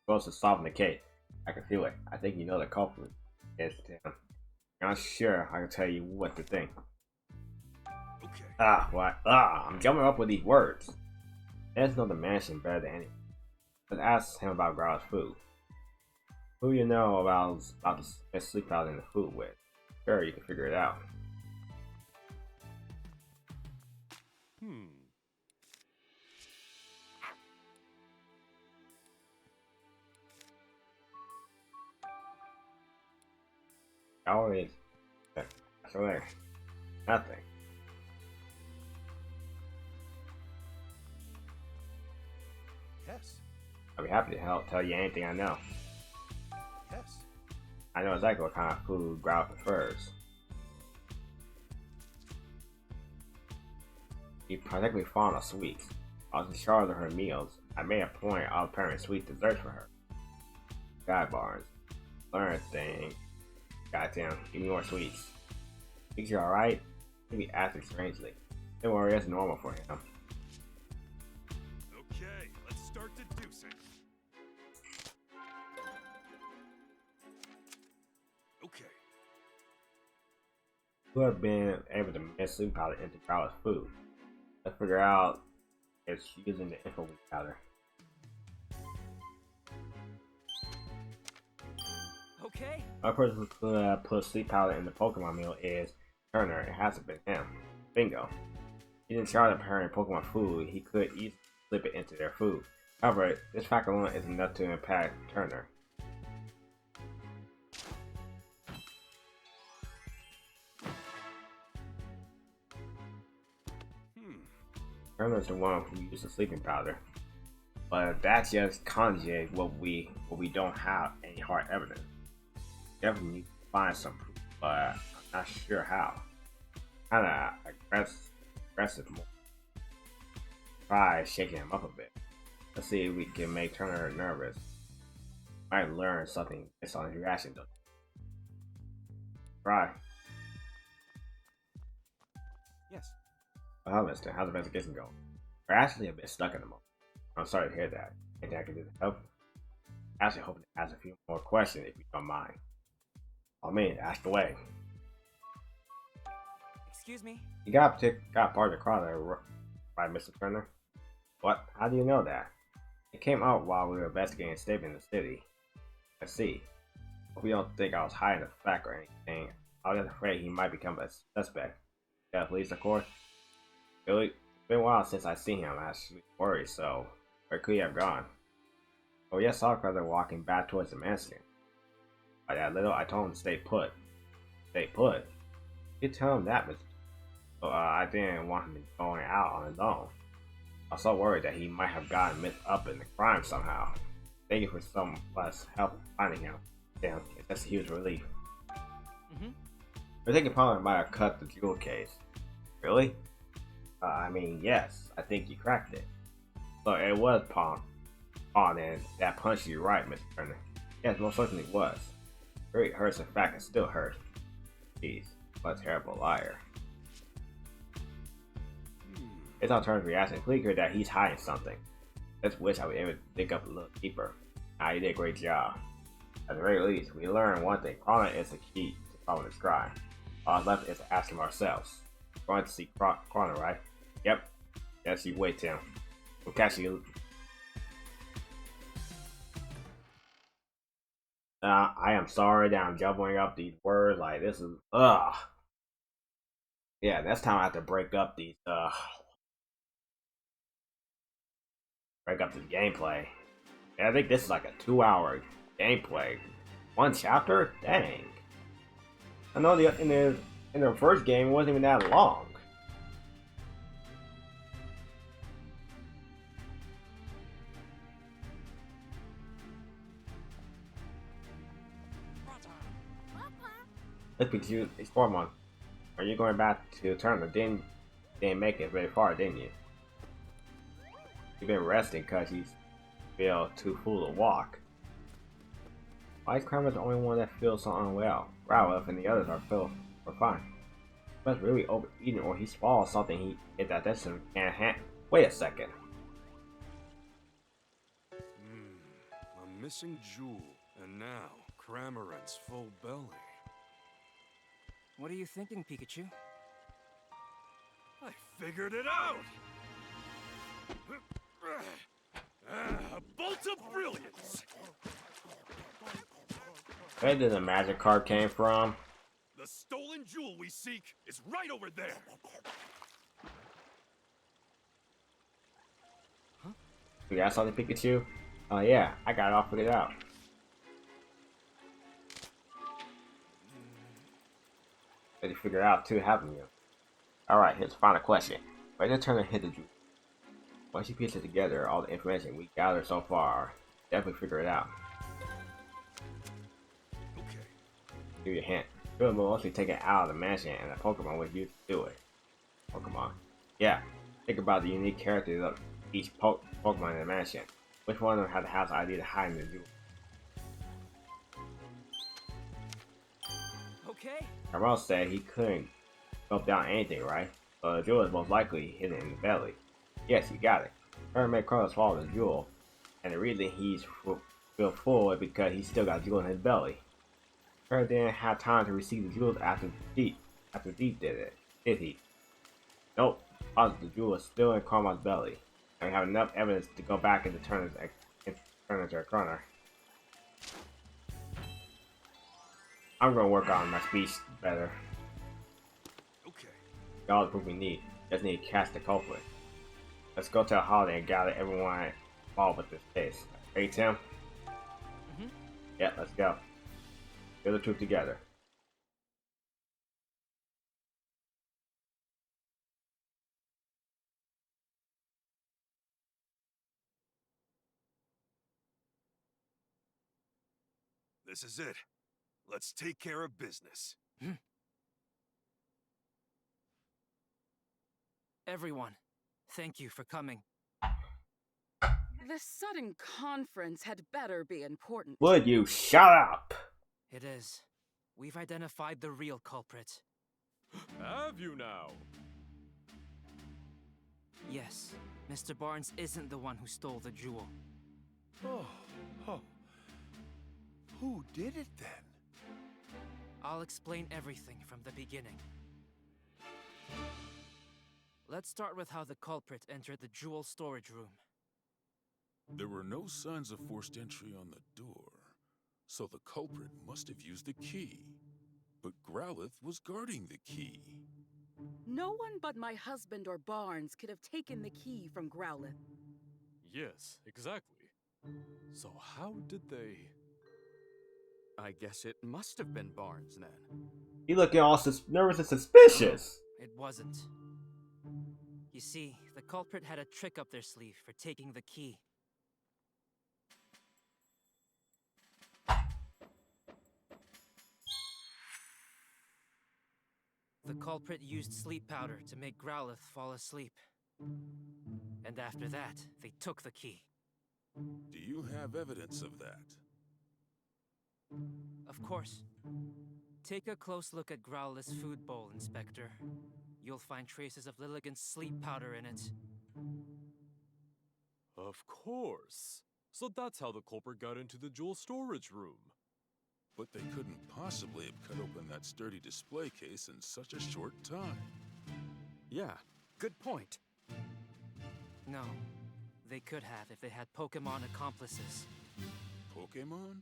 Close to solving the case. I can feel it. I think you know the culprit. It's Tim. I'm not sure I can tell you what to think. Okay. What? I'm jumping up with these words. Let's know the mansion better than anyone. Let's ask him about Growl's food. Who you know about the sleep powder in the food with? Sure, you can figure it out. Always. Actually, nothing. Yes. I'll be happy to help tell you anything I know. Yes. I know exactly what kind of food Growl prefers. He's particularly fond of sweets. I was in charge of her meals. I made a point of preparing sweet desserts for her. Guy bars. Learn thing. Goddamn, give me more sweets. Think you're alright? Maybe acting strangely. Don't worry, it's normal for him. Okay, let's start deducing. Okay. Who have been able to mix sleep powder into Growl's food? Let's figure out if she's using the info powder. Okay. One person who could put sleep powder in the Pokemon meal is Turner. It hasn't been him. Bingo. He's in charge of preparing Pokemon food. He could easily slip it into their food. However, this fact alone is enough to impact Turner. Turner's the one who used the sleeping powder. But that just conjugates what we don't have any hard evidence. Definitely need to find some proof, but I'm not sure how. kind of aggressive more. Try shaking him up a bit. Let's see if we can make Turner nervous. Might learn something based on his reaction though. Try. Yes. Well, mister, how's the investigation going? We're actually a bit stuck at the moment. I'm sorry to hear that. Anything I can do to help? Actually, hoping to ask a few more questions if you don't mind. I mean, ask away. Excuse me? You got part of the crowd there, right, Mr. Turner? What? How do you know that? It came out while we were investigating a statement in the city. I see. Hope you don't think I was hiding the fact or anything. I was just afraid he might become a suspect. Yeah, police, of course. Really? It's been a while since I've seen him. I was worried, so where could he have gone? Oh, yes, I saw Carter walking back towards the mansion. By that little, I told him to stay put. Stay put? You tell him that, Mr. So, I didn't want him going out on his own. I was so worried that he might have gotten mixed up in the crime somehow. Thank you for some less help finding him. Damn, that's a huge relief. I think he probably might have cut the jewel case. Really? I mean, yes, I think you cracked it. So it was Pawn and that punched you right, Mr. Turner. Yes, most certainly was. Very hurts, in fact, it still hurts. Jeez, what a terrible liar. It's on Turner's reaction clear that he's hiding something. Just wish I would able to dig up a little deeper. Nah, you did a great job. At the very least, we learned one thing. Crawling is the key to solving this crime. All left is to ask him ourselves. We're going to see Crawler, right? Yep. Yes, you wait, Tim. We'll catch you. I am sorry that I'm jumbling up these words. Like, this is, ugh. Yeah, next time I have to break up these, break up the gameplay. And I think this is like a 2-hour gameplay. One chapter? Dang. I know in the first game it wasn't even that long. Let's Pikachu, explore one. Are you going back to the tournament? Didn't make it very far, didn't you? You've been resting because you feel too full to walk. Why is Kramer's the only one that feels so unwell? Rowlf and the others are fine. He must really overeaten or he swallowed something he ate that doesn't can't handle. Wait a second. A missing jewel, and now Cramorant's full belly. What are you thinking, Pikachu? I figured it out! A bolt of brilliance! Where did the magic card came from? The stolen jewel we seek is right over there! Huh? You got something, Pikachu? Oh yeah, I got it all figured out. Did you figure it out too, haven't you? Alright, here's the final question. Where did Turner hit the jewel? Once you piece it together, all the information we gathered so far, definitely figure it out. Okay. Give you a hint. Jewel will mostly take it out of the mansion and a Pokemon was used to do it. Pokemon. Yeah. Think about the unique characters of each Pokemon in the mansion. Which one of them had the house idea to hide in the jewel? Okay. Carmel said he couldn't gulp down anything, right? So the jewel is most likely hidden in the belly. Yes, you got it. Turner made Carlos swallow the jewel, and the reason he's feel full is because he still got jewel in his belly. Turner didn't have time to receive the jewels after Deep did it. Did he? Nope. The jewel is still in Carmel's belly. And we have enough evidence to go back into Turner's corner. I'm gonna work on my speech better. Okay. Got all the proof we need. Just need to catch the culprit. Let's go to a holiday and gather everyone involved with this case. Hey, Tim? Yeah, let's go. Get the truth together. This is it. Let's take care of business. Everyone, thank you for coming. This sudden conference had better be important. Would you shut up? It is. We've identified the real culprit. Have you now? Yes, Mr. Barnes isn't the one who stole the jewel. Oh. Who did it then? I'll explain everything from the beginning. Let's start with how the culprit entered the jewel storage room. There were no signs of forced entry on the door, so the culprit must have used the key. But Growlithe was guarding the key. No one but my husband or Barnes could have taken the key from Growlithe. Yes, exactly. So how did they... I guess it must have been Barnes then. You looking all nervous and suspicious. It wasn't. You see, the culprit had a trick up their sleeve for taking the key. The culprit used sleep powder to make Growlithe fall asleep. And after that, they took the key. Do you have evidence of that? Of course. Take a close look at Growlithe's food bowl, Inspector. You'll find traces of Lilligant's sleep powder in it. Of course. So that's how the culprit got into the jewel storage room. But they couldn't possibly have cut open that sturdy display case in such a short time. Yeah, good point. No, they could have if they had Pokemon accomplices. Pokemon?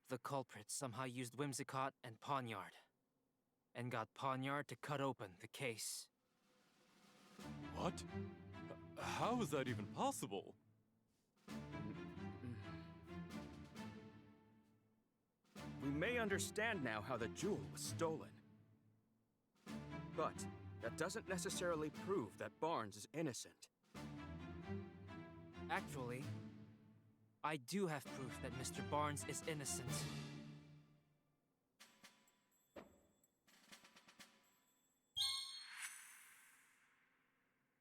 The culprit somehow used Whimsicott and Pawniard, and got Pawniard to cut open the case. What? How is that even possible? We may understand now how the jewel was stolen. But that doesn't necessarily prove that Barnes is innocent. Actually, I do have proof that Mr. Barnes is innocent.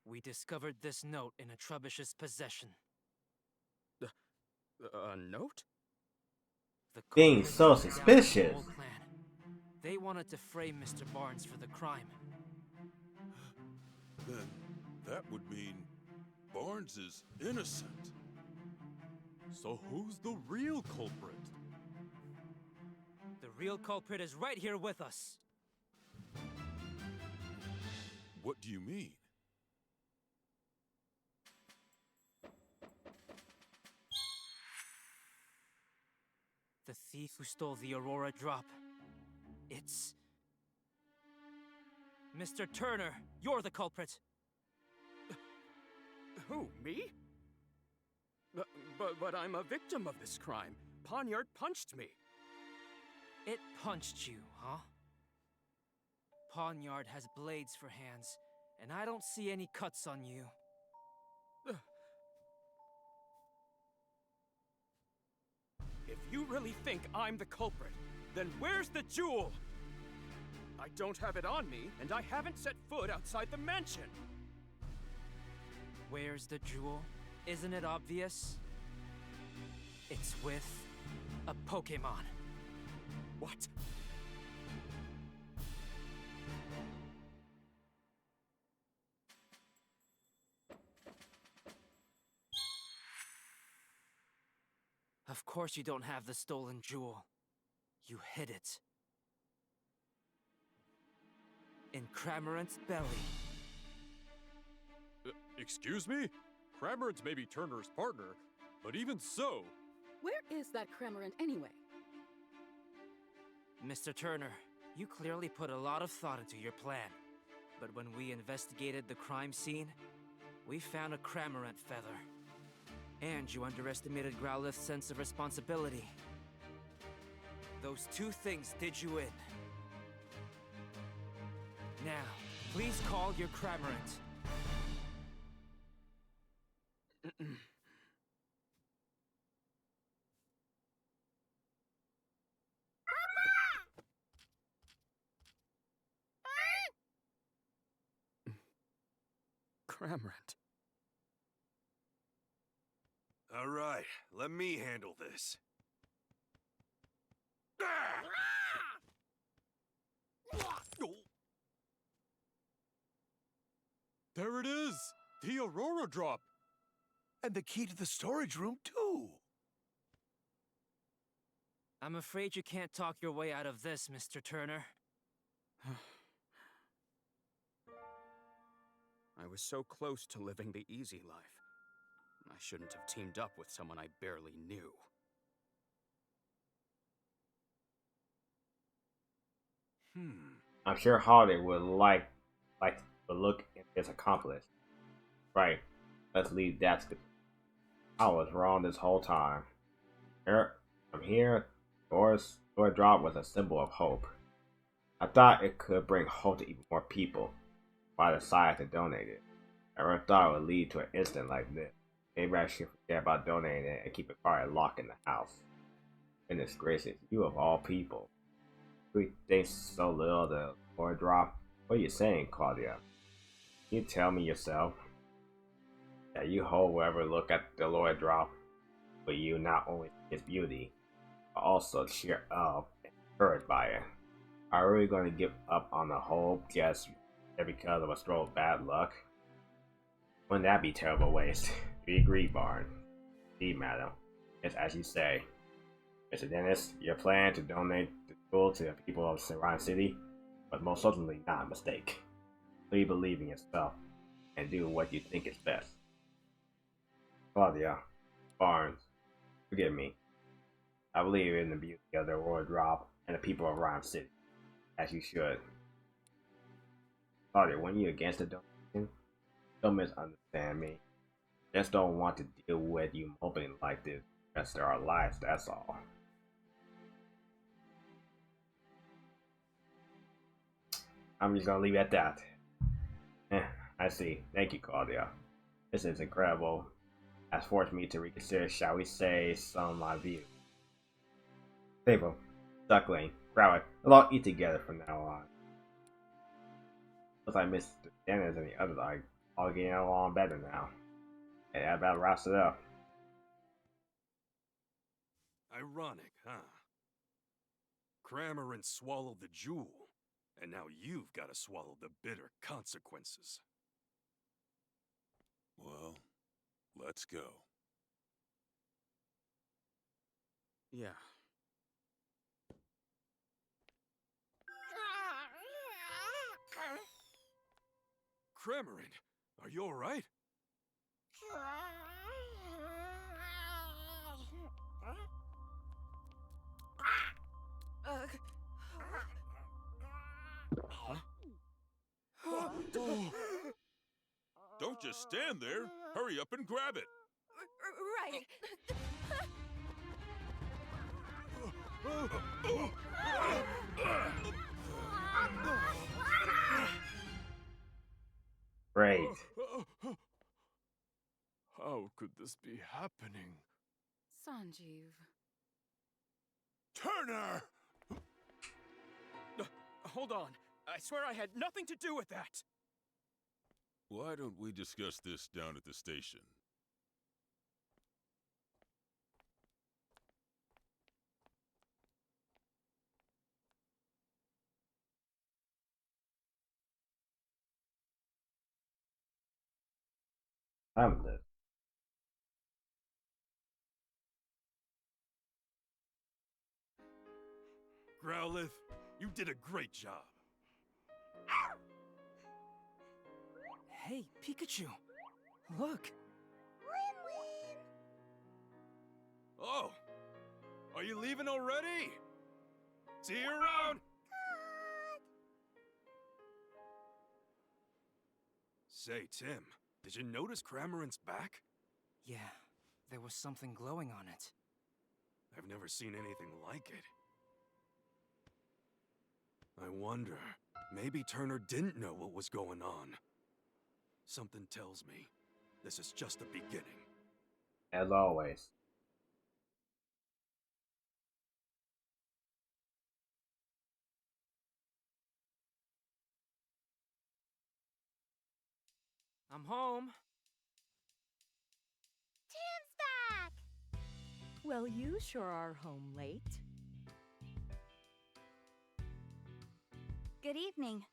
We discovered this note in a Trubbish's possession. A note? The Being culprit so took down the suspicious. whole clan. They wanted to frame Mr. Barnes for the crime. Then that would mean Barnes is innocent. So who's the real culprit? The real culprit is right here with us. What do you mean? The thief who stole the Aurora Drop. It's... Mr. Turner, you're the culprit. Who, me? But I'm a victim of this crime. Pawniard punched me. It punched you, huh? Pawniard has blades for hands, and I don't see any cuts on you. If you really think I'm the culprit, then where's the jewel? I don't have it on me, and I haven't set foot outside the mansion. Where's the jewel? Isn't it obvious? It's with a Pokemon. What? Of course you don't have the stolen jewel. You hid it. In Cramorant's belly. Excuse me? Cramorant may be Turner's partner, but even so... Where is that Cramorant anyway? Mr. Turner, you clearly put a lot of thought into your plan. But when we investigated the crime scene, we found a Cramorant feather. And you underestimated Growlithe's sense of responsibility. Those two things did you in. Now, please call your Cramorant. Cramorant. All right, let me handle this. There it is! The Aurora Drop! And the key to the storage room, too. I'm afraid you can't talk your way out of this, Mr. Turner. I was so close to living the easy life. I shouldn't have teamed up with someone I barely knew. I'm sure Holiday would like to look at his accomplice. Right. Let's leave that to. I was wrong this whole time. From here, Dora's door drop was a symbol of hope. I thought it could bring hope to even more people. But I decided to donate it. I never thought it would lead to an incident like this. Maybe I should forget about donating it and keep it quiet locked in the house. Goodness gracious, you of all people. We think so little of the door drop. What are you saying, Claudia? Can you tell me yourself? That you hold whoever look at the Lord drop, but you not only see its beauty, but also cheer up and encouraged by it. Are we going to give up on the hope just because of a stroke of bad luck? Wouldn't that be a terrible waste? Do you agree, Barn? Indeed, madam. It's as you say. Mr. Dennis, your plan to donate the jewel to the people of Saran City was most certainly not a mistake. Please believe in yourself and do what you think is best. Claudia, Barnes, forgive me. I believe in the beauty of the Aurora Drop and the people of Rhyme City, as you should. Claudia, when you against the donation, don't misunderstand me. Just don't want to deal with you moping like this the rest of our lives, that's all. I'm just gonna leave it at that. I see. Thank you, Claudia. This is incredible. Has forced me to reconsider, shall we say, some of my views. Table, Duckling, Crowley, we'll all eat together from now on. Looks like Mr. Dennis and the others are all getting along better now. And that about wraps it up. Ironic, huh? Cramorant swallowed the jewel, and now you've got to swallow the bitter consequences. Well, let's go. Yeah. Cramorant, are you alright? Don't just stand there. Hurry up and grab it. Right. Great. How could this be happening? Sanjeev. Turner! Hold on. I swear I had nothing to do with that. Why don't we discuss this down at the station? I'm the Growlithe, you did a great job. Hey, Pikachu! Look! Oh, are you leaving already? See you around! Say, Tim, did you notice Cramorant's back? Yeah, there was something glowing on it. I've never seen anything like it. I wonder, maybe Turner didn't know what was going on. Something tells me this is just the beginning. as always. I'm home. Tim's back! Well, you sure are home late. Good evening.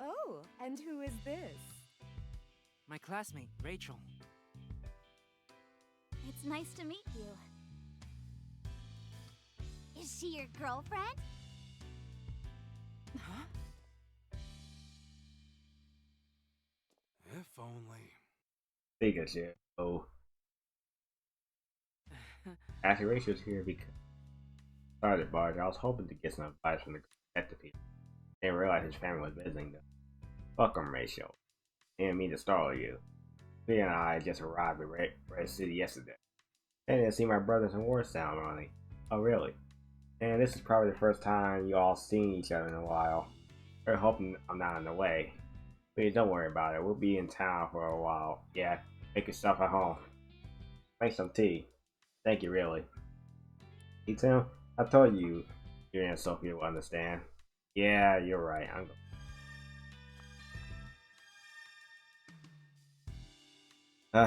Oh, and who is this? My classmate, Rachel. It's nice to meet you. Is she your girlfriend? Huh? If only. Pikachu. Oh. Actually, Rachel's here because sorry, Barge. I was hoping to get some advice from the detective people. Didn't realize his family was visiting them. Welcome, Rachel. Didn't mean to startle you. He and I just arrived at Red City yesterday. I didn't see my brothers in war ceremony. Oh, really? And this is probably the first time you all seen each other in a while. We're hoping I'm not in the way. Please don't worry about it. We'll be in town for a while. Yeah, make yourself at home. Make some tea. Thank you, really. Hey, Tim, I told you your Aunt Sophia will understand. Yeah, you're right.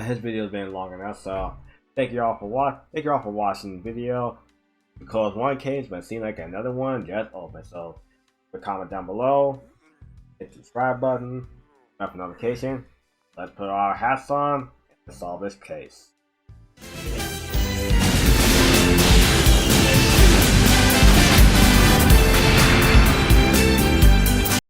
His video's been long enough, so thank you all for watching the video. We closed one case, but it seemed like another one just opened. So, comment down below, hit the subscribe button, turn for notification. Let's put our hats on and solve this case.